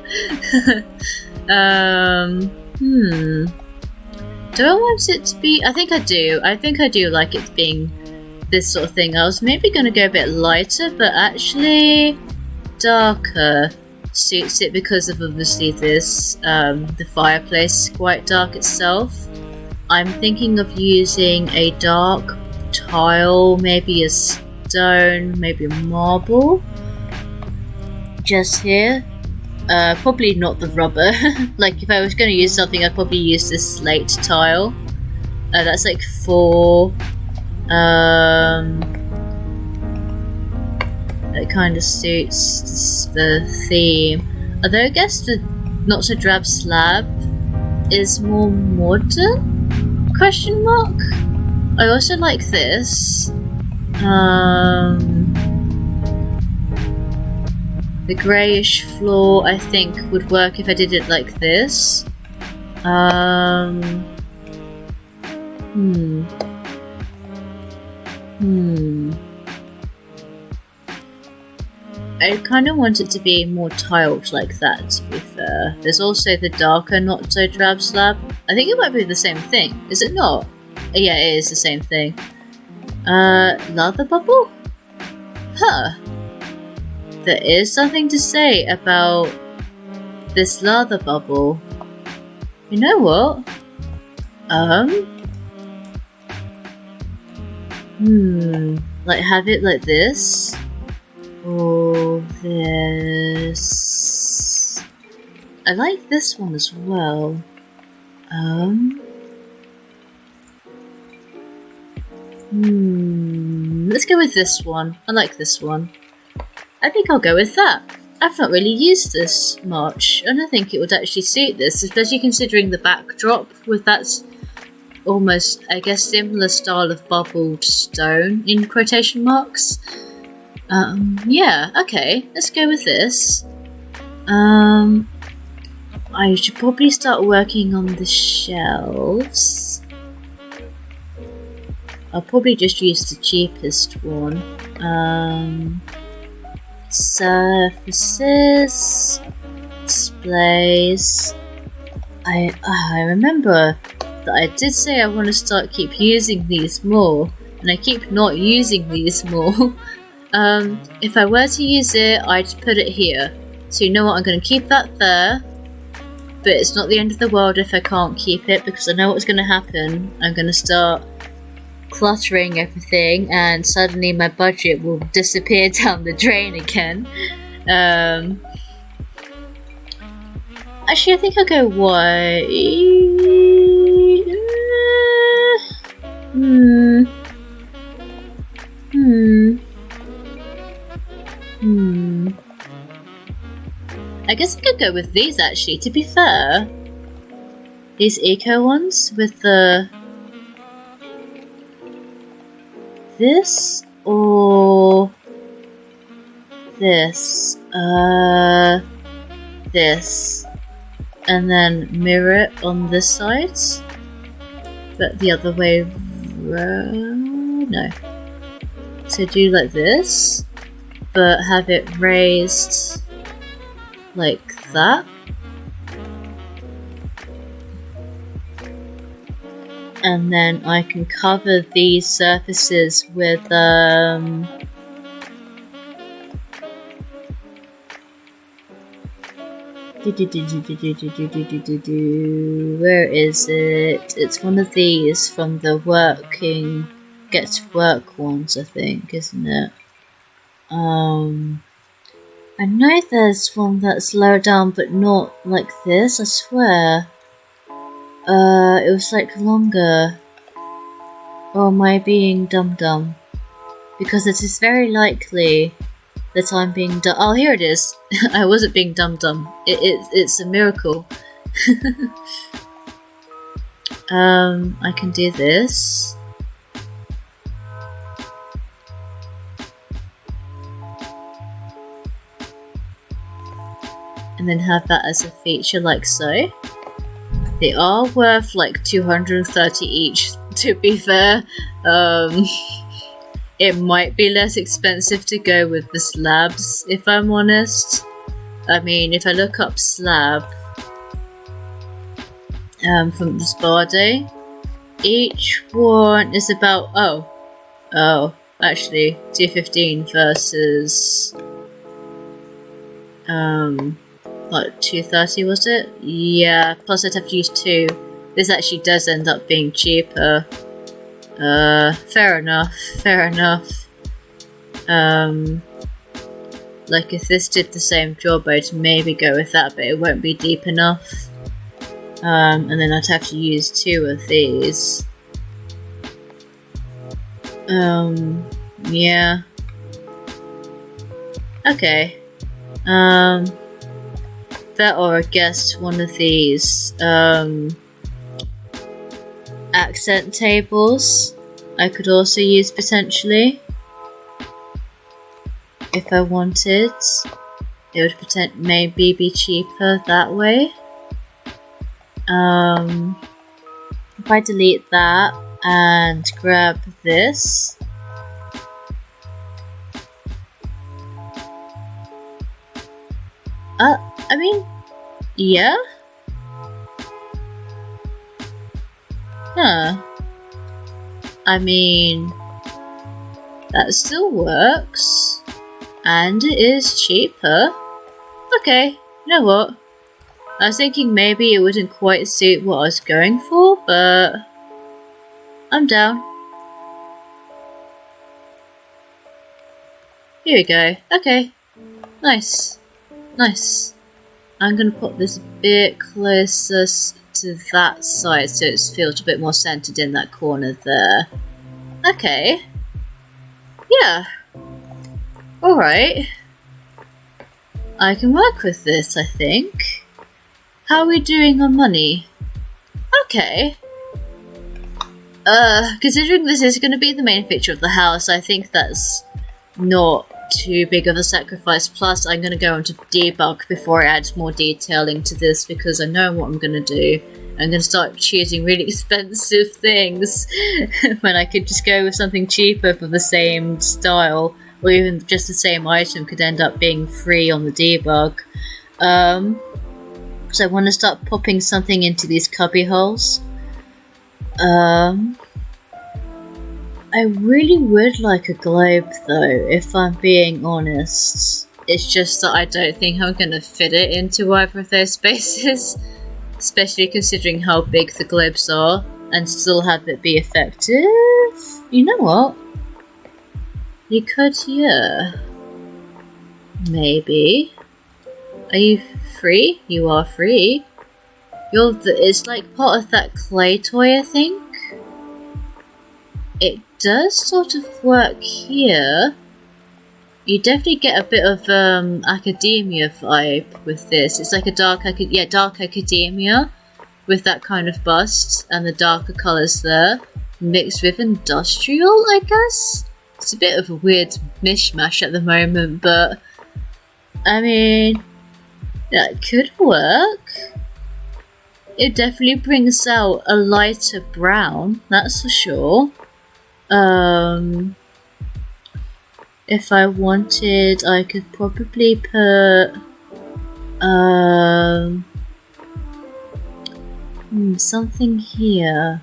Do I want it to be... I think I do. I think I do like it being this sort of thing. I was maybe going to go a bit lighter, but actually darker suits it because of obviously this, the fireplace is quite dark itself. I'm thinking of using a dark tile, maybe a stone, maybe a marble. Just here. Probably not the rubber. Like, if I was going to use something, I'd probably use this slate tile. That's like 4. It kind of suits the theme. Although I guess the not so drab slab is more modern, Question mark? I also like this. The greyish floor I think would work if I did it like this. I kind of want it to be more tiled like that, to be fair. There's also the darker, not so drab slab. I think it might be the same thing. Is it not? Yeah, it is the same thing. Lather bubble? Huh. There is something to say about this lather bubble. You know what? Like have it like this? Or this? I like this one as well. Let's go with this one. I like this one. I think I'll go with that. I've not really used this much, and I think it would actually suit this, especially considering the backdrop with that almost, I guess, similar style of bubbled stone, in quotation marks. Yeah, okay, let's go with this. I should probably start working on the shelves. I'll probably just use the cheapest one. Surfaces, displays. I remember that I did say I want to keep using these more, and I keep not using these more. If I were to use it, I'd put it here. So you know what, I'm going to keep that there, but it's not the end of the world if I can't keep it, because I know what's going to happen. I'm going to start cluttering everything, and suddenly my budget will disappear down the drain again. Actually, I think I'll go white. I guess I could go with these actually, to be fair. These eco ones with the... this or this? This. And then mirror it on this side. But the other way around? No. So do like this, but have it raised like that. And then I can cover these surfaces with where is it? It's one of these from the get to work ones, I think, isn't it? I know there's one that's lower down, but not like this, I swear. It was like longer. Or am I being dumb? Because it is very likely that I'm being dumb. Oh, here it is. I wasn't being dumb. It's a miracle. I can do this. And then have that as a feature like so. They are worth like 230 each, to be fair. It might be less expensive to go with the slabs, if I'm honest. I mean, if I look up slab from the spa day, each one is about actually 215 versus what, 230 was it? Yeah, plus I'd have to use 2. This actually does end up being cheaper. Fair enough. Like if this did the same job, I'd maybe go with that, but it won't be deep enough. And then I'd have to use 2 of these. Yeah. Okay. That, or I guess one of these, accent tables I could also use potentially. If I wanted, it would maybe be cheaper that way. If I delete that and grab this, I mean, yeah? Huh. I mean, that still works. And it is cheaper. Okay, you know what? I was thinking maybe it wouldn't quite suit what I was going for, but I'm down. Here we go. Okay. Nice. Nice. I'm gonna put this a bit closer to that side so it feels a bit more centered in that corner there. Okay. Yeah. Alright. I can work with this, I think. How are we doing on money? Okay. Considering this is going to be the main feature of the house, I think that's not too big of a sacrifice. Plus, I'm going to go on to debug before I add more detailing to this because I know what I'm going to do. I'm going to start choosing really expensive things when I could just go with something cheaper for the same style, or even just the same item could end up being free on the debug. So I want to start popping something into these cubby holes. I really would like a globe though, if I'm being honest. It's just that I don't think I'm going to fit it into either of those spaces. Especially considering how big the globes are, and still have it be effective. You know what? You could, yeah. Maybe. Are you free? You are free. It's like part of that clay toy, I think. It does sort of work here. You definitely get a bit of academia vibe with this. It's like a dark academia with that kind of bust and the darker colours there, mixed with industrial, I guess. It's a bit of a weird mishmash at the moment, but I mean, that could work. It definitely brings out a lighter brown, that's for sure. If I wanted, I could probably put something here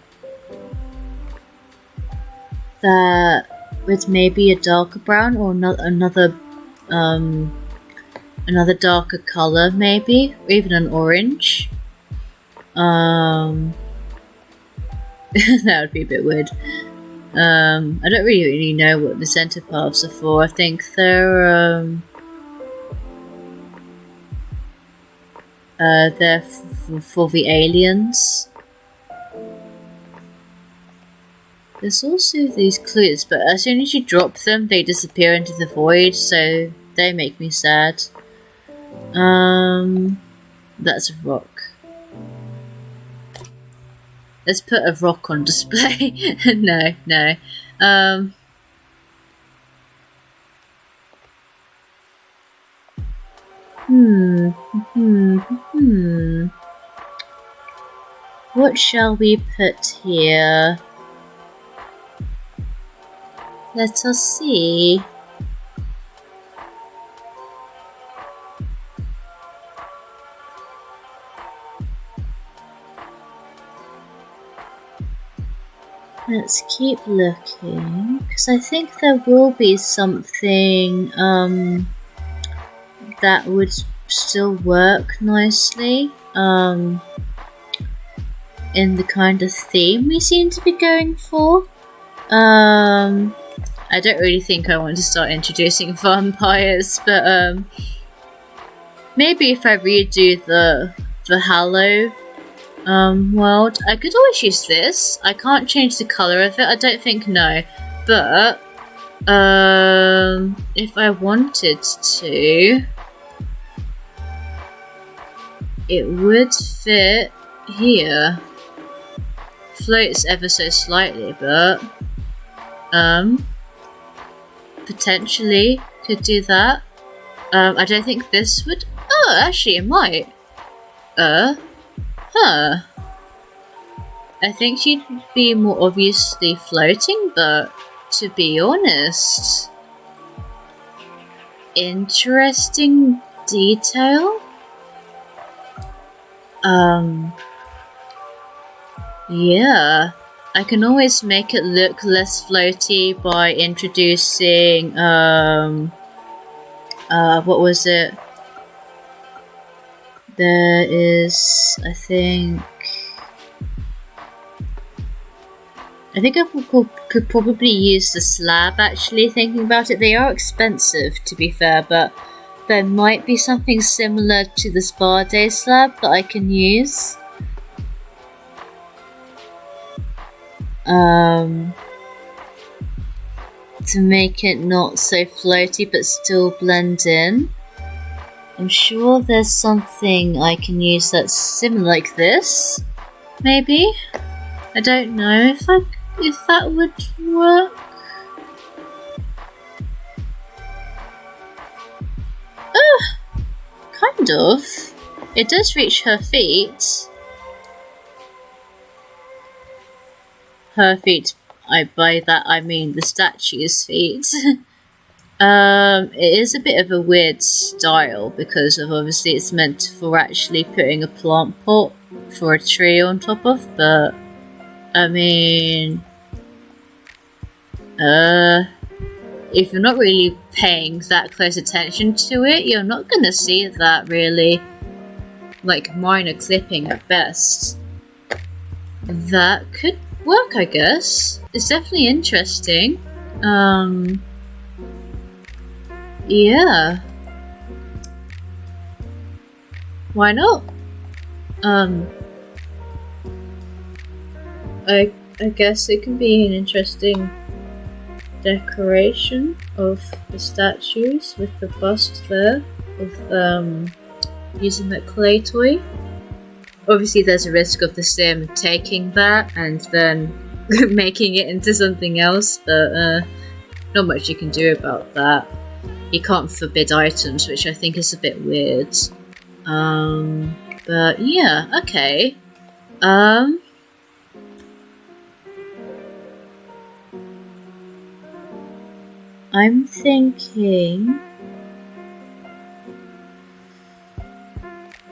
that with maybe a darker brown or another darker color, maybe, or even an orange. That would be a bit weird. I don't really know what the center paths are for. I think they're for the aliens. There's also these clues, but as soon as you drop them, they disappear into the void, so they make me sad. That's a rock. Let's put a rock on display. No. What shall we put here? Let us see. Let's keep looking, because I think there will be something that would still work nicely in the kind of theme we seem to be going for. I don't really think I want to start introducing vampires, but maybe if I redo the Hallow world, I could always use this. I can't change the colour of it, I don't think, no. But if I wanted to, it would fit here floats ever so slightly, but potentially could do that. I don't think this would. Oh, actually, it might. Huh. I think she'd be more obviously floating, but to be honest, interesting detail. Yeah, I can always make it look less floaty by introducing, what was it? There is, I think I could probably use the slab, actually, thinking about it. They are expensive, to be fair, but there might be something similar to the Spa Day slab that I can use. To make it not so floaty but still blend in. I'm sure there's something I can use that's similar, like this, maybe? I don't know if that would work. Kind of. It does reach her feet. Her feet, by that I mean the statue's feet. It is a bit of a weird style because of obviously it's meant for actually putting a plant pot for a tree on top of, but I mean, if you're not really paying that close attention to it, you're not gonna see that really, like minor clipping at best. That could work, I guess. It's definitely interesting. Yeah. Why not? I guess it can be an interesting decoration of the statues with the bust there of using that clay toy. Obviously there's a risk of the sim taking that and then making it into something else, but not much you can do about that. You can't forbid items, which I think is a bit weird. But yeah, okay. I'm thinking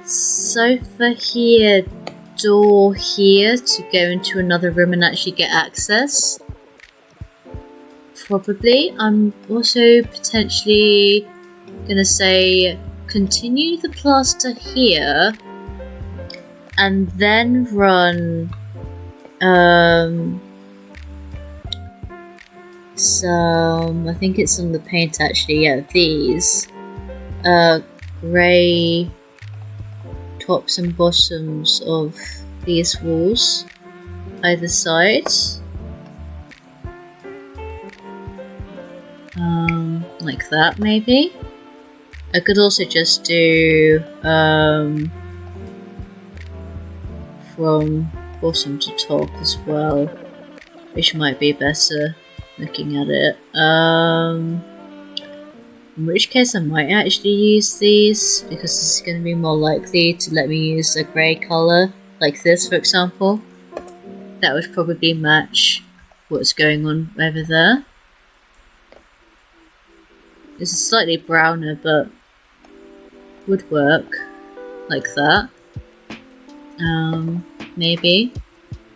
sofa here, door here to go into another room and actually get access. Probably. I'm also potentially gonna say continue the plaster here and then run some, I think it's on the paint actually, yeah, these grey tops and bottoms of these walls either side. Like that maybe. I could also just do from bottom to top as well, which might be better looking at it. In which case I might actually use these because this is going to be more likely to let me use a grey colour, like this for example. That would probably match what's going on over there. This is slightly browner, but would work like that. Maybe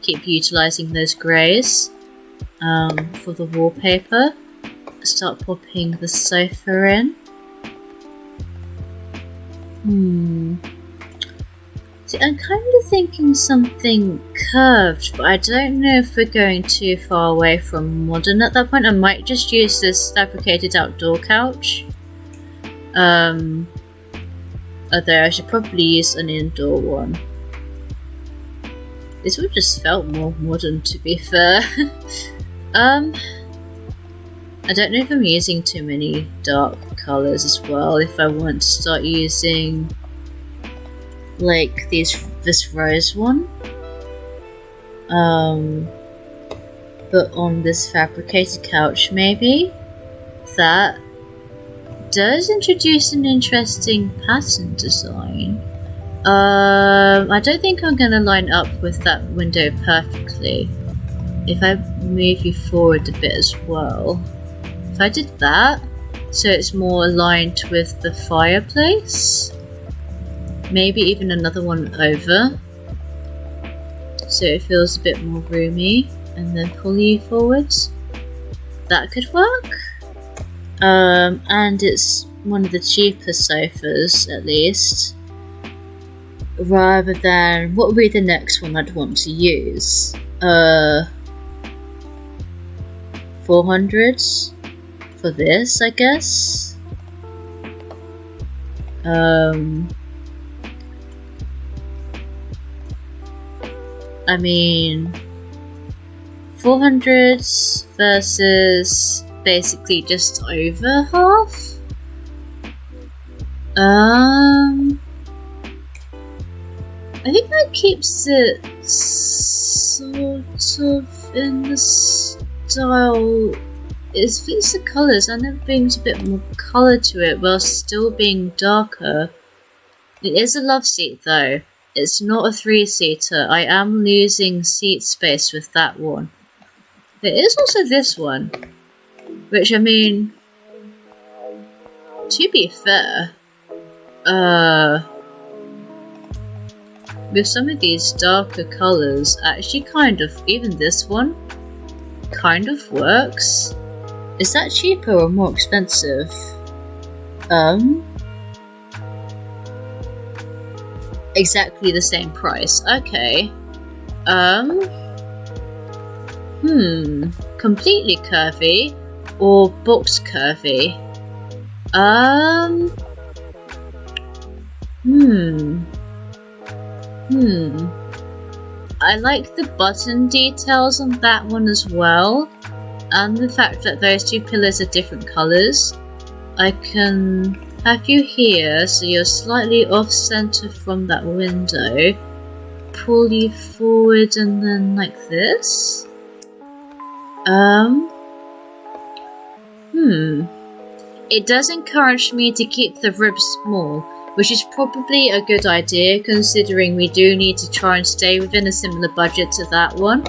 keep utilising those greys for the wallpaper. Start popping the sofa in. See, I'm kind of thinking something curved, but I don't know if we're going too far away from modern at that point. I might just use this fabricated outdoor couch. Although I should probably use an indoor one. This would just felt more modern, to be fair. I don't know if I'm using too many dark colours as well. If I want to start using like this rose one. But on this fabricated couch, maybe? That does introduce an interesting pattern design. I don't think I'm going to line up with that window perfectly. If I move you forward a bit as well. If I did that, so it's more aligned with the fireplace. Maybe even another one over. So it feels a bit more roomy. And then pull you forwards. That could work. And it's one of the cheaper sofas, at least. Rather than, what would be the next one I'd want to use? 400 for this, I guess. I mean, 400 versus basically just over half. I think that keeps it sort of in the style. It fits the colours and it brings a bit more colour to it while still being darker. It is a love seat though. It's not a 3-seater. I am losing seat space with that one. There is also this one, which, I mean, to be fair, with some of these darker colours, actually kind of, even this one, kind of works. Is that cheaper or more expensive? Exactly the same price. Okay. Completely curvy or box curvy? I like the button details on that one as well, and the fact that those two pillars are different colours. I can have you here so you're slightly off centre from that window, pull you forward and then like this. It does encourage me to keep the ribs small, which is probably a good idea considering we do need to try and stay within a similar budget to that one.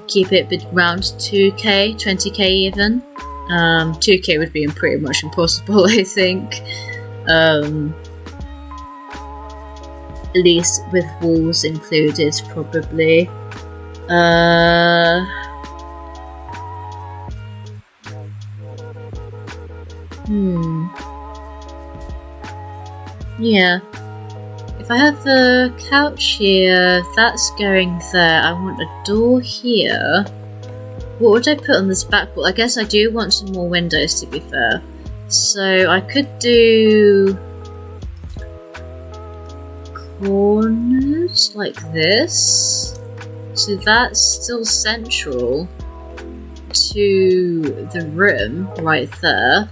Keep it around 2k, 20k even. 2k would be pretty much impossible, I think. At least with walls included, probably. Yeah. If I have the couch here, that's going there. I want a door here. What would I put on this back wall? I guess I do want some more windows, to be fair. So I could do corners like this. So that's still central to the room right there.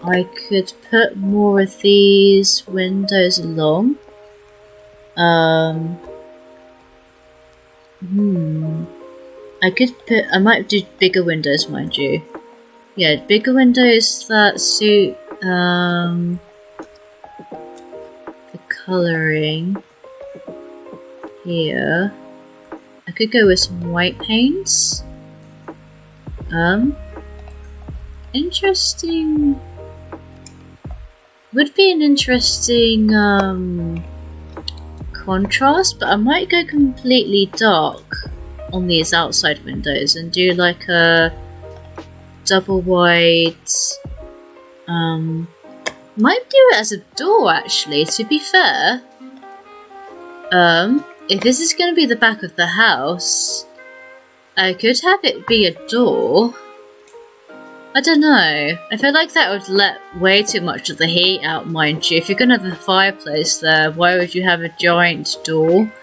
I could put more of these windows along. I might do bigger windows, mind you. Yeah, bigger windows that suit the colouring here. I could go with some white paints. Interesting. Would be an interesting contrast, but I might go completely dark on these outside windows and do like a double wide. Might do it as a door actually, to be fair. If this is going to be the back of the house, I could have it be a door. I don't know. I feel like that would let way too much of the heat out, mind you. If you're gonna have a fireplace there, why would you have a giant door?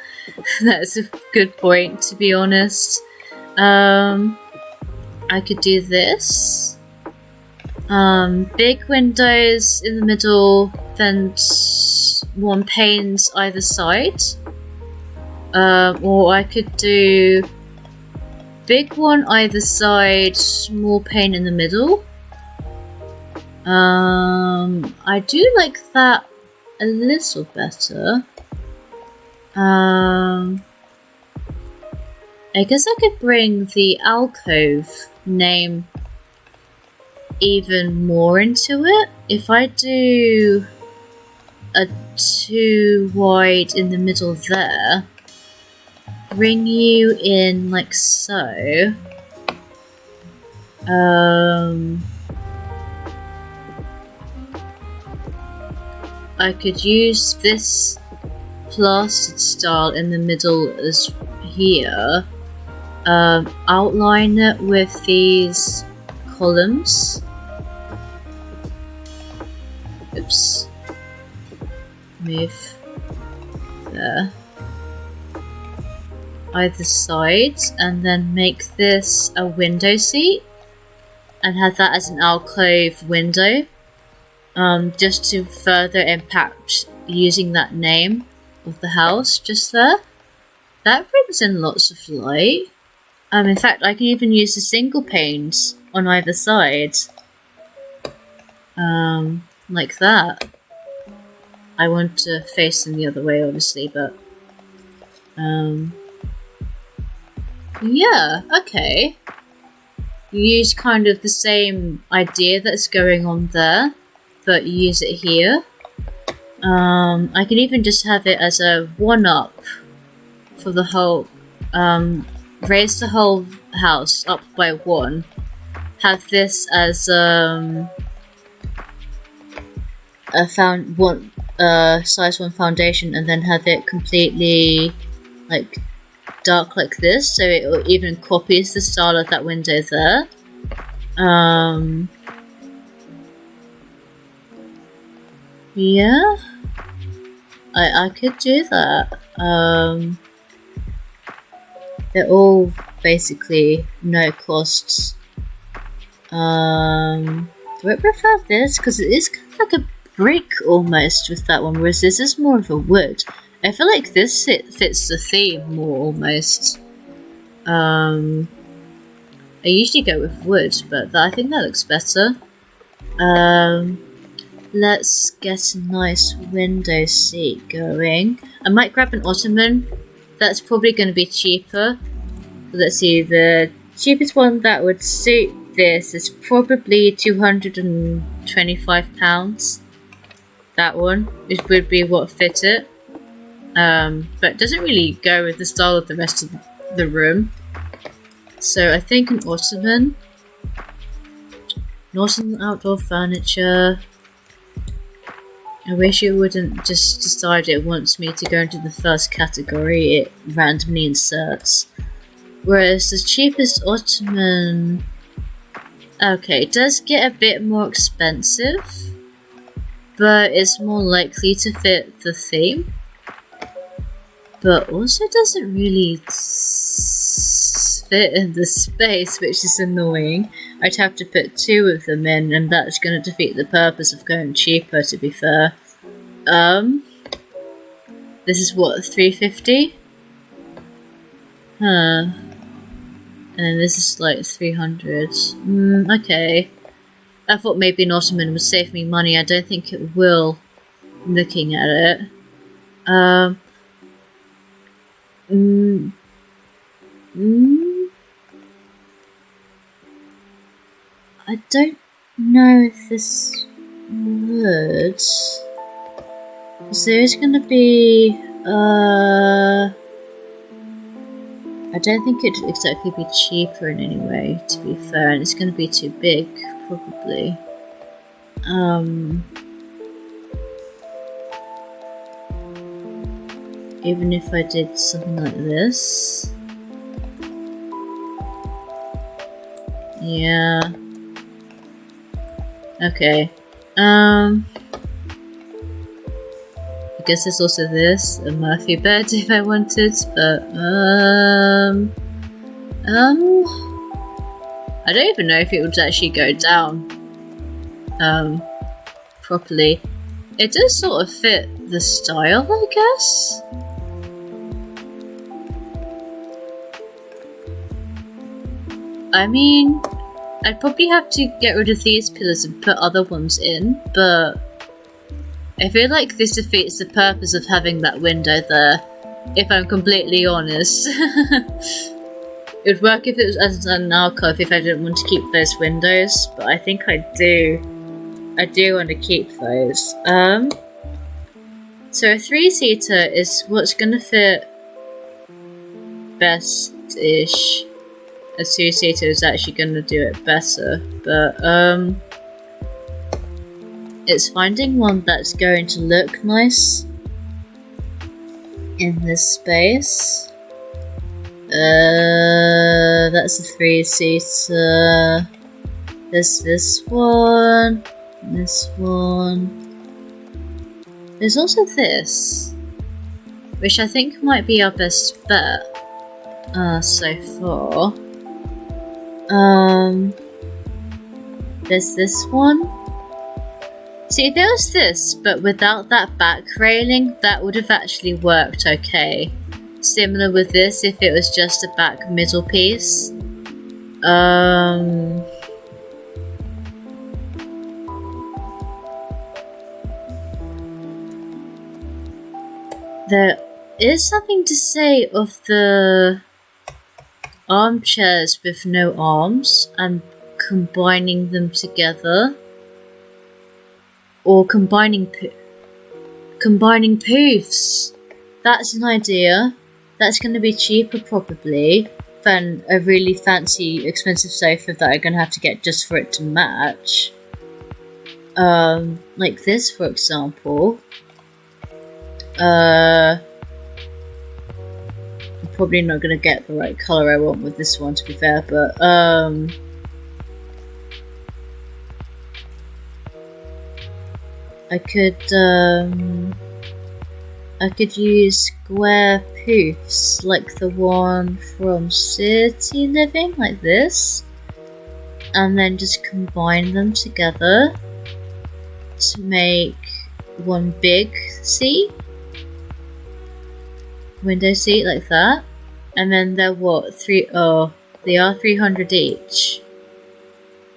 That's a good point, to be honest. I could do this. Big windows in the middle, then one panes either side. Or I could do big one either side, small pane in the middle. I do like that a little better. I guess I could bring the alcove name even more into it. If I do a 2 wide in the middle there, bring you in like so. I could use this plastered style in the middle as here. Outline it with these columns. Oops. Move there. Either side, and then make this a window seat and have that as an alcove window. Just to further impact using that name of the house just there. That brings in lots of light. In fact, I can even use the single panes on either side. Like that. I want to face them the other way, obviously, but... yeah, okay. You use kind of the same idea that's going on there, but you use it here. I can even just have it as a 1-up for the whole... raise the whole house up by 1. Have this as a size 1 foundation, and then have it completely like dark like this, so it even copies the style of that window there. Yeah, I could do that. They're all basically no costs. Do I prefer this? Because it is kind of like a brick almost with that one, whereas this is more of a wood. I feel like this fits the theme more almost. I usually go with wood, but I think that looks better. Let's get a nice window seat going. I might grab an ottoman. That's probably going to be cheaper. Let's see, the cheapest one that would suit this is probably £225. That one would be what fit it. But it doesn't really go with the style of the rest of the room. So I think an ottoman. Not an outdoor furniture. I wish it wouldn't just decide it wants me to go into the first category it randomly inserts. Whereas the cheapest ottoman... Okay, it does get a bit more expensive, but it's more likely to fit the theme. But also doesn't really fit in the space, which is annoying. I'd have to put 2 of them in, and that's going to defeat the purpose of going cheaper, to be fair. This is what, $350? Huh. And then this is like 300. Okay. I thought maybe an ottoman would save me money. I don't think it will, looking at it. I don't know if this would. Because there is going to be. I don't think it'd exactly be cheaper in any way, to be fair, and it's going to be too big, probably. Even if I did something like this. Yeah. Okay. I guess there's also this, a Murphy bed if I wanted, but I don't even know if it would actually go down properly. It does sort of fit the style, I guess? I mean, I'd probably have to get rid of these pillars and put other ones in, but I feel like this defeats the purpose of having that window there, if I'm completely honest. It would work if it was as an alcove if I didn't want to keep those windows, but I think I do. I do want to keep those. So a 3-seater is what's gonna fit best-ish. A 2-seater is actually gonna do it better, but it's finding one that's going to look nice in this space. That's a 3-seater. There's this one. This one. There's also this, which I think might be our best bet so far. There's this one. See, if there was this, but without that back railing, that would have actually worked okay. Similar with this, if it was just a back middle piece. There is something to say of the armchairs with no arms and combining them together. Or combining poofs. That's an idea. That's going to be cheaper probably than a really fancy, expensive sofa that I'm going to have to get just for it to match. Like this, for example. I'm probably not going to get the right colour I want with this one, to be fair, but I could use square poofs like the one from City Living, like this, and then just combine them together to make one big seat, window seat like that, and then they're what, they are 300 each.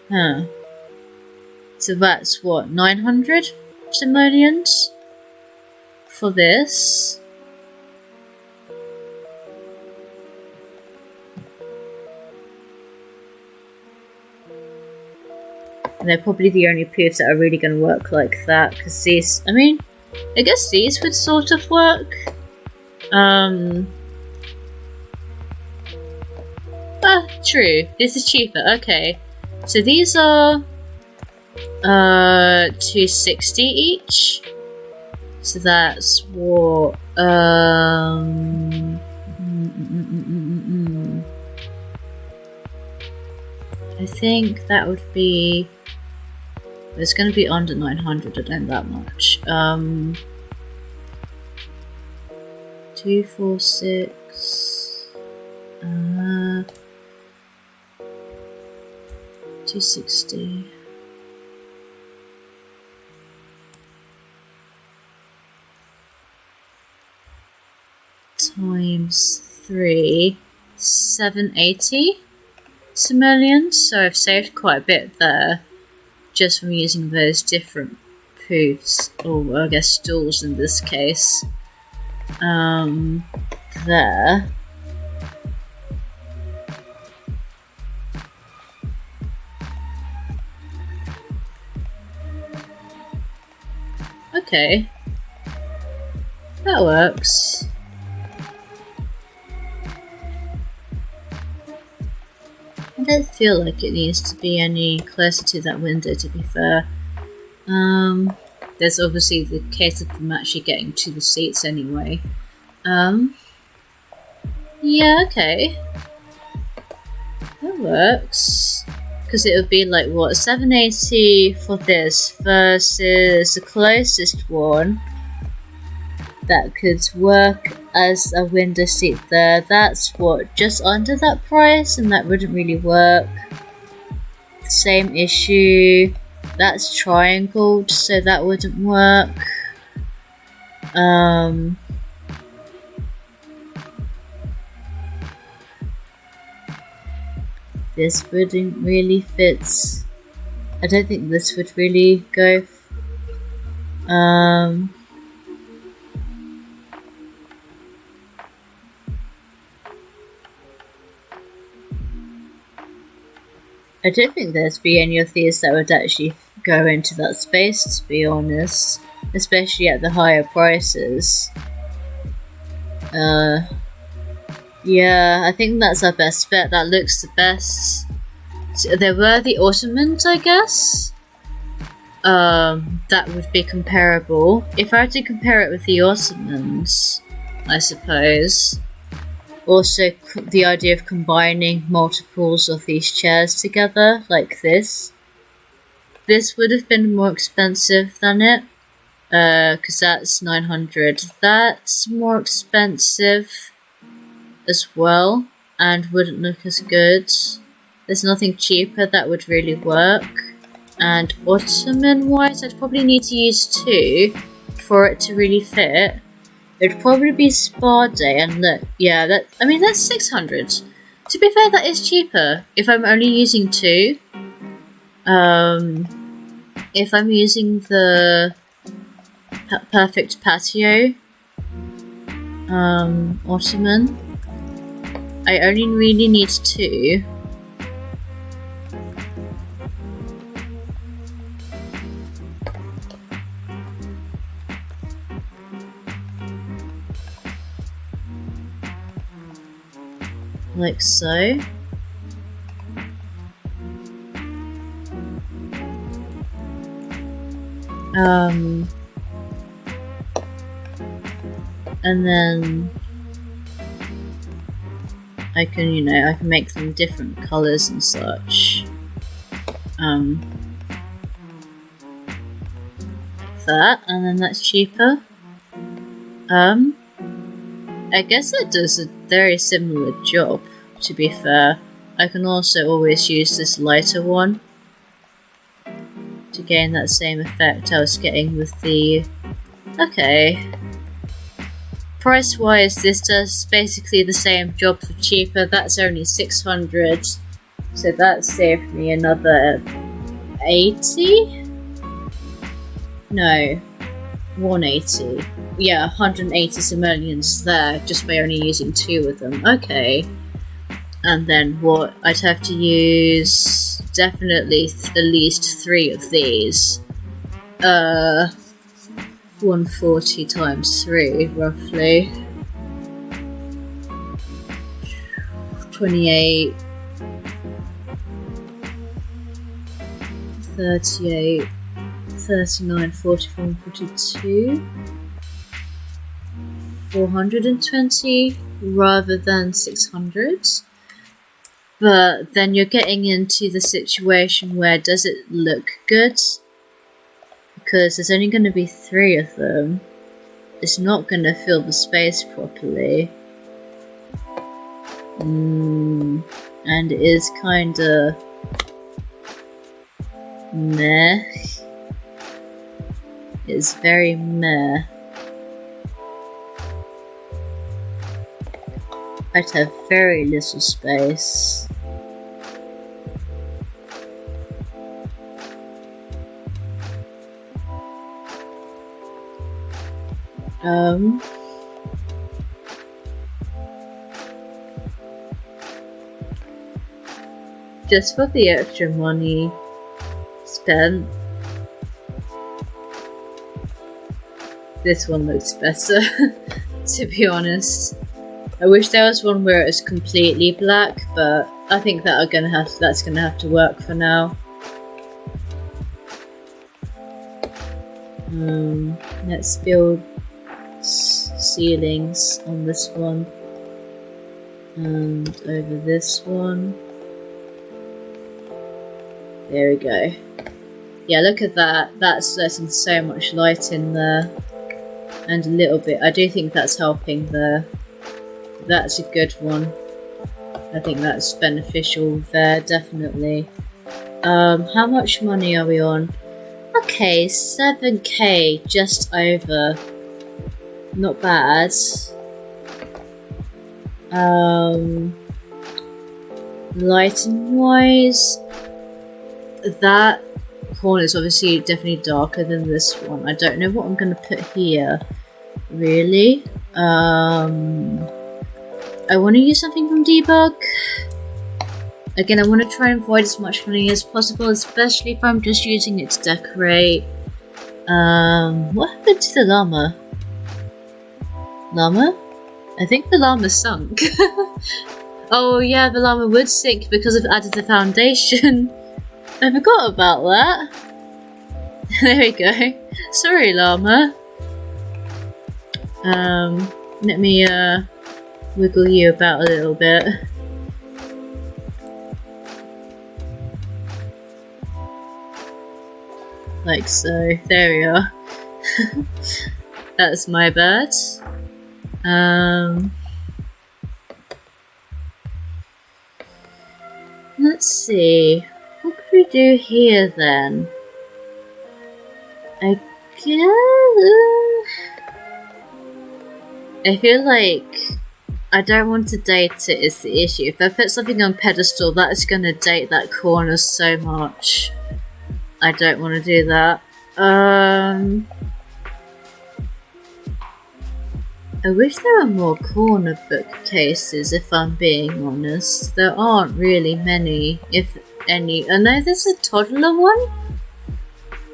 Huh. So that's what, 900 simoleons for this. And they're probably the only poofs that are really going to work like that, because these, I mean, I guess these would sort of work. True. This is cheaper. Okay. So these are $260 each. So that's what I think that would be, it's going to be under 900, I don't that much. 2, 4, 6 260 times 3, 780 simoleons. So I've saved quite a bit there just from using those different poofs, or I guess stools in this case. There. Okay. That works. I don't feel like it needs to be any closer to that window, to be fair. There's obviously the case of them actually getting to the seats anyway. Yeah, okay. That works. Because it would be like, what, 780 for this versus the closest one that could work as a window seat there. That's what, just under that price, and that wouldn't really work. Same issue. That's triangled, so that wouldn't work. This wouldn't really fit. I don't think this would really go. I don't think there'd be any of these that would actually go into that space, to be honest. Especially at the higher prices. Yeah, I think that's our best bet. That looks the best. So there were the Ottomans, I guess. That would be comparable. If I had to compare it with the Ottomans, I suppose. Also, the idea of combining multiples of these chairs together, like this. This would have been more expensive than it. Because that's 900. That's more expensive as well, and wouldn't look as good. There's nothing cheaper that would really work. And Ottoman wise, I'd probably need to use 2 for it to really fit. It'd probably be Spa Day, and look, yeah, that's 600. To be fair, that is cheaper if I'm only using 2. If I'm using the Perfect Patio Ottoman, I only really need 2. Like so. And then I can, I can make them different colours and such. Like that, and then that's cheaper. I guess that does a very similar job, to be fair. I can also always use this lighter one to gain that same effect I was getting with the... Okay. Price-wise, this does basically the same job for cheaper. That's only 600, so that saved me another 80? No, 180. Yeah, 180 simoleons there, just by only using 2 of them. Okay. And then what? I'd have to use definitely at least 3 of these. 140 times 3, roughly. 28. 38. 39, 44, 42. 420 rather than 600. But then you're getting into the situation where does it look good? Because there's only going to be 3 of them. It's not going to fill the space properly. And it is kind of meh. It's very meh. I'd have very little space. Just for the extra money spent, this one looks better, to be honest. I wish there was one where it was completely black, but I think that's gonna have to work for now. Let's build ceilings on this one and over this one. There we go. Yeah, look at that. That's letting so much light in there, and a little bit. I do think that's helping there. That's a good one. I think that's beneficial there, definitely. How much money are we on? Okay, 7k, just over. not bad. Lighting wise, that corner is obviously definitely darker than this one. I don't know what I'm gonna put here, really. I want to use something from debug. Again, I want to try and avoid as much funding as possible, especially if I'm just using it to decorate. What happened to the llama? Llama? I think the llama sunk. Oh yeah, the llama would sink because I've added the foundation. I forgot about that. There we go. Sorry, llama. Let me wiggle you about a little bit. Like so. There we are. That's my bad. Let's see. What could we do here then? I feel like I don't want to date it is the issue. If I put something on pedestal, that is going to date that corner so much. I don't want to do that. I wish there were more corner bookcases, if I'm being honest. There aren't really many, if any. I know there's a toddler one.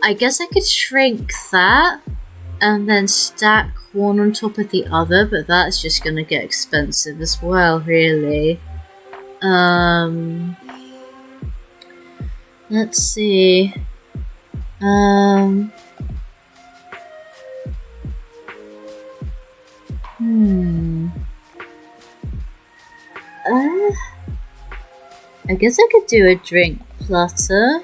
I guess I could shrink that and then stack one on top of the other, but that's just gonna get expensive as well, really. Let's see. I guess I could do a drink platter.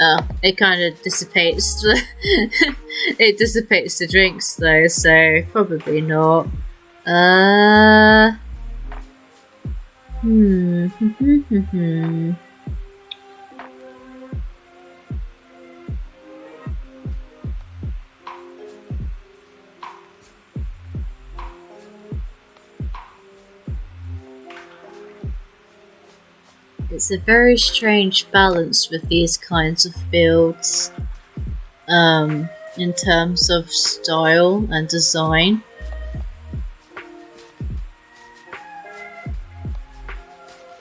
Oh, it kind of dissipates the it dissipates the drinks though, so probably not. It's a very strange balance with these kinds of builds, in terms of style and design.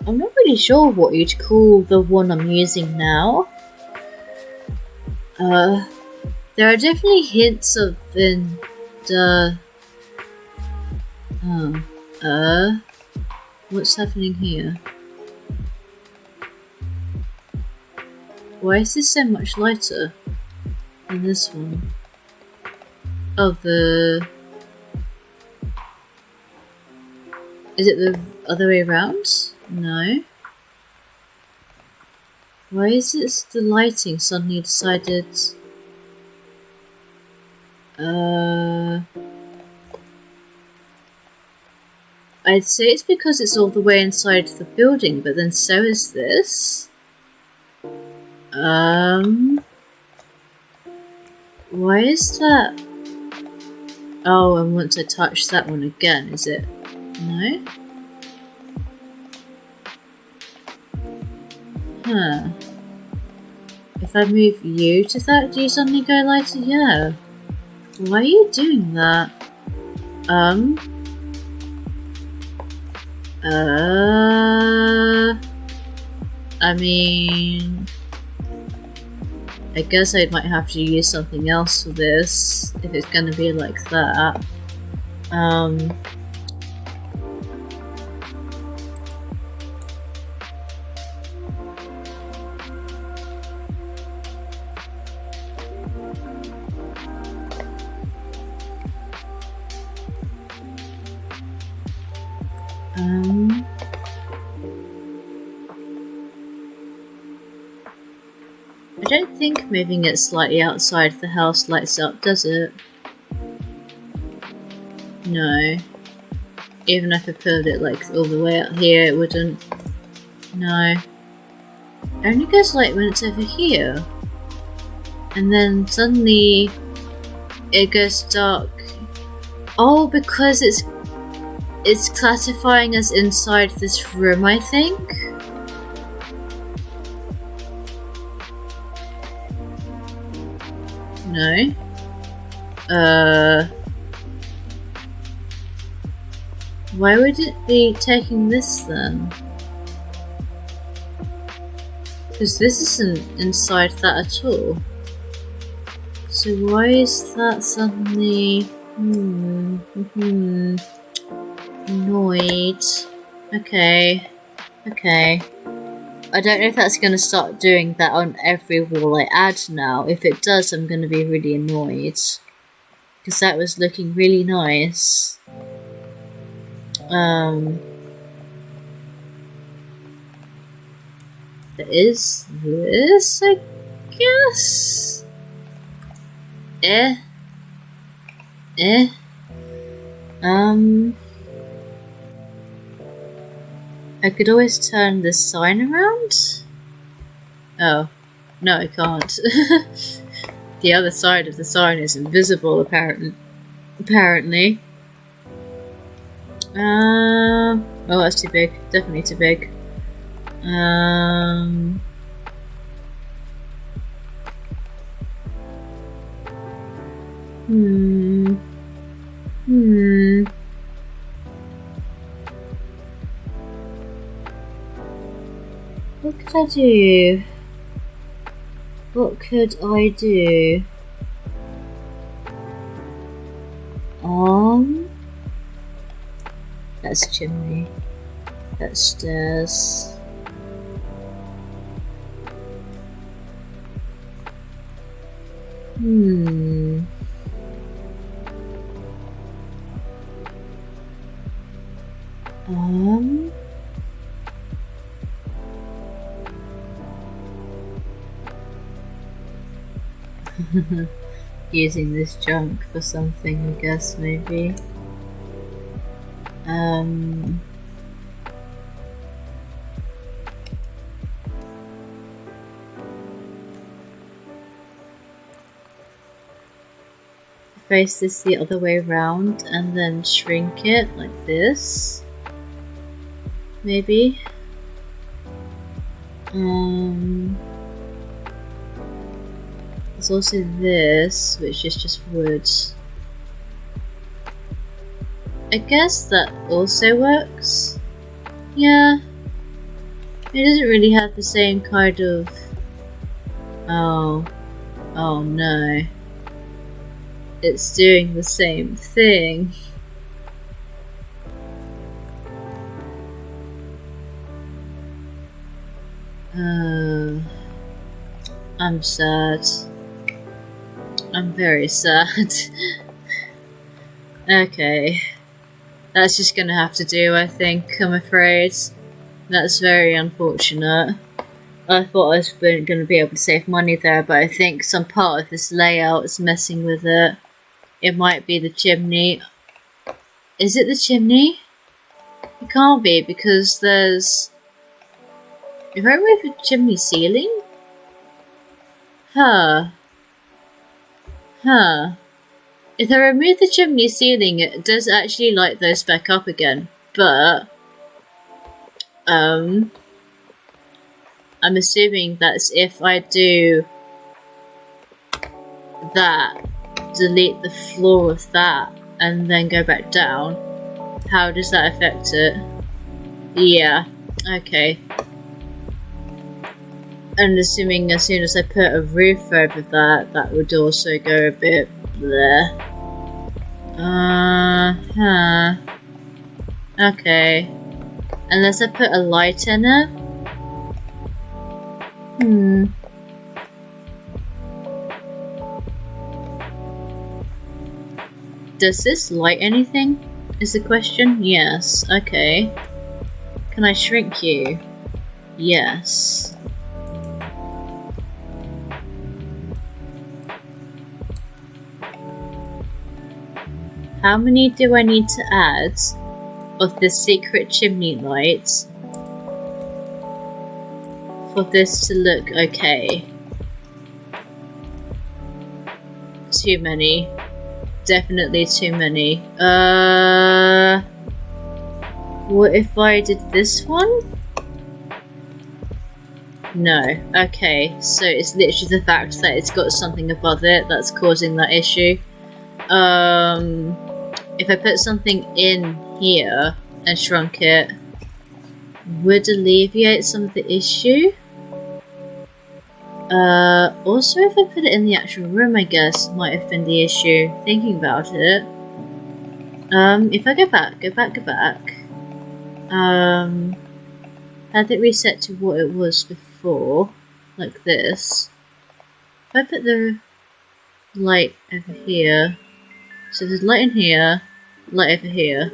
I'm not really sure what you'd call the one I'm using now. There are definitely hints of what's happening here? Why is this so much lighter than this one? Oh, is it the other way around? No. Why is it the lighting suddenly decided... I'd say it's because it's all the way inside the building, but then so is this. Why is that? Oh, and once I touch that one again, is it? No? Huh. If I move you to that, do you suddenly go lighter? Yeah. Why are you doing that? I mean... I guess I might have to use something else for this, if it's gonna be like that. I don't think moving it slightly outside the house lights up, does it? No. Even if I put it like all the way out here, it wouldn't. No. It only goes light when it's over here. And then suddenly it goes dark. Oh, because it's classifying us inside this room, I think? No. Why would it be taking this then? Because this isn't inside that at all. So why is that suddenly... Annoyed. Okay. Okay. I don't know if that's going to start doing that on every wall I add now. If it does, I'm going to be really annoyed. Because that was looking really nice. There is this, I guess? I could always turn this sign around? Oh. No, I can't. The other side of the sign is invisible, apparently. Oh, that's too big. Definitely too big. What could I do? What could I do? That's a chimney. That's stairs. Using this junk for something, I guess, maybe. Face this the other way around and then shrink it like this. Maybe. There's also this, which is just wood. I guess that also works. Yeah. It doesn't really have the same kind of... Oh no. It's doing the same thing. I'm sad. I'm very sad. Okay. That's just gonna have to do, I think, I'm afraid. That's very unfortunate. I thought I was going to be able to save money there, but I think some part of this layout is messing with it. It might be the chimney. Is it the chimney? It can't be, because there's... If I remove the chimney ceiling? Huh. If I remove the chimney ceiling, it does actually light those back up again. But... I'm assuming that's if I do that, delete the floor of that, and then go back down. How does that affect it? Yeah, okay. And assuming as soon as I put a roof over that, that would also go a bit bleh. Okay. Unless I put a light in it. Does this light anything? Is the question? Yes. Okay. Can I shrink you? Yes. How many do I need to add of the secret chimney light for this to look okay. Too many. Definitely too many. What if I did this one? No. Okay, so it's literally the fact that it's got something above it that's causing that issue. If I put something in here and shrunk it, would alleviate some of the issue. Also if I put it in the actual room, I guess, might have been the issue, thinking about it. If I go back. Had it reset to what it was before, like this. If I put the light over here, so there's light in here, light over here.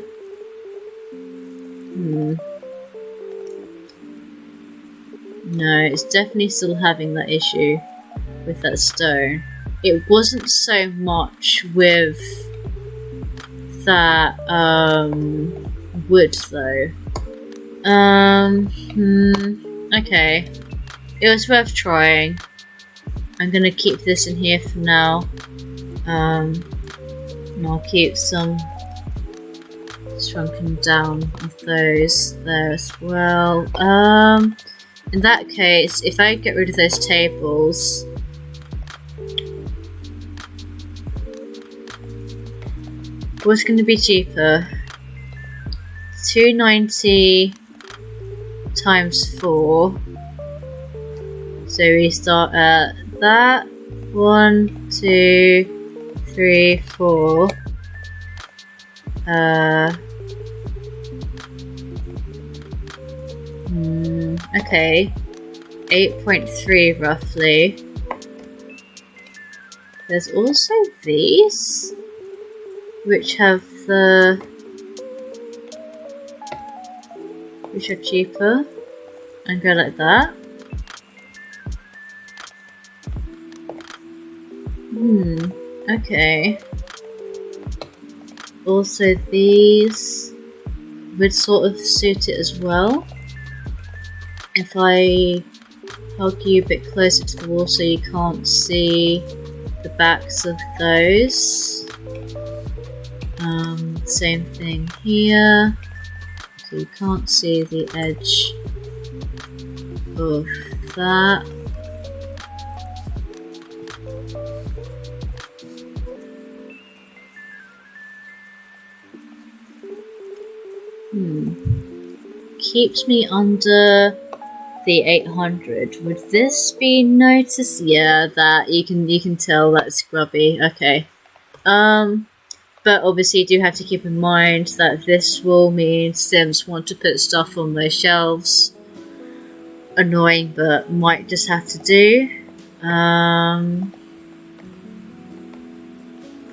No, it's definitely still having that issue with that stone. It wasn't so much with that wood though. Okay. It was worth trying. I'm gonna keep this in here for now. And I'll keep some shrunken down of those there as well. In that case, if I get rid of those tables, what's going to be cheaper? 290 times 4. So we start at that. 1, 2, 3, 4. Okay. 8.3 roughly. There's also these, which have which are cheaper, and go like that. Okay. Also these would sort of suit it as well. If I hug you a bit closer to the wall so you can't see the backs of those. Same thing here. So you can't see the edge of that. Keeps me under the 800. Would this be noticed? Yeah, that you can tell that's grubby. Okay. But obviously you do have to keep in mind that this will mean Sims want to put stuff on their shelves. Annoying, but might just have to do.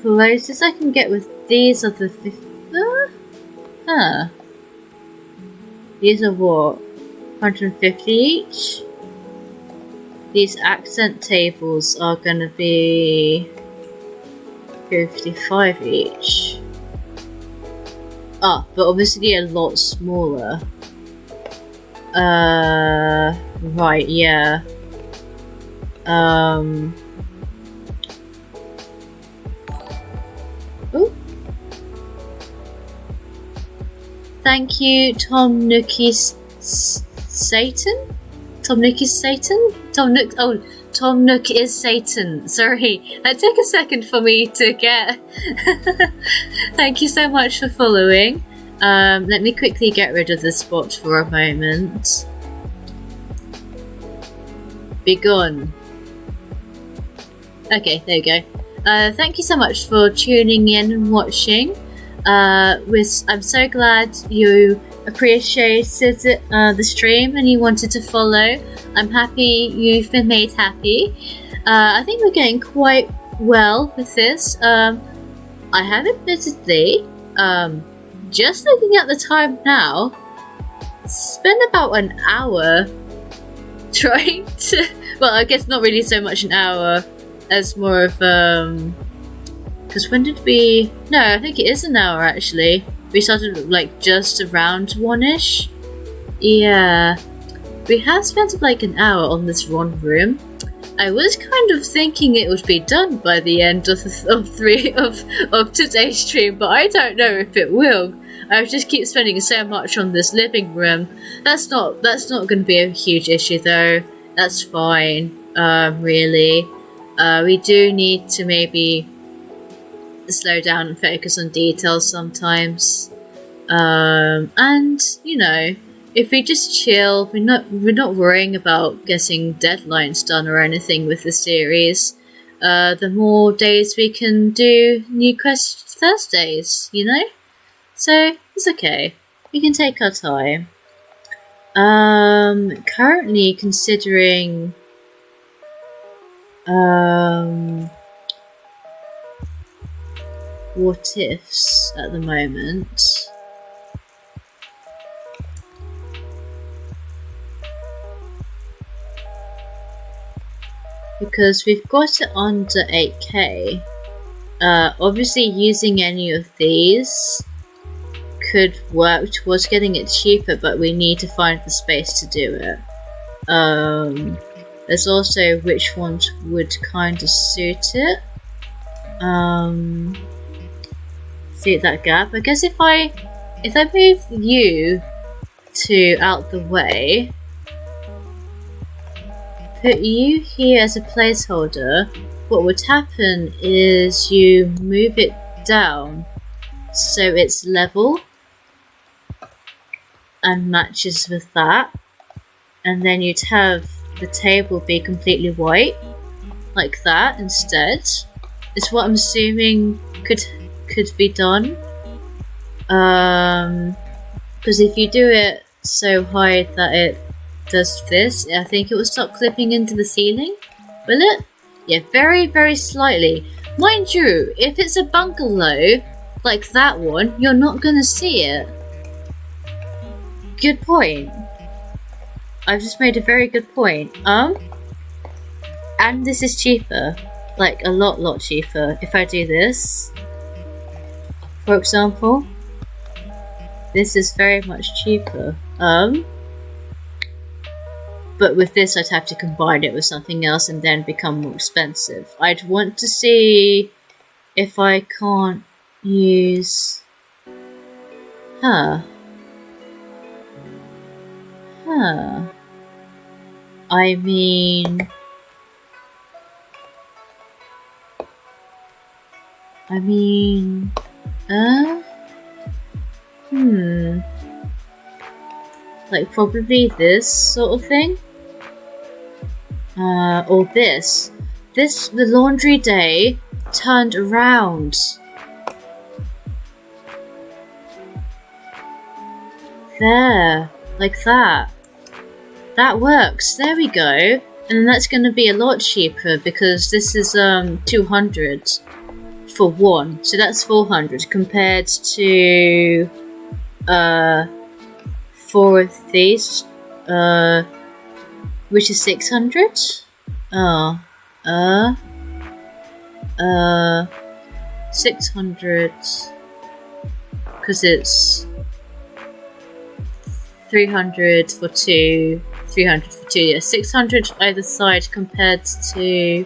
Closest I can get with these are the These are what? 150 each? These accent tables are gonna be 55 each. But obviously a lot smaller. Right, yeah. Ooh. Thank you, Tom Nookie's Satan? Tom Nook is Satan? Tom Nook is Satan. Sorry, that took a second for me to get. Thank you so much for following. Let me quickly get rid of this spot for a moment. Be gone. Okay, there you go. Thank you so much for tuning in and watching. I'm so glad you appreciated the stream and you wanted to follow. I'm happy you've been made happy. I think we're getting quite well with this. I have admittedly, just looking at the time now, spent about an hour trying to, well, I guess not really so much an hour as more of because when did we... No, I think it is an hour actually. We started like just around 1ish. Yeah. we have spent like an hour on this one room. I was kind of thinking it would be done by the end of today's stream, but I don't know if it will. I just keep spending so much on this living room. That's not going to be a huge issue though. That's fine. Really, we do need to maybe slow down and focus on details sometimes. And you know, if we just chill, we're not worrying about getting deadlines done or anything with the series. The more days we can do Newcrest Thursdays, you know? So it's okay. We can take our time. Currently considering what ifs at the moment. Because we've got it under 8k. Obviously using any of these could work towards getting it cheaper, but we need to find the space to do it. There's also which ones would kind of suit it. Suit that gap. I guess if I move you to out the way, put you here as a placeholder, what would happen is you move it down so it's level and matches with that, and then you'd have the table be completely white like that instead. Is what I'm assuming could be done. Because if you do it so high that it does this, I think it will start clipping into the ceiling. Will it? Yeah, very, very slightly. Mind you, if it's a bungalow like that one, you're not gonna see it. Good point. I've just made a very good point. And this is cheaper. Like, a lot cheaper. If I do this, for example, this is very much cheaper. But with this, I'd have to combine it with something else and then become more expensive. I'd want to see if I can't use... I mean... like probably this sort of thing? Or this. The laundry day turned around. There. Like that. That works. There we go. And then that's going to be a lot cheaper because this is 200 for one. So that's 400 compared to 4 of these, which is 600. 600 because it's 300 for 2, 300 for 2. Yeah, 600 either side compared to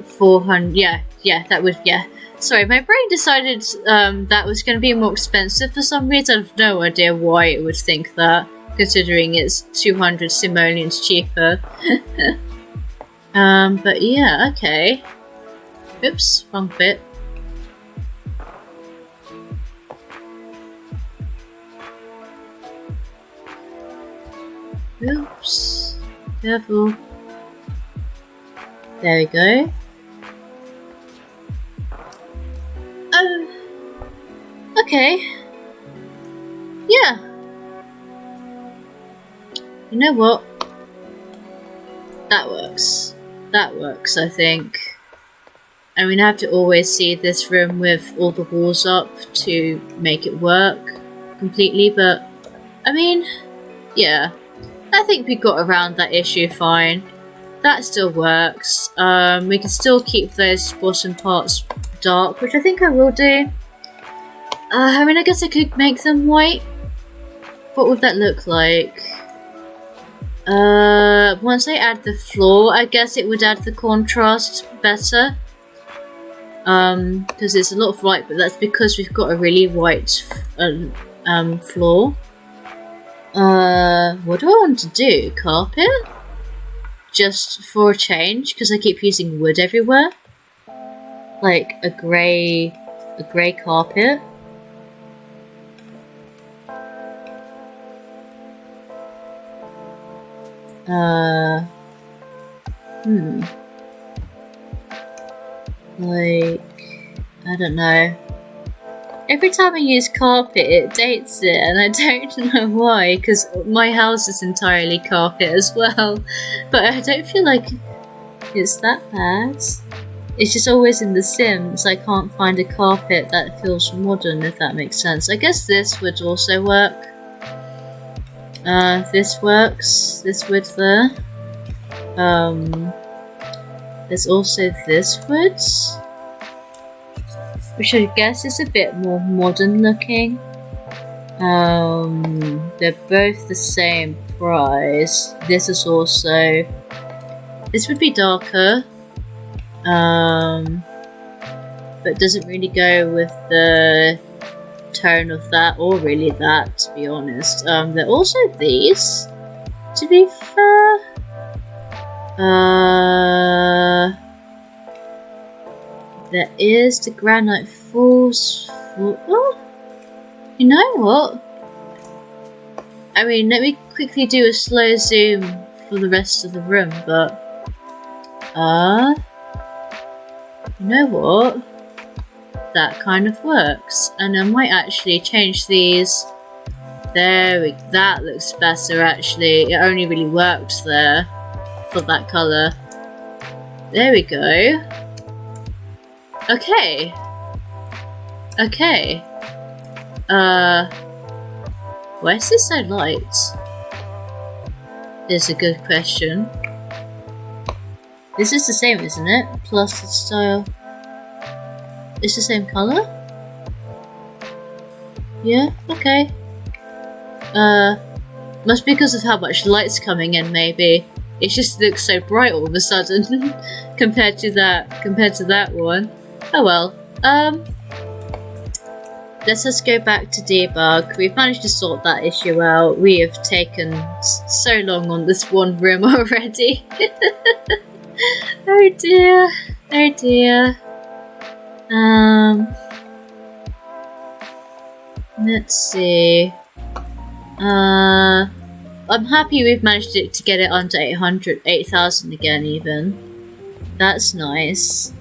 400. Yeah, that would, yeah. Sorry, my brain decided that was going to be more expensive for some reason. I have no idea why it would think that, considering it's 200 simoleons cheaper. But yeah, okay. Oops, wrong bit. Oops. Careful. There we go. Okay. Yeah. You know what? That works. That works, I think. I mean, I have to always see this room with all the walls up to make it work completely, but I mean, yeah. I think we got around that issue fine. That still works. We can still keep those bottom parts dark, which I think I will do. I mean, I guess I could make them white. What would that look like? Once I add the floor, I guess it would add the contrast better. Because it's a lot of white, but that's because we've got a really white floor. What do I want to do? Carpet? Just for a change, because I keep using wood everywhere. Like a grey carpet. Like, I don't know. Every time I use carpet, it dates it, and I don't know why, because my house is entirely carpet as well. But I don't feel like it's that bad. It's just always in The Sims. I can't find a carpet that feels modern, if that makes sense. I guess this would also work. This works. This wood there. There's also this wood, which I guess is a bit more modern looking. They're both the same price. This is also... This would be darker. But doesn't really go with the tone of that, or really that, to be honest. There are also these, to be fair. There is the granite falls. Oh, you know what? I mean, let me quickly do a slow zoom for the rest of the room, but you know what? That kind of works, and I might actually change these. That looks better actually. It only really worked there for that colour. There we go. Okay. Why is this so light? Is a good question. This is the same, isn't it? Plus the style. It's the same colour? Yeah, okay. Must be because of how much light's coming in, maybe. It just looks so bright all of a sudden compared to that one. Oh well. Let's just go back to debug. We've managed to sort that issue out. We have taken so long on this one room already. Oh dear. Oh dear. Let's see. I'm happy we've managed to get it under 8,000 again even. That's nice.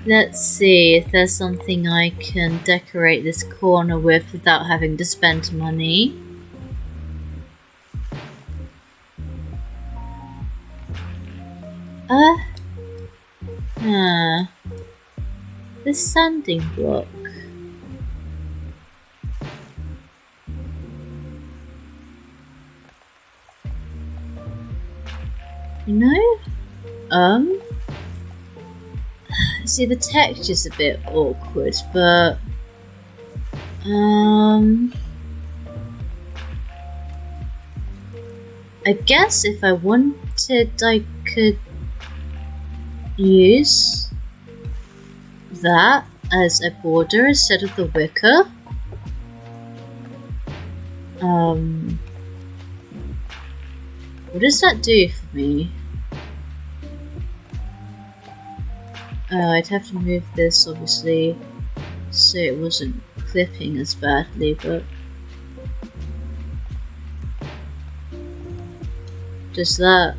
Let's see if there's something I can decorate this corner with without having to spend money. This sanding block. You know? See, the texture's a bit awkward, but I guess if I wanted, I could use that as a border instead of the wicker. What does that do for me? I'd have to move this, obviously, so it wasn't clipping as badly, but... Does that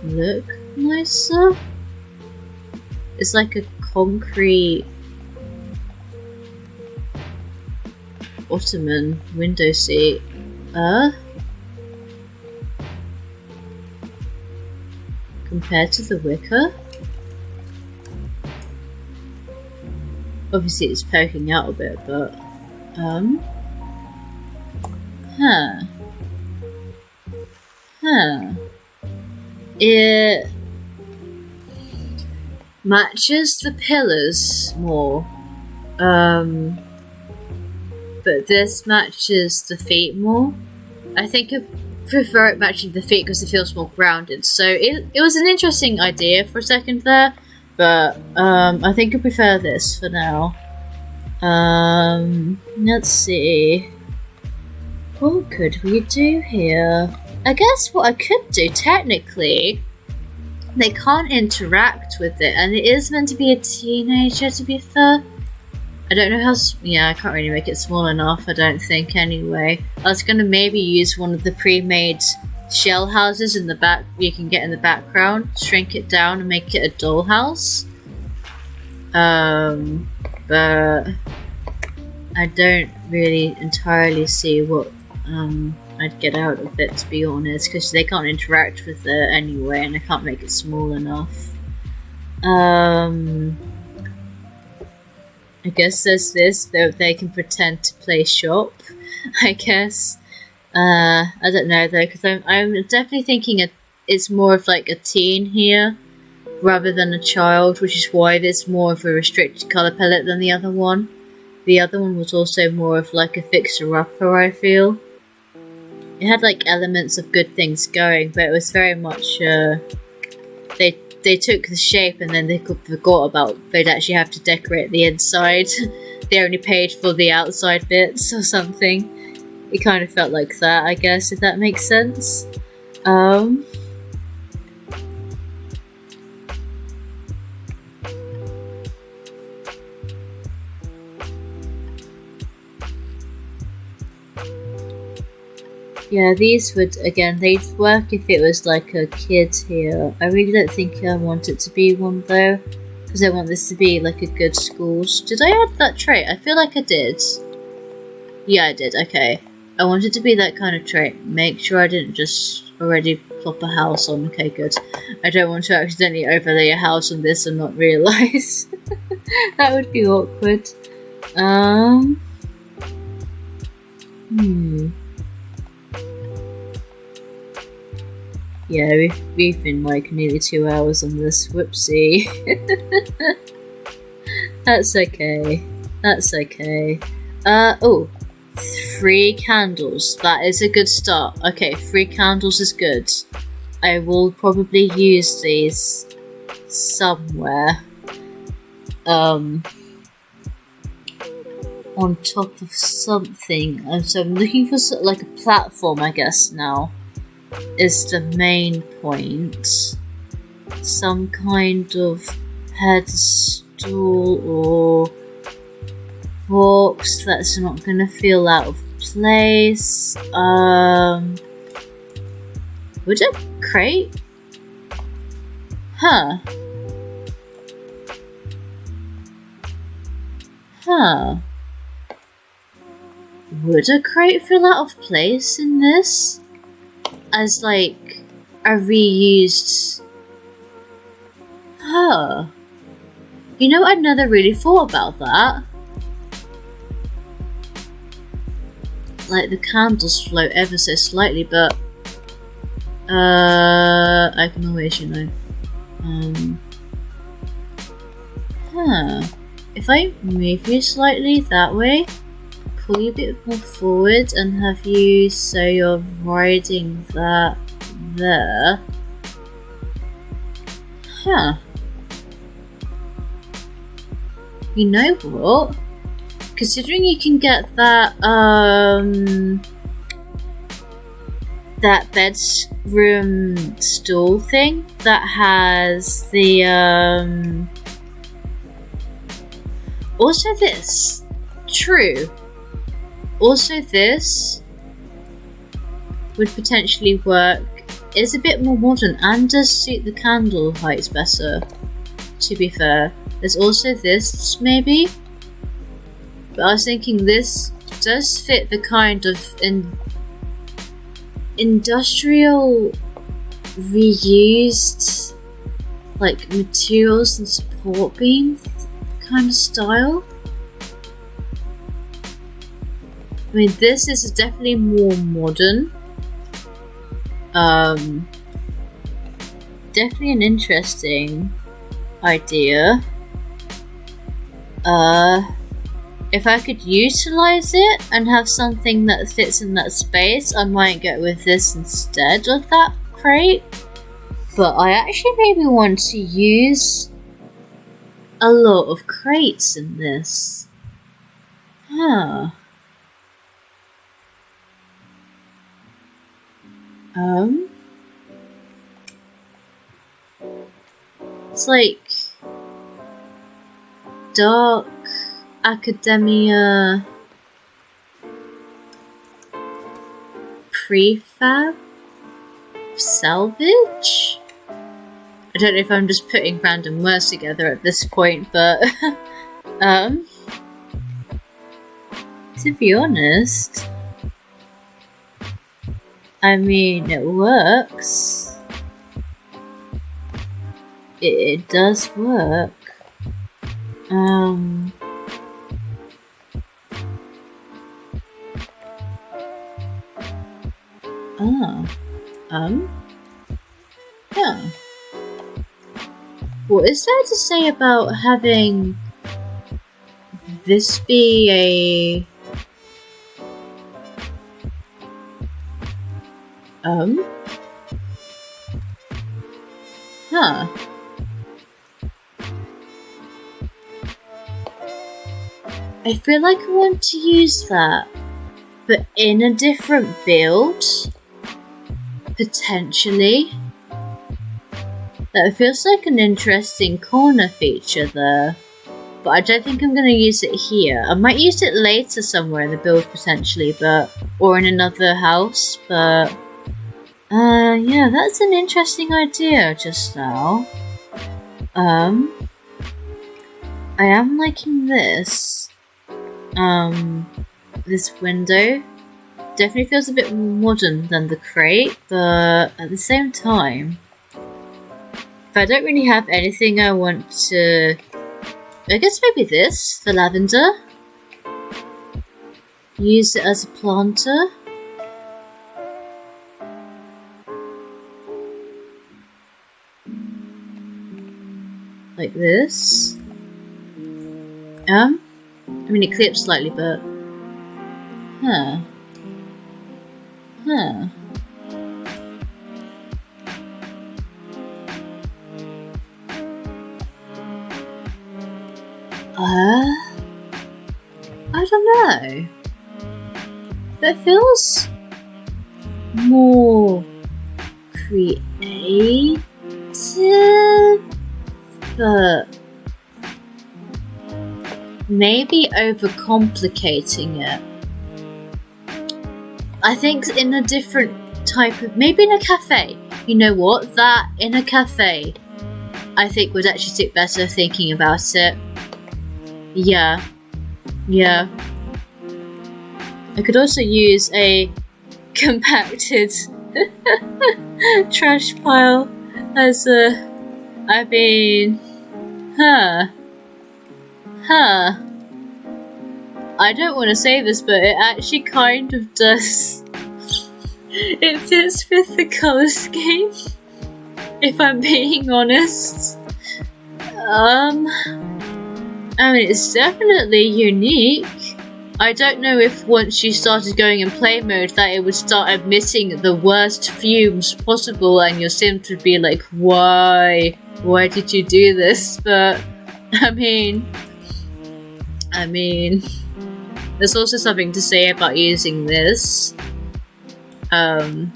look nicer? It's like a concrete ottoman window seat. Compared to the wicker? Obviously it's poking out a bit, but it matches the pillars more. But this matches the feet more. I think I prefer it matching the feet because it feels more grounded. So it was an interesting idea for a second there, but I think I prefer this for now. Let's see. What could we do here? I guess what I could do, technically, they can't interact with it, and it is meant to be a teenager, to be fair. I don't know how... yeah, I can't really make it small enough, I don't think, anyway. I was gonna maybe use one of the pre-made shell houses in the back you can get in the background, shrink it down and make it a dollhouse. But I don't really entirely see what I'd get out of it, to be honest, because they can't interact with it anyway, and I can't make it small enough. I guess there's this, though they can pretend to play shop, I guess. I don't know though, because I'm definitely thinking it's more of like a teen here, rather than a child, which is why there's more of a restricted colour palette than the other one. The other one was also more of like a fixer-upper, I feel. It had like elements of good things going, but it was very much, they took the shape and then they forgot about they'd actually have to decorate the inside. They only paid for the outside bits or something. It kind of felt like that, I guess, if that makes sense. Yeah, these would, again, they'd work if it was like a kid here. I really don't think I want it to be one though, because I want this to be like a good school. Did I add that trait? I feel like I did. Yeah, I did, okay. I want it to be that kind of trait. Make sure I didn't just already plop a house on. Okay, good. I don't want to accidentally overlay a house on this and not realise. That would be awkward. Yeah, we've been like nearly 2 hours on this. Whoopsie. That's okay. That's okay. Oh. 3 candles. That is a good start. Okay, 3 candles is good. I will probably use these somewhere. On top of something. So I'm looking for like a platform, I guess, now. Is the main point. Some kind of pedestal or box that's not gonna feel out of place. Would a crate? Huh. Would a crate feel out of place in this? As like a reused... You know, I'd never really thought about that. Like, the candles float ever so slightly, but... I can always, you know... If I move you slightly that way, pull you a bit more forward and have you so you're riding that there. You know what? Considering you can get that that bedroom stool thing that has the also this. True. Also this would potentially work. It's a bit more modern and does suit the candle heights better, to be fair. There's also this, maybe? But I was thinking this does fit the kind of industrial reused like materials and support beam kind of style. I mean, this is definitely more modern. Definitely an interesting idea. If I could utilize it and have something that fits in that space, I might go with this instead of that crate. But I actually maybe want to use a lot of crates in this. Huh. It's like dark academia prefab salvage? I don't know if I'm just putting random words together at this point, but to be honest, I mean, it works. It does work. Yeah. What is there to say about having this be a I feel like I want to use that, but in a different build, potentially. That feels like an interesting corner feature there, but I don't think I'm going to use it here. I might use it later somewhere in the build potentially, or in another house, but yeah, that's an interesting idea just now. I am liking this. This window definitely feels a bit more modern than the crate, but at the same time, if I don't really have anything I want to... I guess maybe this, the lavender. Use it as a planter. Like this. I mean, it clips slightly, but... Huh. I don't know. That feels more creative, but maybe overcomplicating it. I think in a different type of... maybe in a cafe. You know what? That, in a cafe, I think would actually stick better thinking about it. Yeah. I could also use a compacted trash pile as a... I mean... I don't want to say this, but it actually kind of does. It fits with the colour scheme, if I'm being honest. I mean, it's definitely unique. I don't know if once you started going in play mode that it would start emitting the worst fumes possible and your Sims would be like, why did you do this? But, I mean, there's also something to say about using this. And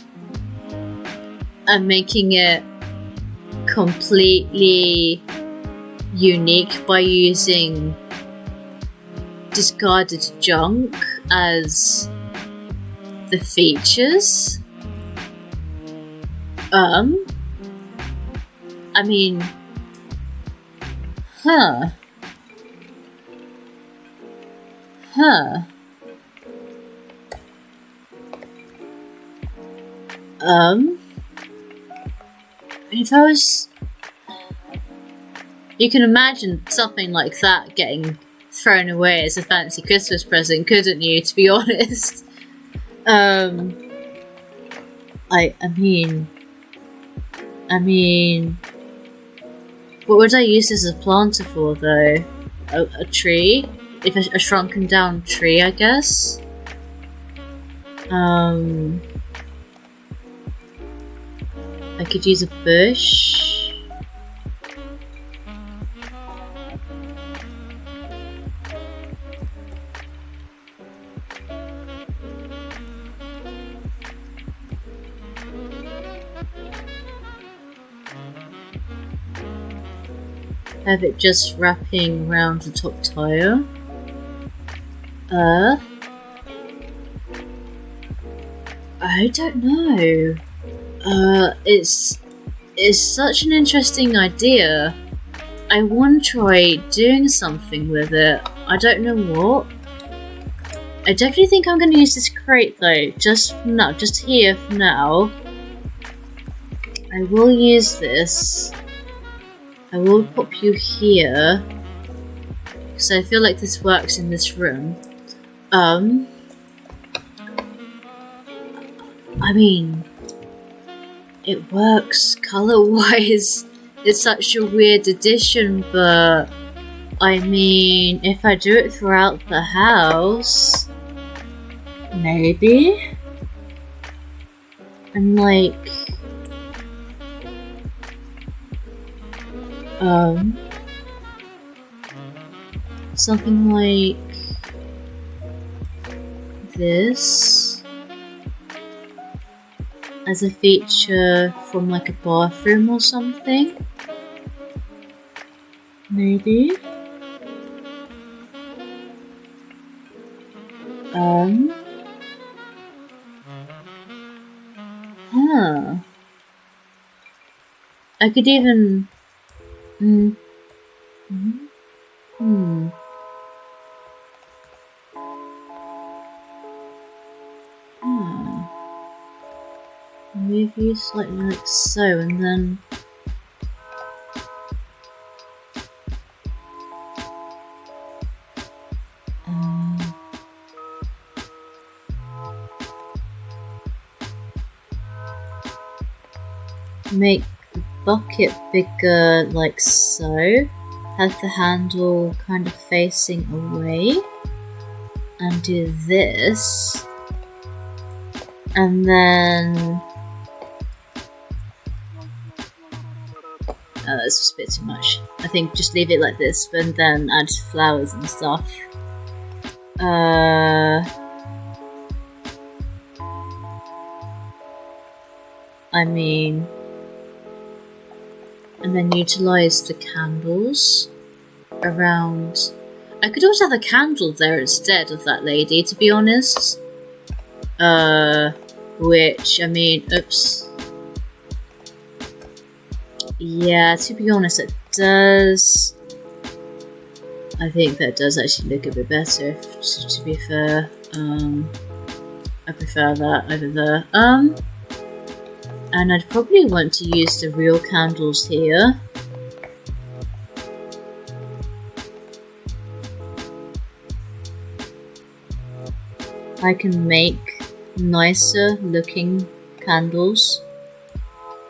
making it completely unique by using discarded junk as the features. I mean, if I was... you can imagine something like that getting thrown away as a fancy Christmas present, couldn't you, to be honest? I mean... What would I use this as a planter for, though? A tree? If a shrunken down tree, I guess? I could use a bush. Have it just wrapping around the top tire. I don't know. It's such an interesting idea. I want to try doing something with it. I don't know what. I definitely think I'm going to use this crate though, just for now, just here for now. I will use this. I will pop you here, because I feel like this works in this room. I mean, it works color-wise. It's such a weird addition, but I mean, if I do it throughout the house, maybe? And like, something like this as a feature from like a bathroom or something, maybe. I could even move you slightly like so, and then make the bucket bigger like so. Have the handle kind of facing away, and do this, and then that's just a bit too much. I think just leave it like this, but then add flowers and stuff. I mean, and then utilize the candles around. I could also have a candle there instead of that lady, to be honest. Which, I mean, oops. Yeah, to be honest, it does. I think that does actually look a bit better, to be fair. I prefer that over there. And I'd probably want to use the real candles here. I can make nicer looking candles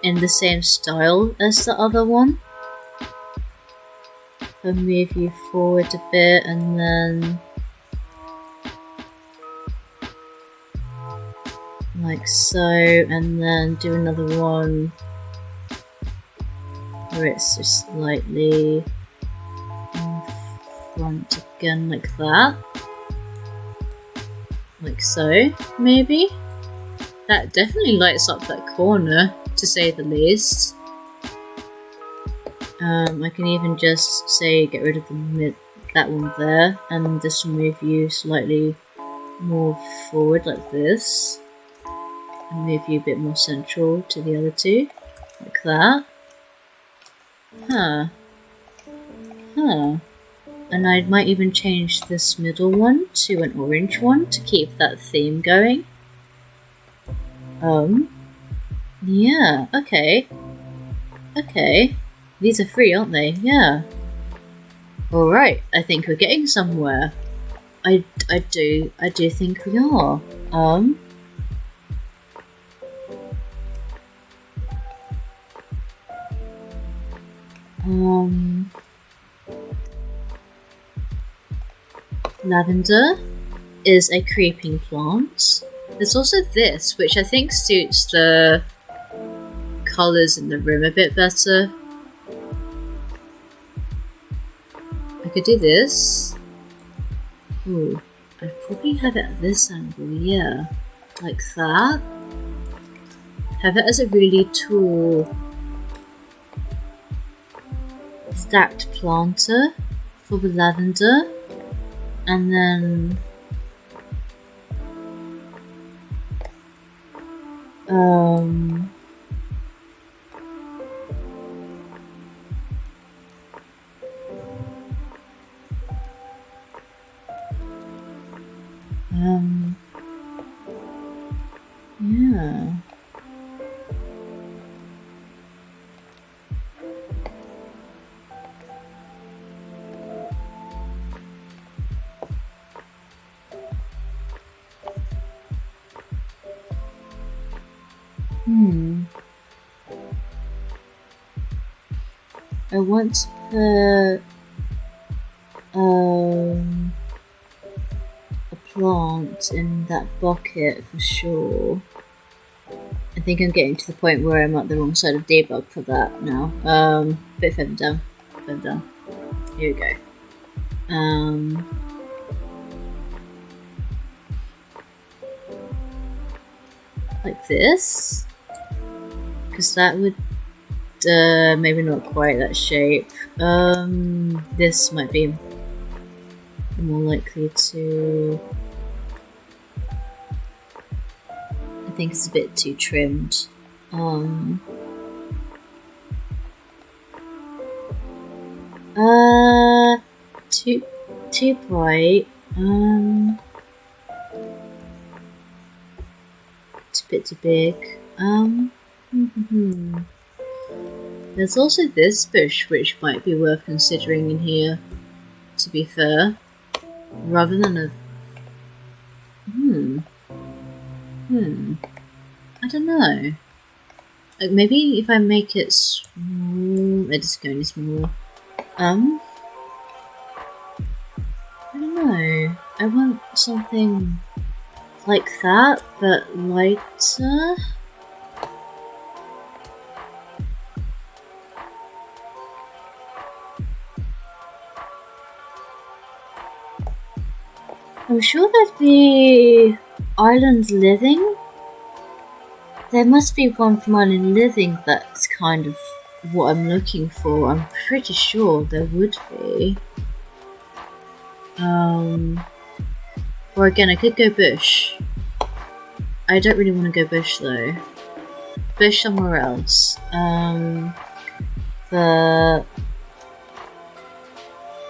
in the same style as the other one. I'll move you forward a bit, and then like so, and then do another one where it's just slightly in front again, like that. Like so, maybe? That definitely lights up that corner, to say the least. I can even just say get rid of that one there, and just move you slightly more forward like this. And move you a bit more central to the other two, like that. And I might even change this middle one to an orange one to keep that theme going. Yeah, okay. Okay. These are free, aren't they? Yeah. Alright, I think we're getting somewhere. I do think we are. Lavender is a creeping plant. There's also this, which I think suits the colours in the room a bit better. I could do this. Ooh, I'd probably have it at this angle, yeah. Like that. Have it as a really tall stacked planter for the lavender. And then yeah. I want to put a plant in that bucket for sure. I think I'm getting to the point where I'm at the wrong side of debug for that now. Bit further down. Further down. Here we go. Like this. Because that would maybe not quite that shape. This might be more likely to. I think it's a bit too trimmed. Too bright. It's a bit too big. There's also this bush which might be worth considering in here, to be fair. Rather than a... I don't know. Like maybe if I make it small... It's going smaller. I don't know. I want something like that, but lighter. I'm sure there'd be Island Living. There must be one from Island Living that's kind of what I'm looking for. I'm pretty sure there would be. Or again, I could go bush. I don't really want to go bush though. Bush somewhere else.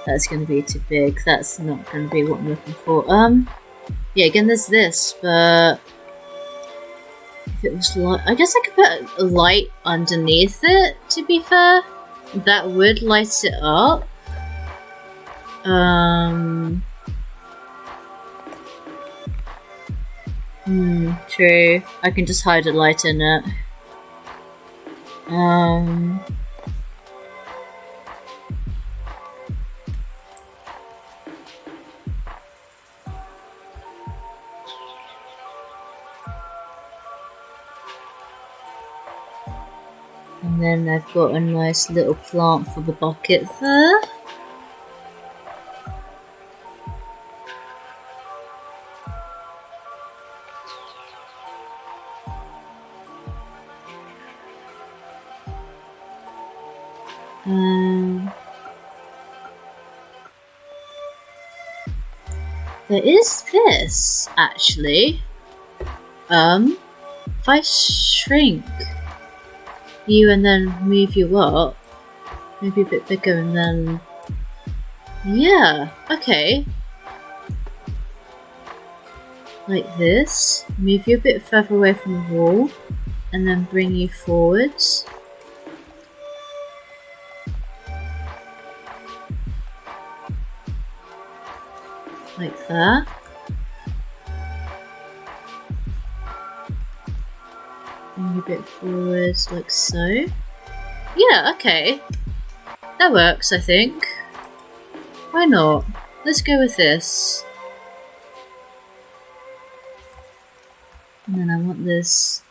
That's going to be too big. That's not going to be what I'm looking for. Yeah, again, there's this, but if it was light, I guess I could put a light underneath it, to be fair. That would light it up. True. I can just hide a light in it. And then I've got a nice little plant for the bucket there. There is this, actually. If I shrink you and then move you up, maybe a bit bigger and then... Yeah, okay. Like this. Move you a bit further away from the wall and then bring you forwards. Like that. Bring you a bit forwards, like so. Yeah, okay. That works, I think. Why not? Let's go with this. And then I want this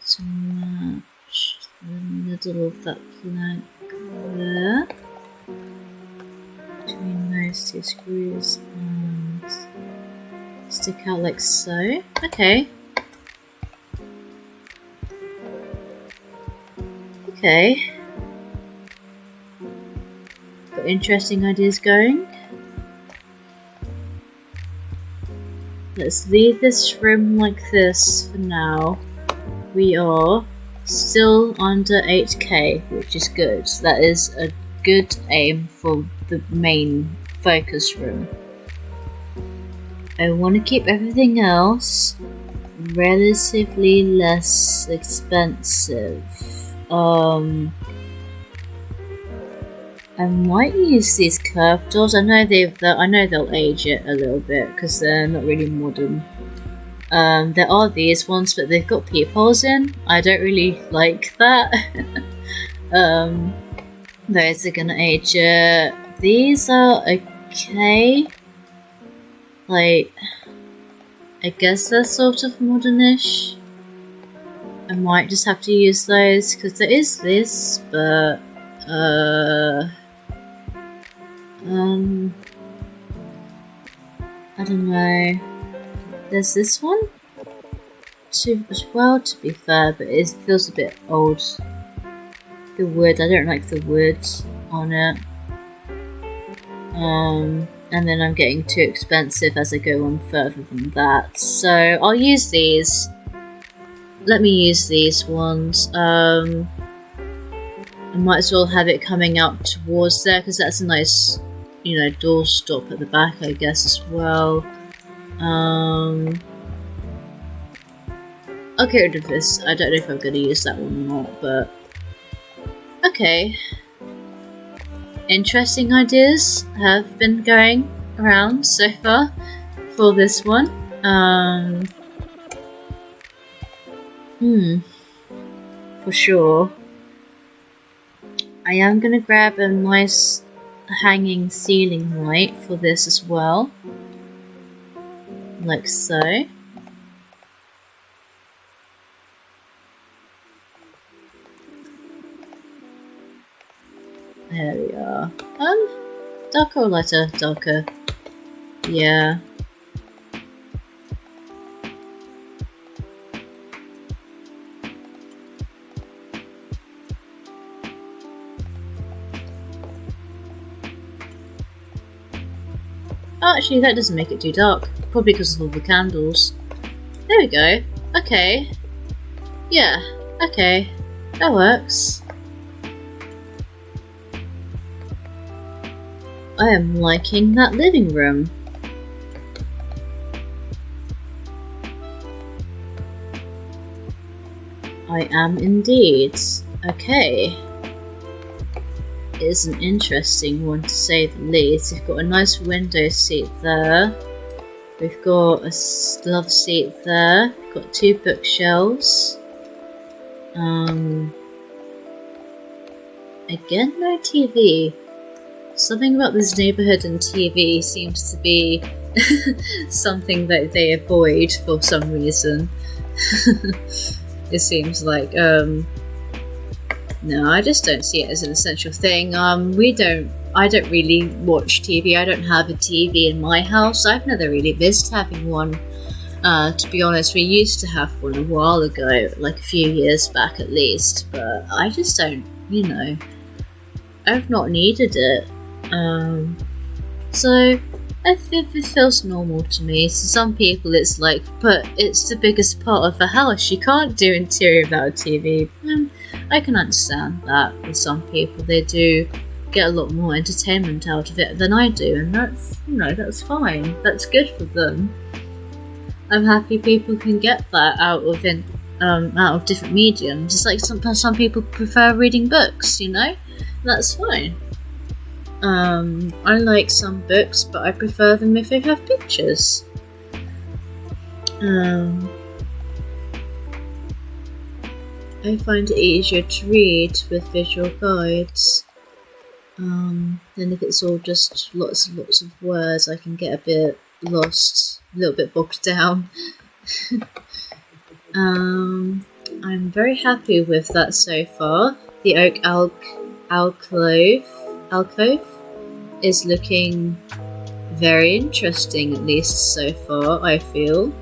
to match the middle of that plank there. Between those two screws and stick out like so. Okay. Okay. Got interesting ideas going. Let's leave this room like this for now. We are still under 8k, which is good. That is a good aim for the main focus room. I want to keep everything else relatively less expensive. I might use these curved doors. I know they'll age it a little bit because they're not really modern. There are these ones, but they've got peepholes in. I don't really like that. Those are gonna age it. These are okay. Like, I guess they're sort of modernish. I might just have to use those because there is this, but I don't know. There's this one too as well, to be fair, but it feels a bit old. The wood, I don't like the wood on it. And then I'm getting too expensive as I go on further than that. So I'll use these. Let me use these ones. I might as well have it coming out towards there because that's a nice, door stop at the back, I guess, as well. I'll get rid of this. I don't know if I'm going to use that one or not, but okay. Interesting ideas have been going around so far for this one. For sure. I am going to grab a nice hanging ceiling light for this as well. Like so. There we are. Darker or lighter? Darker. Yeah. Oh, actually, that doesn't make it too dark. Probably because of all the candles. There we go. Okay. Yeah. Okay. That works. I am liking that living room. I am indeed. Okay. It is an interesting one to say the least. We've got a nice window seat there. We've got a love seat there. We've got 2 bookshelves. Again, no TV. Something about this neighbourhood and TV seems to be something that they avoid for some reason. It seems like, no, I just don't see it as an essential thing. I don't really watch TV. I don't have a TV in my house. I've never really visited having one. To be honest, we used to have one a while ago, like a few years back at least, but I just don't, I've not needed it. So it feels normal to me. So some people it's like, but it's the biggest part of the house. You can't do interior without a TV. I can understand that with some people. They do get a lot more entertainment out of it than I do, and that's that's fine. That's good for them. I'm happy people can get that out of different mediums. It's like some people prefer reading books. That's fine. I like some books, but I prefer them if they have pictures. I find it easier to read with visual guides. Then if it's all just lots and lots of words, I can get a bit lost, a little bit bogged down. I'm very happy with that so far. The oak alcove is looking very interesting, at least so far, I feel.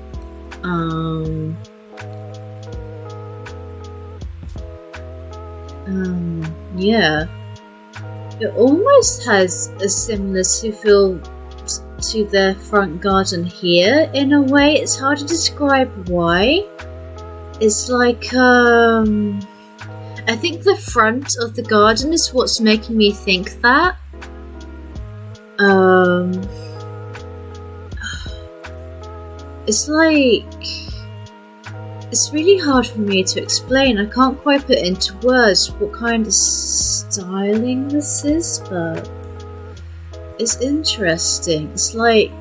Yeah. It almost has a similar feel to their front garden here, in a way. It's hard to describe why. It's like, I think the front of the garden is what's making me think that. It's like... It's really hard for me to explain. I can't quite put into words what kind of styling this is, but it's interesting. It's like...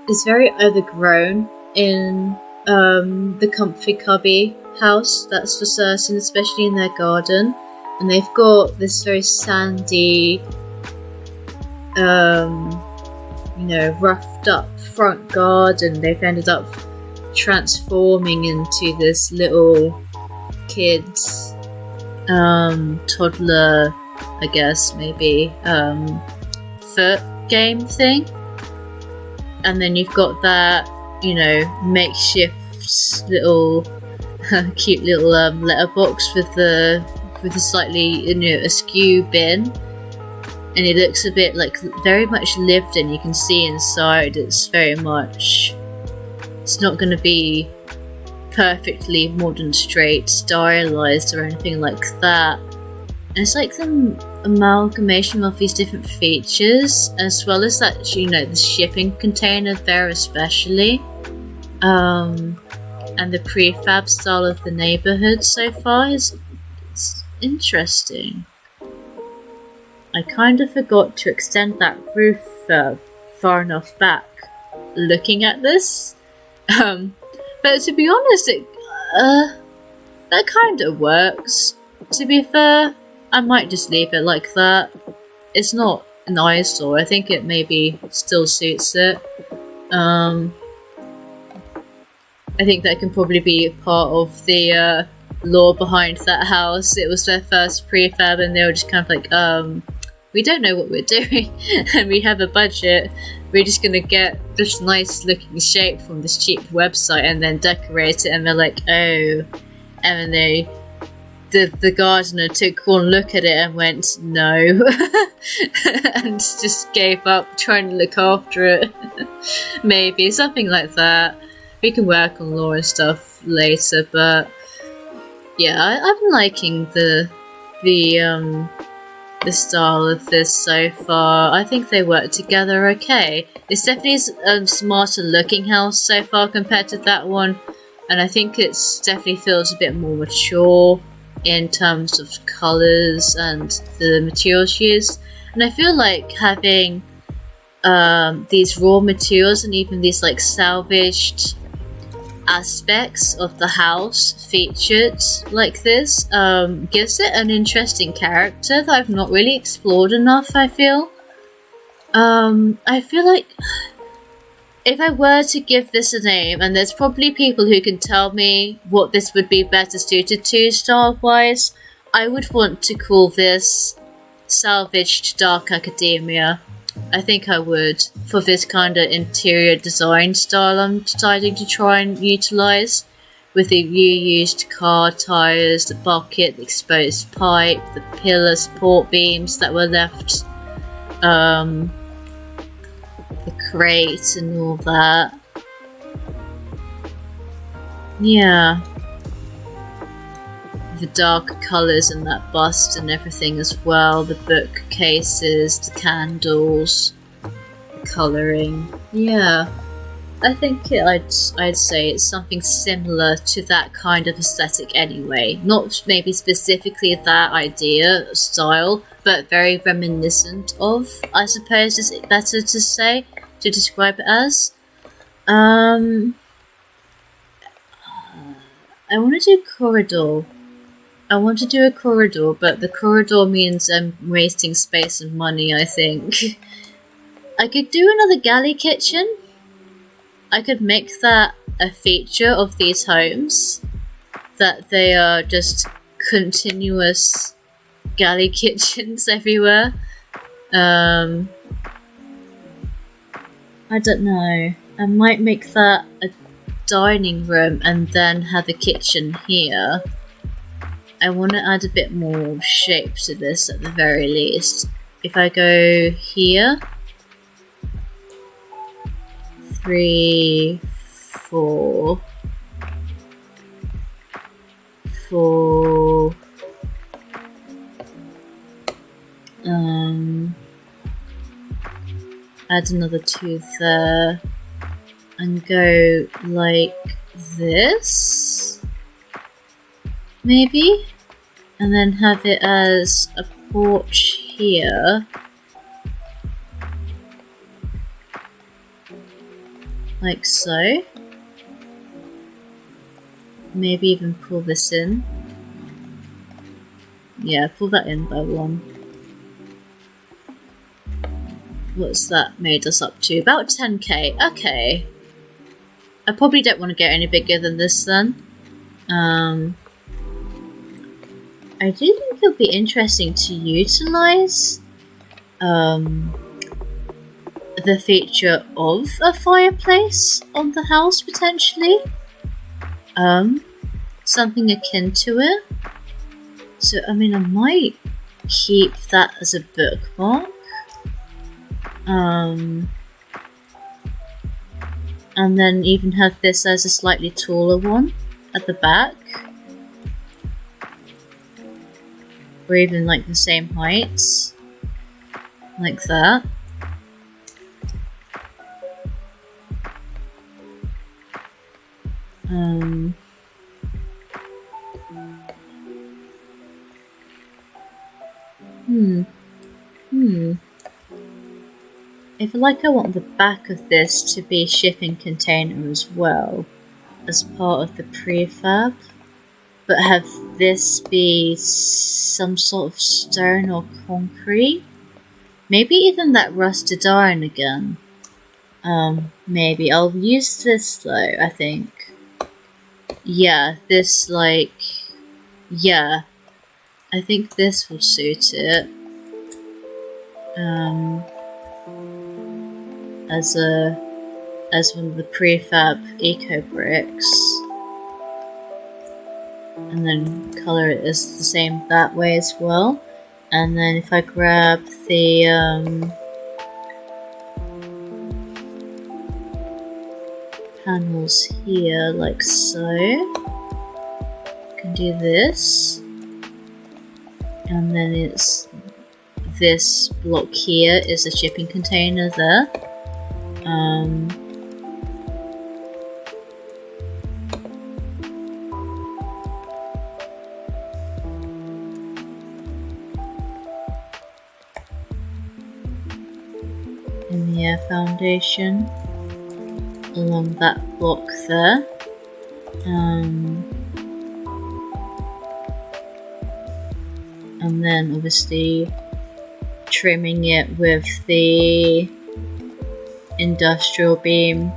It's very overgrown in the comfy Cubby house, that's for certain, especially in their garden. And they've got this very sandy, roughed up front garden. They've ended up transforming into this little kid's toddler, I guess, maybe, foot game thing. And then you've got that, makeshift little cute little letterbox with the slightly askew bin, and it looks a bit like very much lived in. You can see inside it's very much, it's not going to be perfectly modern, straight, stylized or anything like that. And it's like the amalgamation of these different features, as well as that, the shipping container there especially, and the prefab style of the neighborhood so far it's interesting. I kind of forgot to extend that roof far enough back looking at this, but to be honest, that kind of works. To be fair, I might just leave it like that. It's not an eyesore. I think it maybe still suits it. I think that can probably be part of the lore behind that house. It was their first prefab and they were just kind of like, we don't know what we're doing and we have a budget. We're just gonna get this nice looking shape from this cheap website and then decorate it. And they're like, oh. And then the gardener took one look at it and went, no. And just gave up trying to look after it. Maybe, something like that. We can work on lore and stuff later, but yeah, I'm liking the style of this so far. I think they work together okay. It's definitely a smarter looking house so far compared to that one, and I think it definitely feels a bit more mature in terms of colours and the materials used. And I feel like having these raw materials and even these like salvaged aspects of the house featured like this gives it an interesting character that I've not really explored enough, I feel. I feel like if I were to give this a name, and there's probably people who can tell me what this would be better suited to style-wise, I would want to call this Salvaged Dark Academia. I think I would, for this kind of interior design style I'm deciding to try and utilise, with the reused car tyres, the bucket, the exposed pipe, the pillar support beams that were left, the crate and all that. Yeah. The dark colours in that bust and everything as well, the bookcases, the candles, the colouring. Yeah, I think I'd say it's something similar to that kind of aesthetic anyway. Not maybe specifically that idea, style, but very reminiscent of, I suppose is it better to say, to describe it as. I want to do corridor. I want to do a corridor, but the corridor means I'm wasting space and money, I think. I could do another galley kitchen. I could make that a feature of these homes. That they are just continuous galley kitchens everywhere. I don't know. I might make that a dining room and then have a kitchen here. I want to add a bit more shape to this at the very least. If I go here, 3, 4, 4. Add another 2 there, and go like this, maybe, and then have it as a porch here, like so. Maybe even pull this in. Yeah, pull that in by 1. What's that made us up to? About 10k. Okay. I probably don't want to get any bigger than this then. I do think it'll be interesting to utilise the feature of a fireplace on the house, potentially. Something akin to it. So, I mean, I might keep that as a bookmark. And then even have this as a slightly taller one at the back. Or even like the same heights. Like that. I feel like I want the back of this to be shipping container as well, as part of the prefab, but have this be some sort of stone or concrete. Maybe even that rusted iron again. Maybe. I'll use this though, I think. Yeah, this yeah. I think this will suit it. As one of the prefab eco bricks. And then colour it as the same that way as well. And then if I grab the panels here like so, I can do this. And then it's this block here is a shipping container there. In the air foundation along that block there. And then obviously trimming it with the industrial beam.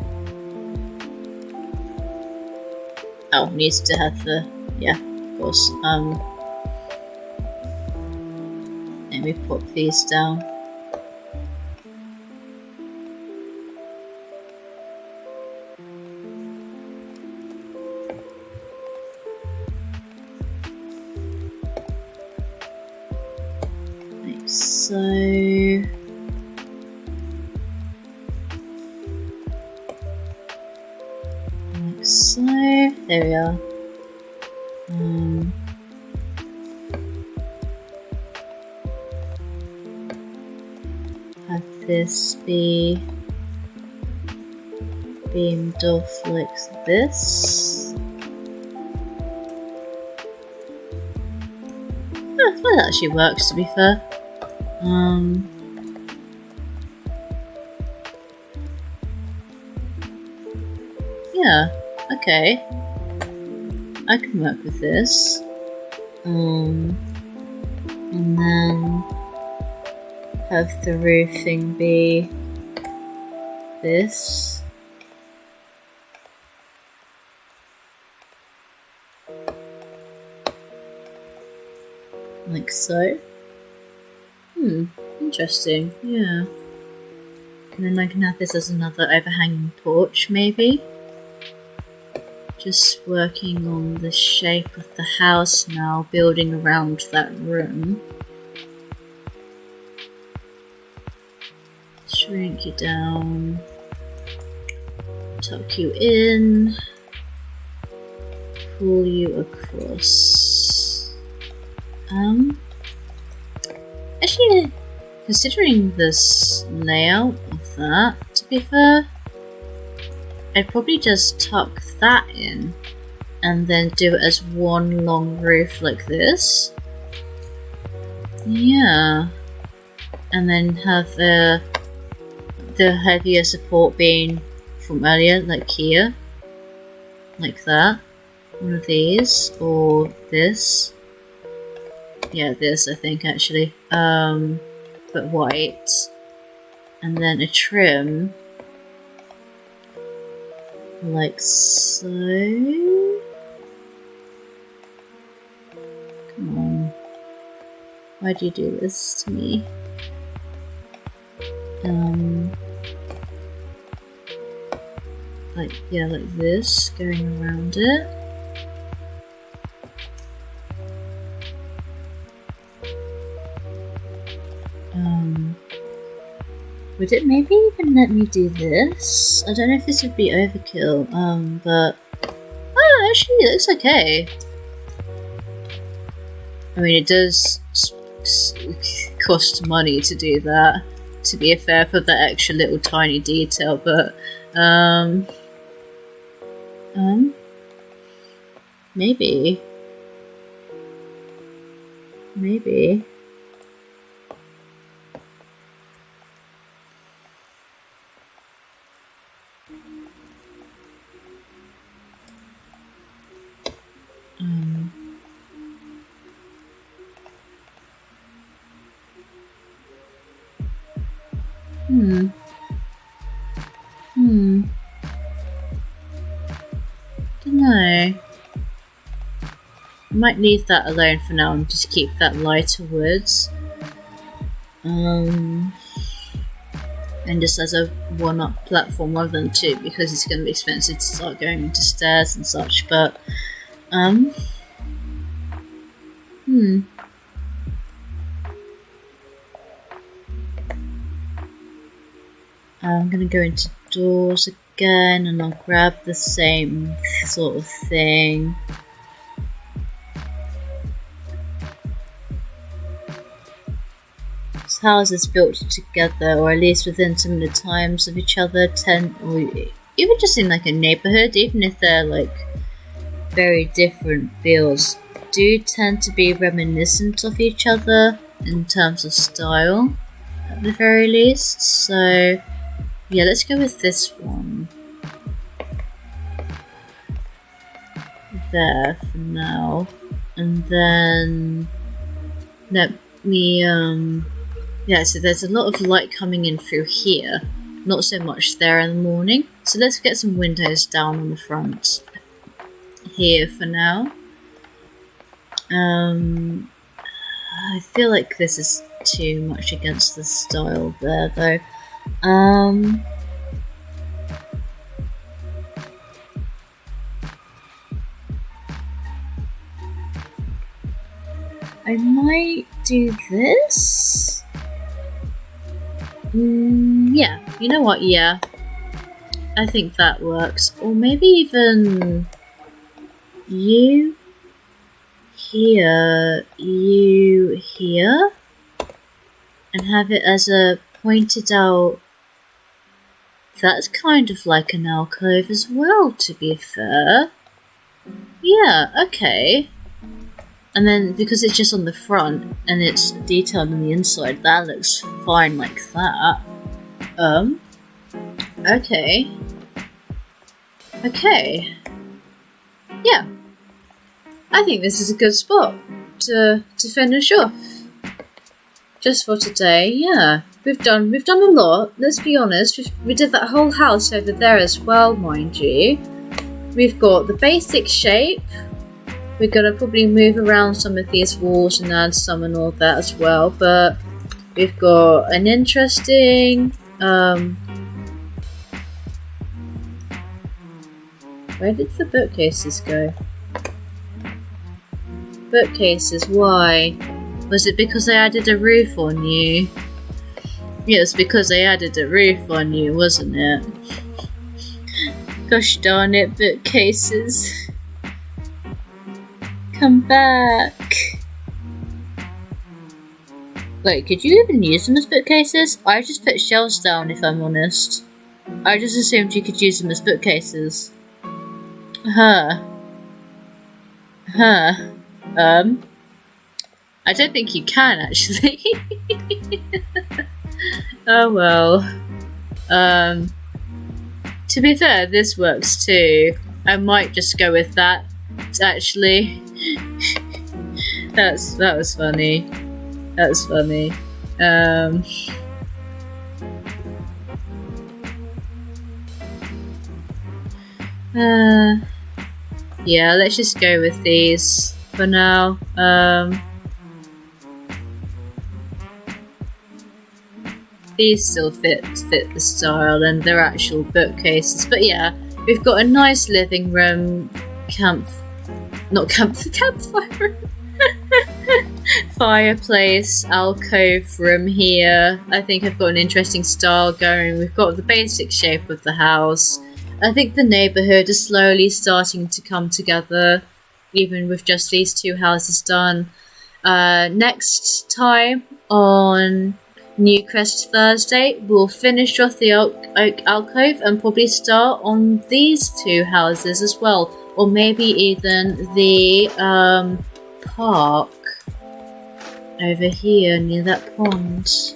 Oh, needs to have the, yeah, of course. Let me pop these down. Like so. So, there we are. Have this be beamed off like this. That actually works, to be fair. Yeah. Okay, I can work with this. And then have the roofing be this. Like so. Interesting, yeah. And then I can have this as another overhanging porch, maybe? Just working on the shape of the house now, building around that room. Shrink you down. Tuck you in. Pull you across. Actually, considering this layout of that, to be fair, I'd probably just tuck that in and then do it as one long roof like this. Yeah. And then have the heavier support being from earlier, like here. Like that. One of these, or this. Yeah, this I think actually. But white. And then a trim. Like so. Come on. Why do you do this to me? Like, yeah, like this, going around it. Would it maybe even let me do this? I don't know if this would be overkill, but... Oh, actually, it looks okay. I mean, it does cost money to do that, to be fair, for that extra little tiny detail, but... Maybe. Maybe. Dunno. I might leave that alone for now and just keep that lighter woods. And just as a one-up platform rather than two, because it's going to be expensive to start going into stairs and such, but I'm gonna go into doors again and I'll grab the same sort of thing. This house is built together, or at least within similar times of each other, or even just in like a neighborhood, even if they're like very different builds, do tend to be reminiscent of each other in terms of style, at the very least. So yeah, let's go with this one there for now, and then let me yeah, so there's a lot of light coming in through here, not so much there in the morning, so let's get some windows down on the front here for now. I feel like this is too much against the style there though. I might do this. Yeah, you know what? Yeah, I think that works. Or maybe even you here, you here, and have it as a pointed out. That's kind of like an alcove as well, to be fair. Yeah, okay. And then because it's just on the front and it's detailed on the inside, that looks fine like that. Okay. Okay. Yeah. I think this is a good spot, to finish off. Just for today, yeah. We've done a lot, let's be honest. We did that whole house over there as well, mind you. We've got the basic shape. We're gonna probably move around some of these walls and add some and all that as well, but we've got an interesting where did the bookcases go? Bookcases, why? Was it because I added a roof on you? Yeah, it's because I added a roof on you, wasn't it? Gosh darn it, bookcases. Come back. Wait, could you even use them as bookcases? I just put shelves down, if I'm honest. I just assumed you could use them as bookcases. I don't think you can, actually. Oh well. To be fair, this works too. I might just go with that, actually. That was funny. That was funny. Yeah, let's just go with these for now. These still fit the style and they're actual bookcases, but yeah, we've got a nice living room, campfire, fireplace, alcove room here. I think I've got an interesting style going. We've got the basic shape of the house. I think the neighbourhood is slowly starting to come together, even with just these two houses done. Next time on Newcrest Thursday, we'll finish off the oak alcove and probably start on these two houses as well, or maybe even the park over here near that pond.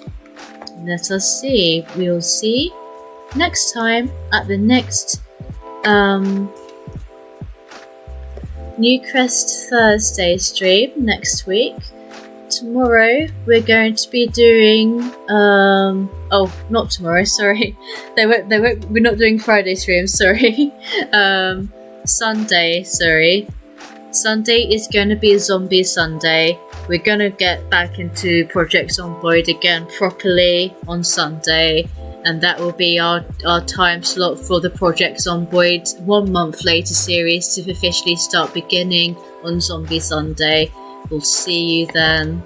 Let us see. We'll see next time at the next Newcrest Thursday stream next week. Tomorrow we're going to be doing oh, not tomorrow, sorry. We're not doing Friday streams, sorry. Sunday, sorry. Sunday is going to be a zombie Sunday. We're going to get back into Project Zomboid again properly on Sunday, and that will be our time slot for the Project Zomboid 1 month later series to officially start beginning on Zombie Sunday. We'll see you then.